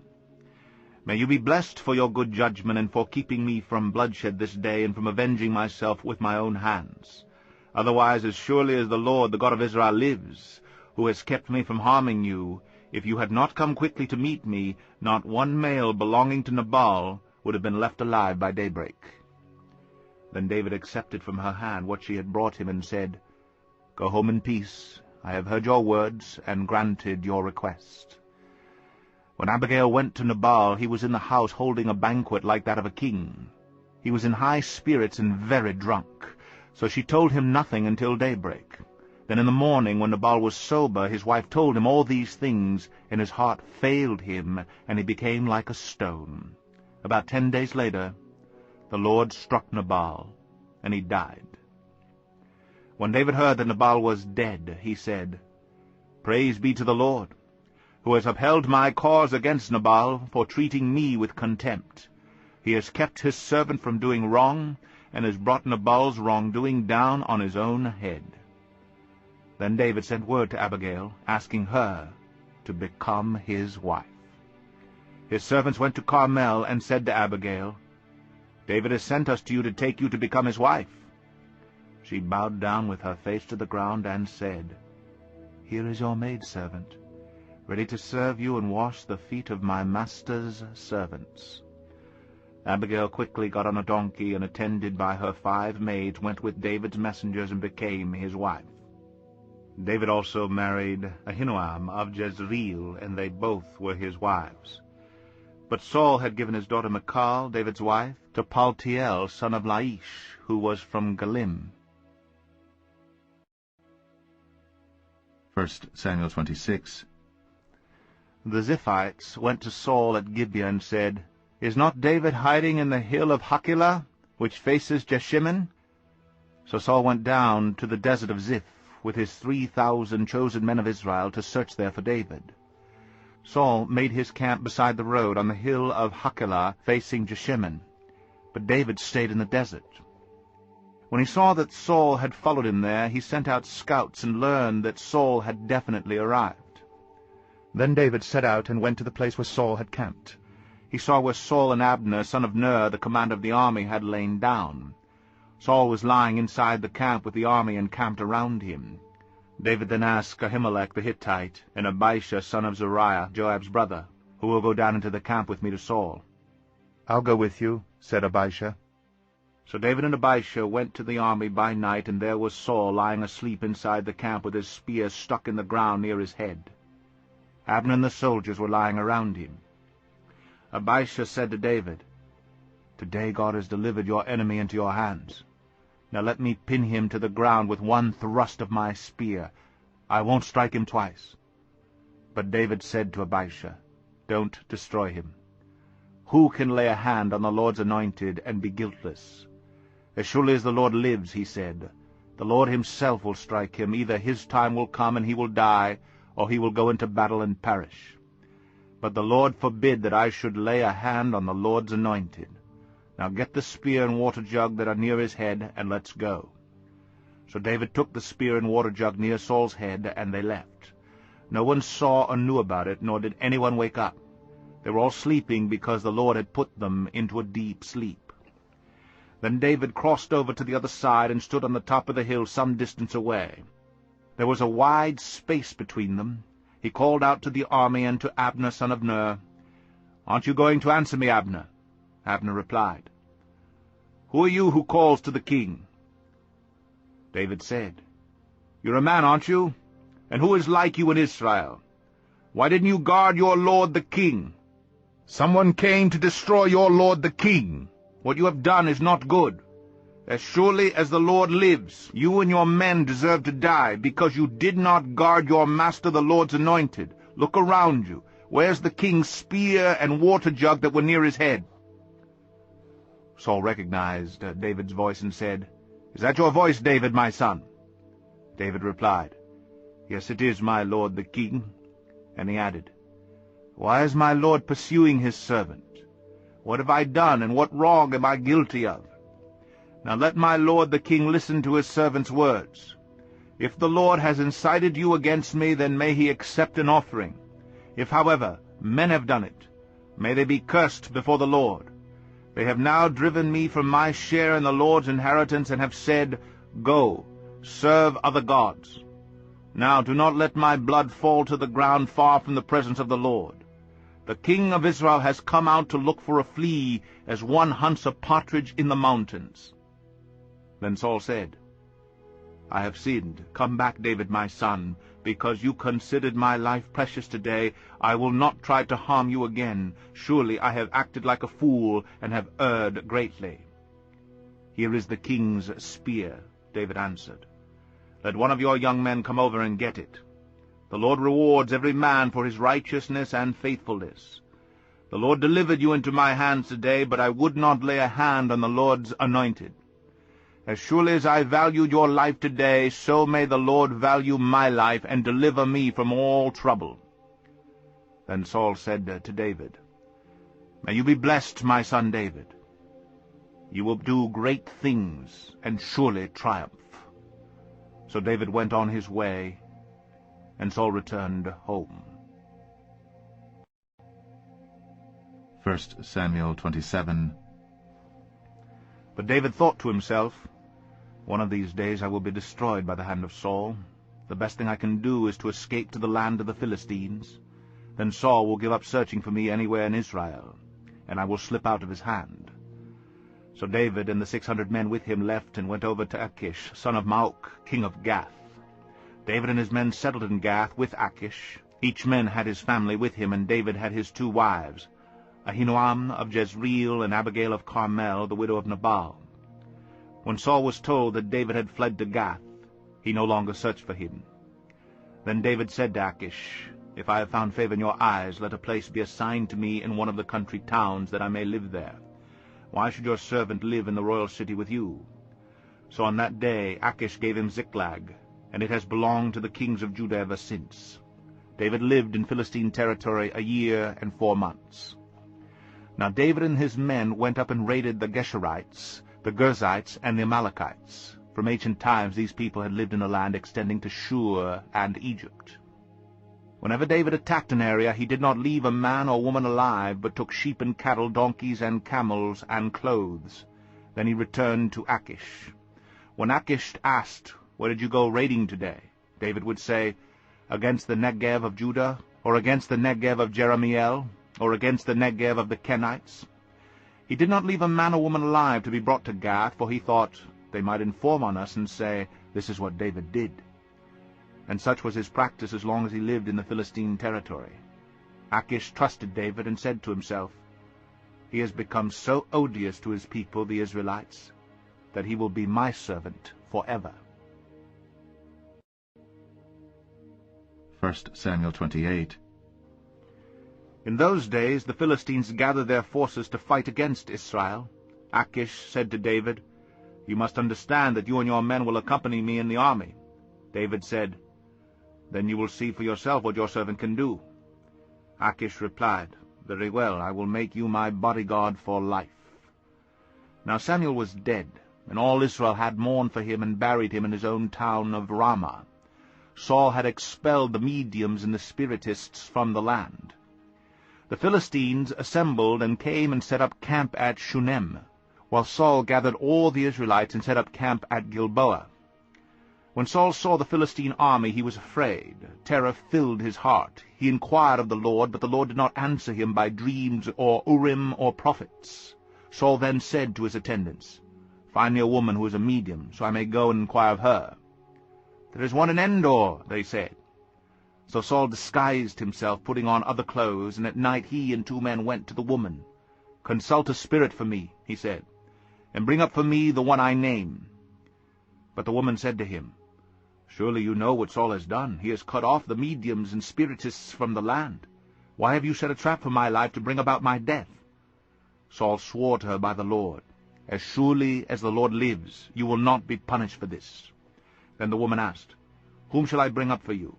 May you be blessed for your good judgment and for keeping me from bloodshed this day and from avenging myself with my own hands. Otherwise, as surely as the Lord, the God of Israel, lives, who has kept me from harming you, if you had not come quickly to meet me, not 1 male belonging to Nabal would have been left alive by daybreak." Then David accepted from her hand what she had brought him and said, "Go home in peace. I have heard your words and granted your request." When Abigail went to Nabal, he was in the house holding a banquet like that of a king. He was in high spirits and very drunk, so she told him nothing until daybreak. Then in the morning, when Nabal was sober, his wife told him all these things, and his heart failed him, and he became like a stone. About 10 days later, the Lord struck Nabal, and he died. When David heard that Nabal was dead, he said, "Praise be to the Lord, who has upheld my cause against Nabal for treating me with contempt. He has kept his servant from doing wrong, and has brought Nabal's wrongdoing down on his own head." Then David sent word to Abigail, asking her to become his wife. His servants went to Carmel and said to Abigail, "David has sent us to you to take you to become his wife." She bowed down with her face to the ground and said, "Here is your maidservant, ready to serve you and wash the feet of my master's servants." Abigail quickly got on a donkey, and attended by her 5 maids, went with David's messengers and became his wife. David also married Ahinoam of Jezreel, and they both were his wives. But Saul had given his daughter Michal, David's wife, to Paltiel, son of Laish, who was from Galim. 1 Samuel 26. The Ziphites went to Saul at Gibeah and said, "Is not David hiding in the hill of Hachilah, which faces Jeshimon?" So Saul went down to the desert of Ziph with his 3,000 chosen men of Israel to search there for David. Saul made his camp beside the road on the hill of Hachilah facing Jeshimon, but David stayed in the desert. When he saw that Saul had followed him there, he sent out scouts and learned that Saul had definitely arrived. Then David set out and went to the place where Saul had camped. He saw where Saul and Abner, son of Ner, the commander of the army, had lain down. Saul was lying inside the camp with the army encamped around him. David then asked Ahimelech the Hittite and Abishai, son of Zeruiah, Joab's brother, "Who will go down into the camp with me to Saul?" "I'll go with you," said Abishai. So David and Abishai went to the army by night, and there was Saul lying asleep inside the camp with his spear stuck in the ground near his head. Abner and the soldiers were lying around him. Abishai said to David, "Today God has delivered your enemy into your hands. Now let me pin him to the ground with one thrust of my spear. I won't strike him twice." But David said to Abishai, "Don't destroy him. Who can lay a hand on the Lord's anointed and be guiltless? As surely as the Lord lives," he said, "the Lord himself will strike him. Either his time will come and he will die, or he will go into battle and perish. But the Lord forbid that I should lay a hand on the Lord's anointed. Now get the spear and water jug that are near his head, and let's go." So David took the spear and water jug near Saul's head, and they left. No one saw or knew about it, nor did anyone wake up. They were all sleeping because the Lord had put them into a deep sleep. Then David crossed over to the other side and stood on the top of the hill some distance away. There was a wide space between them. He called out to the army and to Abner, son of Ner, "Aren't you going to answer me, Abner?" Abner replied, "Who are you who calls to the king?" David said, "You're a man, aren't you? And who is like you in Israel? Why didn't you guard your lord the king? Someone came to destroy your lord the king. What you have done is not good. As surely as the Lord lives, you and your men deserve to die, because you did not guard your master the Lord's anointed. Look around you. Where's the king's spear and water jug that were near his head?" Saul recognized David's voice and said, "Is that your voice, David, my son?" David replied, "Yes, it is, my lord the king." And he added, "Why is my lord pursuing his servant? What have I done, and what wrong am I guilty of? Now let my lord the king listen to his servant's words. If the Lord has incited you against me, then may he accept an offering. If, however, men have done it, may they be cursed before the Lord. They have now driven me from my share in the Lord's inheritance, and have said, 'Go, serve other gods.' Now do not let my blood fall to the ground far from the presence of the Lord. The king of Israel has come out to look for a flea, as one hunts a partridge in the mountains." Then Saul said, "I have sinned. Come back, David, my son. Because you considered my life precious today, I will not try to harm you again. Surely I have acted like a fool, and have erred greatly." "Here is the king's spear," David answered. "Let one of your young men come over and get it. The Lord rewards every man for his righteousness and faithfulness. The Lord delivered you into my hands today, but I would not lay a hand on the Lord's anointed. As surely as I valued your life today, so may the Lord value my life and deliver me from all trouble." Then Saul said to David, "May you be blessed, my son David. You will do great things and surely triumph." So David went on his way, and Saul returned home. 1 Samuel 27. But David thought to himself, "One of these days I will be destroyed by the hand of Saul. The best thing I can do is to escape to the land of the Philistines. Then Saul will give up searching for me anywhere in Israel, and I will slip out of his hand." So David and the 600 men with him left and went over to Achish, son of Maok, king of Gath. David and his men settled in Gath with Achish. Each man had his family with him, and David had his 2 wives, Ahinoam of Jezreel and Abigail of Carmel, the widow of Nabal. When Saul was told that David had fled to Gath, he no longer searched for him. Then David said to Achish, "If I have found favor in your eyes, let a place be assigned to me in one of the country towns, that I may live there. Why should your servant live in the royal city with you?" So on that day Achish gave him Ziklag, and it has belonged to the kings of Judah ever since. David lived in Philistine territory 1 year and 4 months. Now David and his men went up and raided the Geshurites, the Girzites, and the Amalekites. From ancient times these people had lived in a land extending to Shur and Egypt. Whenever David attacked an area, he did not leave a man or woman alive, but took sheep and cattle, donkeys and camels, and clothes. Then he returned to Achish. When Achish asked, "Where did you go raiding today?" David would say, "Against the Negev of Judah, or against the Negev of Jerahmeel, or against the Negev of the Kenites." He did not leave a man or woman alive to be brought to Gath, for he thought, "They might inform on us and say, 'This is what David did.'" And such was his practice as long as he lived in the Philistine territory. Achish trusted David and said to himself, "He has become so odious to his people, the Israelites, that he will be my servant forever." 1 Samuel 28. In those days the Philistines gathered their forces to fight against Israel. Achish said to David, "You must understand that you and your men will accompany me in the army." David said, "Then you will see for yourself what your servant can do." Achish replied, "Very well, I will make you my bodyguard for life." Now Samuel was dead, and all Israel had mourned for him and buried him in his own town of Ramah. Saul had expelled the mediums and the spiritists from the land. The Philistines assembled and came and set up camp at Shunem, while Saul gathered all the Israelites and set up camp at Gilboa. When Saul saw the Philistine army, he was afraid. Terror filled his heart. He inquired of the Lord, but the Lord did not answer him by dreams or Urim or prophets. Saul then said to his attendants, "Find me a woman who is a medium, so I may go and inquire of her." "There is one in Endor," they said. So Saul disguised himself, putting on other clothes, and at night he and 2 men went to the woman. "Consult a spirit for me," he said, "and bring up for me the one I name." But the woman said to him, "Surely you know what Saul has done. He has cut off the mediums and spiritists from the land. Why have you set a trap for my life to bring about my death?" Saul swore to her by the Lord, "As surely as the Lord lives, you will not be punished for this." Then the woman asked, "Whom shall I bring up for you?"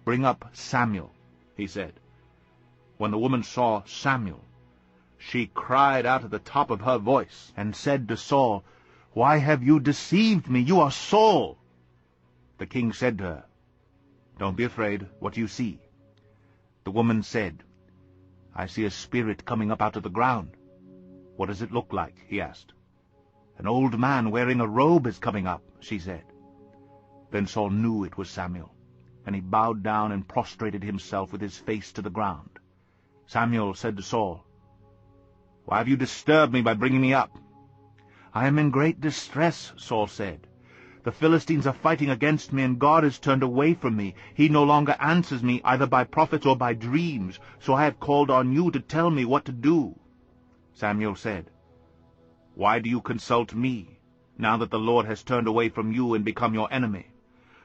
"Bring up Samuel," he said. When the woman saw Samuel, she cried out at the top of her voice, and said to Saul, "Why have you deceived me? You are Saul." The king said to her, "Don't be afraid. What do you see?" The woman said, "I see a spirit coming up out of the ground." "What does it look like?" he asked. "An old man wearing a robe is coming up," she said. Then Saul knew it was Samuel, and he bowed down and prostrated himself with his face to the ground. Samuel said to Saul, "Why have you disturbed me by bringing me up?" "I am in great distress," Saul said. "The Philistines are fighting against me, and God has turned away from me. He no longer answers me either by prophets or by dreams, so I have called on you to tell me what to do." Samuel said, "Why do you consult me, now that the Lord has turned away from you and become your enemy?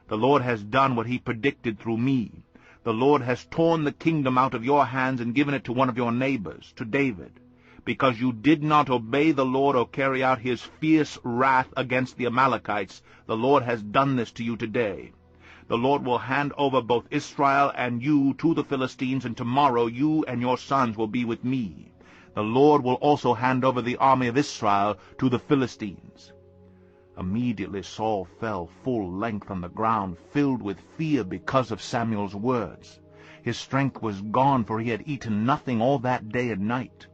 The Lord has done what he predicted through me. The Lord has torn the kingdom out of your hands and given it to one of your neighbors, to David, because you did not obey the Lord or carry out his fierce wrath against the Amalekites. The Lord has done this to you today. The Lord will hand over both Israel and you to the Philistines, and tomorrow you and your sons will be with me. The Lord will also hand over the army of Israel to the Philistines." Immediately Saul fell full length on the ground, filled with fear because of Samuel's words. His strength was gone, for he had eaten nothing all that day and night.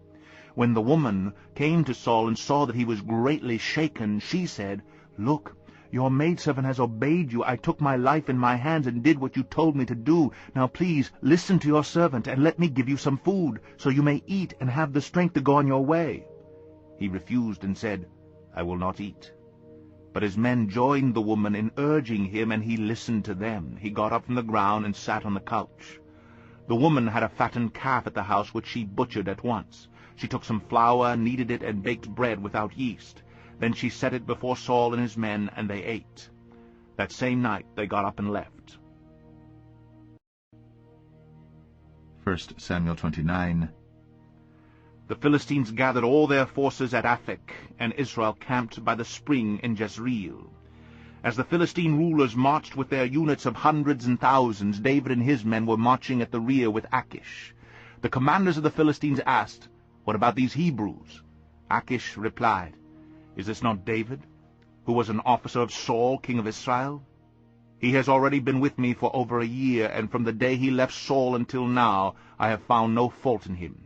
When the woman came to Saul and saw that he was greatly shaken, she said, "Look, your maidservant has obeyed you. I took my life in my hands and did what you told me to do. Now please listen to your servant, and let me give you some food, so you may eat and have the strength to go on your way." He refused and said, "I will not eat." But his men joined the woman in urging him, and he listened to them. He got up from the ground and sat on the couch. The woman had a fattened calf at the house, which she butchered at once. She took some flour, kneaded it, and baked bread without yeast. Then she set it before Saul and his men, and they ate. That same night they got up and left. 1 Samuel 29. The Philistines gathered all their forces at Aphek, and Israel camped by the spring in Jezreel. As the Philistine rulers marched with their units of hundreds and thousands, David and his men were marching at the rear with Achish. The commanders of the Philistines asked, "What about these Hebrews?" Achish replied, "Is this not David, who was an officer of Saul, king of Israel? He has already been with me for over a year, and from the day he left Saul until now I have found no fault in him."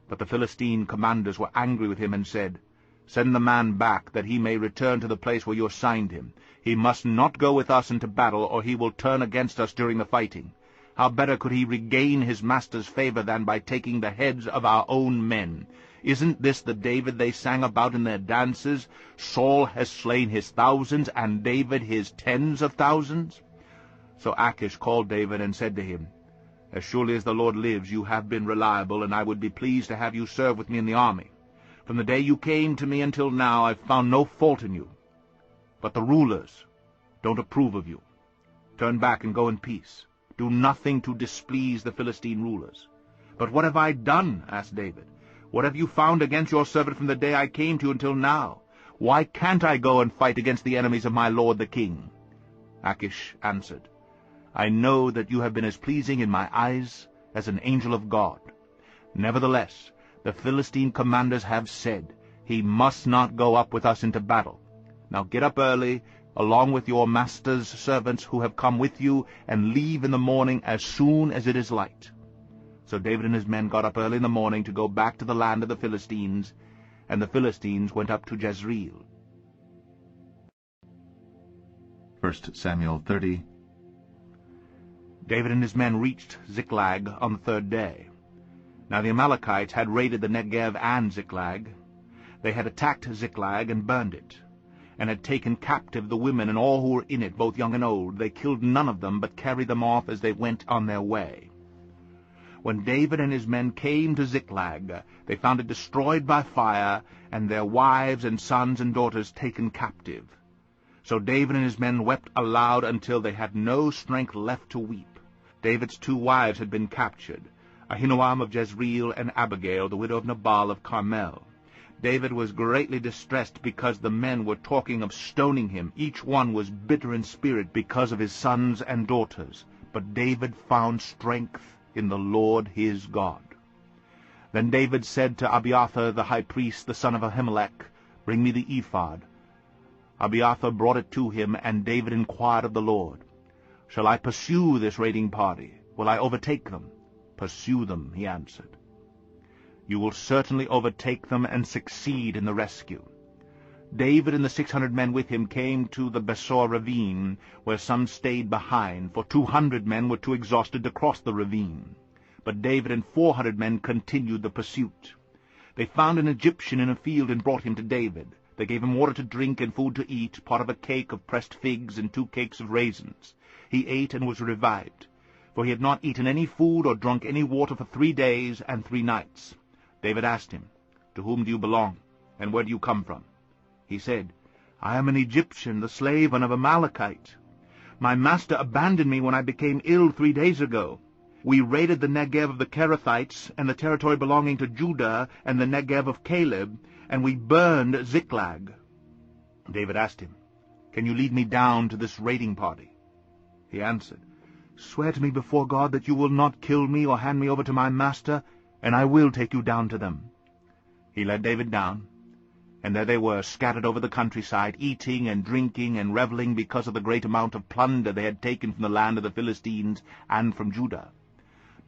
But the Philistine commanders were angry with him and said, "Send the man back, that he may return to the place where you assigned him. He must not go with us into battle, or he will turn against us during the fighting. How better could he regain his master's favor than by taking the heads of our own men? Isn't this the David they sang about in their dances? Saul has slain his thousands, and David his tens of thousands." So Achish called David and said to him, "As surely as the Lord lives, you have been reliable, and I would be pleased to have you serve with me in the army. From the day you came to me until now, I've found no fault in you. But the rulers don't approve of you. Turn back and go in peace. Do nothing to displease the Philistine rulers." "But what have I done?" asked David. "What have you found against your servant from the day I came to you until now? Why can't I go and fight against the enemies of my lord the king?" Achish answered, "I know that you have been as pleasing in my eyes as an angel of God. Nevertheless, the Philistine commanders have said, 'He must not go up with us into battle.' Now get up early, along with your master's servants who have come with you, and leave in the morning as soon as it is light." So David and his men got up early in the morning to go back to the land of the Philistines, and the Philistines went up to Jezreel. 1 Samuel 30. David and his men reached Ziklag on the third day. Now the Amalekites had raided the Negev and Ziklag. They had attacked Ziklag and burned it, and had taken captive the women and all who were in it, both young and old. They killed none of them, but carried them off as they went on their way. When David and his men came to Ziklag, they found it destroyed by fire, and their wives and sons and daughters taken captive. So David and his men wept aloud until they had no strength left to weep. David's 2 wives had been captured, Ahinoam of Jezreel and Abigail, the widow of Nabal of Carmel. David was greatly distressed because the men were talking of stoning him. Each one was bitter in spirit because of his sons and daughters. But David found strength in the Lord his God. Then David said to Abiathar the high priest, the son of Ahimelech, "Bring me the ephod." Abiathar brought it to him, and David inquired of the Lord, "Shall I pursue this raiding party? Will I overtake them?" "Pursue them," he answered. "You will certainly overtake them and succeed in the rescue." David and the 600 men with him came to the Besor ravine, where some stayed behind, for 200 men were too exhausted to cross the ravine. But David and 400 men continued the pursuit. They found an Egyptian in a field and brought him to David. They gave him water to drink and food to eat, part of a cake of pressed figs and 2 cakes of raisins. He ate and was revived, for he had not eaten any food or drunk any water for 3 days and 3 nights. David asked him, "To whom do you belong, and where do you come from?" He said, "I am an Egyptian, the slave of an Amalekite. My master abandoned me when I became ill 3 days ago. We raided the Negev of the Kerethites and the territory belonging to Judah and the Negev of Caleb, and we burned Ziklag." David asked him, "Can you lead me down to this raiding party?" He answered, "Swear to me before God that you will not kill me or hand me over to my master, and I will take you down to them." He led David down, and there they were, scattered over the countryside, eating and drinking and reveling because of the great amount of plunder they had taken from the land of the Philistines and from Judah.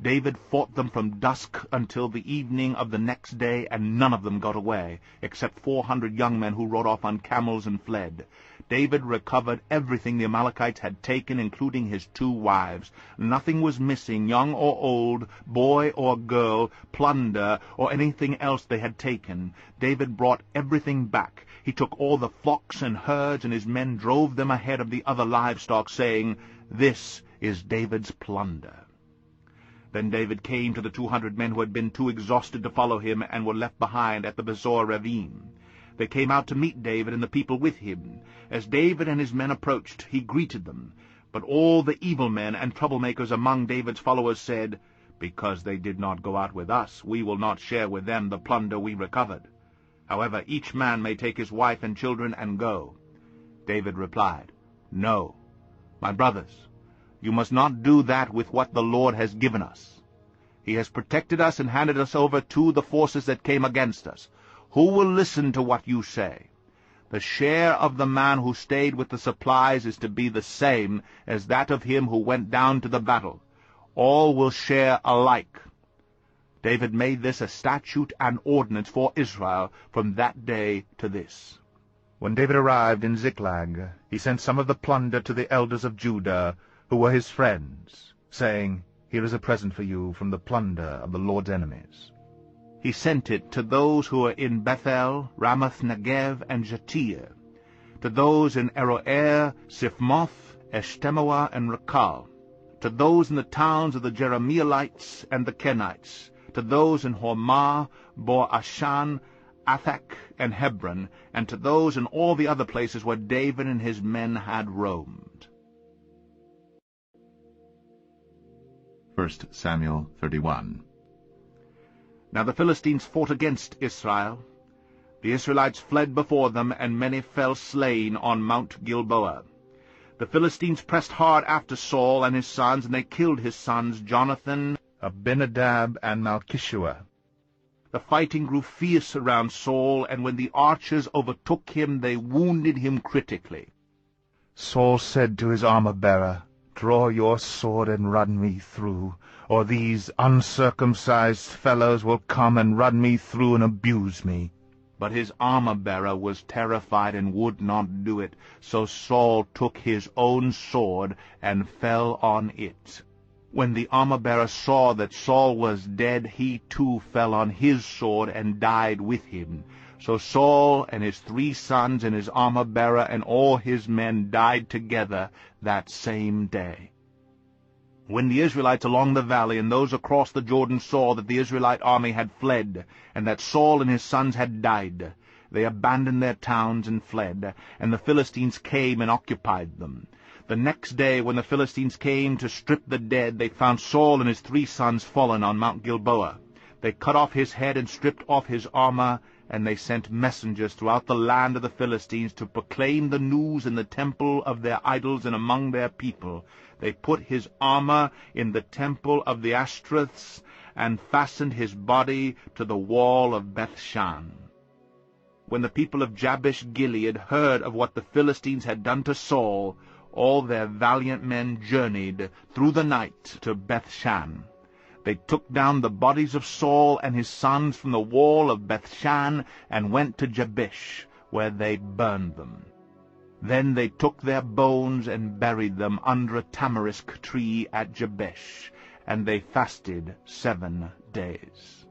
David fought them from dusk until the evening of the next day, and none of them got away, except 400 young men who rode off on camels and fled. David recovered everything the Amalekites had taken, including his 2 wives. Nothing was missing, young or old, boy or girl, plunder, or anything else they had taken. David brought everything back. He took all the flocks and herds, and his men drove them ahead of the other livestock, saying, "This is David's plunder." Then David came to the 200 men who had been too exhausted to follow him and were left behind at the Besor ravine. They came out to meet David and the people with him. As David and his men approached, he greeted them. But all the evil men and troublemakers among David's followers said, "Because they did not go out with us, we will not share with them the plunder we recovered. However, each man may take his wife and children and go." David replied, "No, my brothers, you must not do that with what the Lord has given us. He has protected us and handed us over to the forces that came against us. Who will listen to what you say? The share of the man who stayed with the supplies is to be the same as that of him who went down to the battle. All will share alike." David made this a statute and ordinance for Israel from that day to this. When David arrived in Ziklag, he sent some of the plunder to the elders of Judah, who were his friends, saying, "Here is a present for you from the plunder of the Lord's enemies." He sent it to those who were in Bethel, Ramoth Negev, and Jattir, to those in Aroer, Siphmoth, Eshtemoa, and Rakal, to those in the towns of the Jerahmeelites and the Kenites, to those in Hormah, Bor-Ashan, Athak, and Hebron, and to those in all the other places where David and his men had roamed. 1 Samuel 31. Now the Philistines fought against Israel. The Israelites fled before them, and many fell slain on Mount Gilboa. The Philistines pressed hard after Saul and his sons, and they killed his sons Jonathan, Abinadab, and Malchishua. The fighting grew fierce around Saul, and when the archers overtook him, they wounded him critically. Saul said to his armor-bearer, "Draw your sword and run me through, or these uncircumcised fellows will come and run me through and abuse me." But his armor-bearer was terrified and would not do it, so Saul took his own sword and fell on it. When the armor-bearer saw that Saul was dead, he too fell on his sword and died with him. So Saul and his 3 sons and his armor-bearer and all his men died together that same day. When the Israelites along the valley and those across the Jordan saw that the Israelite army had fled, and that Saul and his sons had died, they abandoned their towns and fled, and the Philistines came and occupied them. The next day, when the Philistines came to strip the dead, they found Saul and his 3 sons fallen on Mount Gilboa. They cut off his head and stripped off his armor, and they sent messengers throughout the land of the Philistines to proclaim the news in the temple of their idols and among their people. They put his armor in the temple of the Ashtoreths, and fastened his body to the wall of Bethshan. When the people of Jabesh-Gilead heard of what the Philistines had done to Saul, all their valiant men journeyed through the night to Bethshan. They took down the bodies of Saul and his sons from the wall of Bethshan and went to Jabesh, where they burned them. Then they took their bones and buried them under a tamarisk tree at Jabesh, and they fasted 7 days.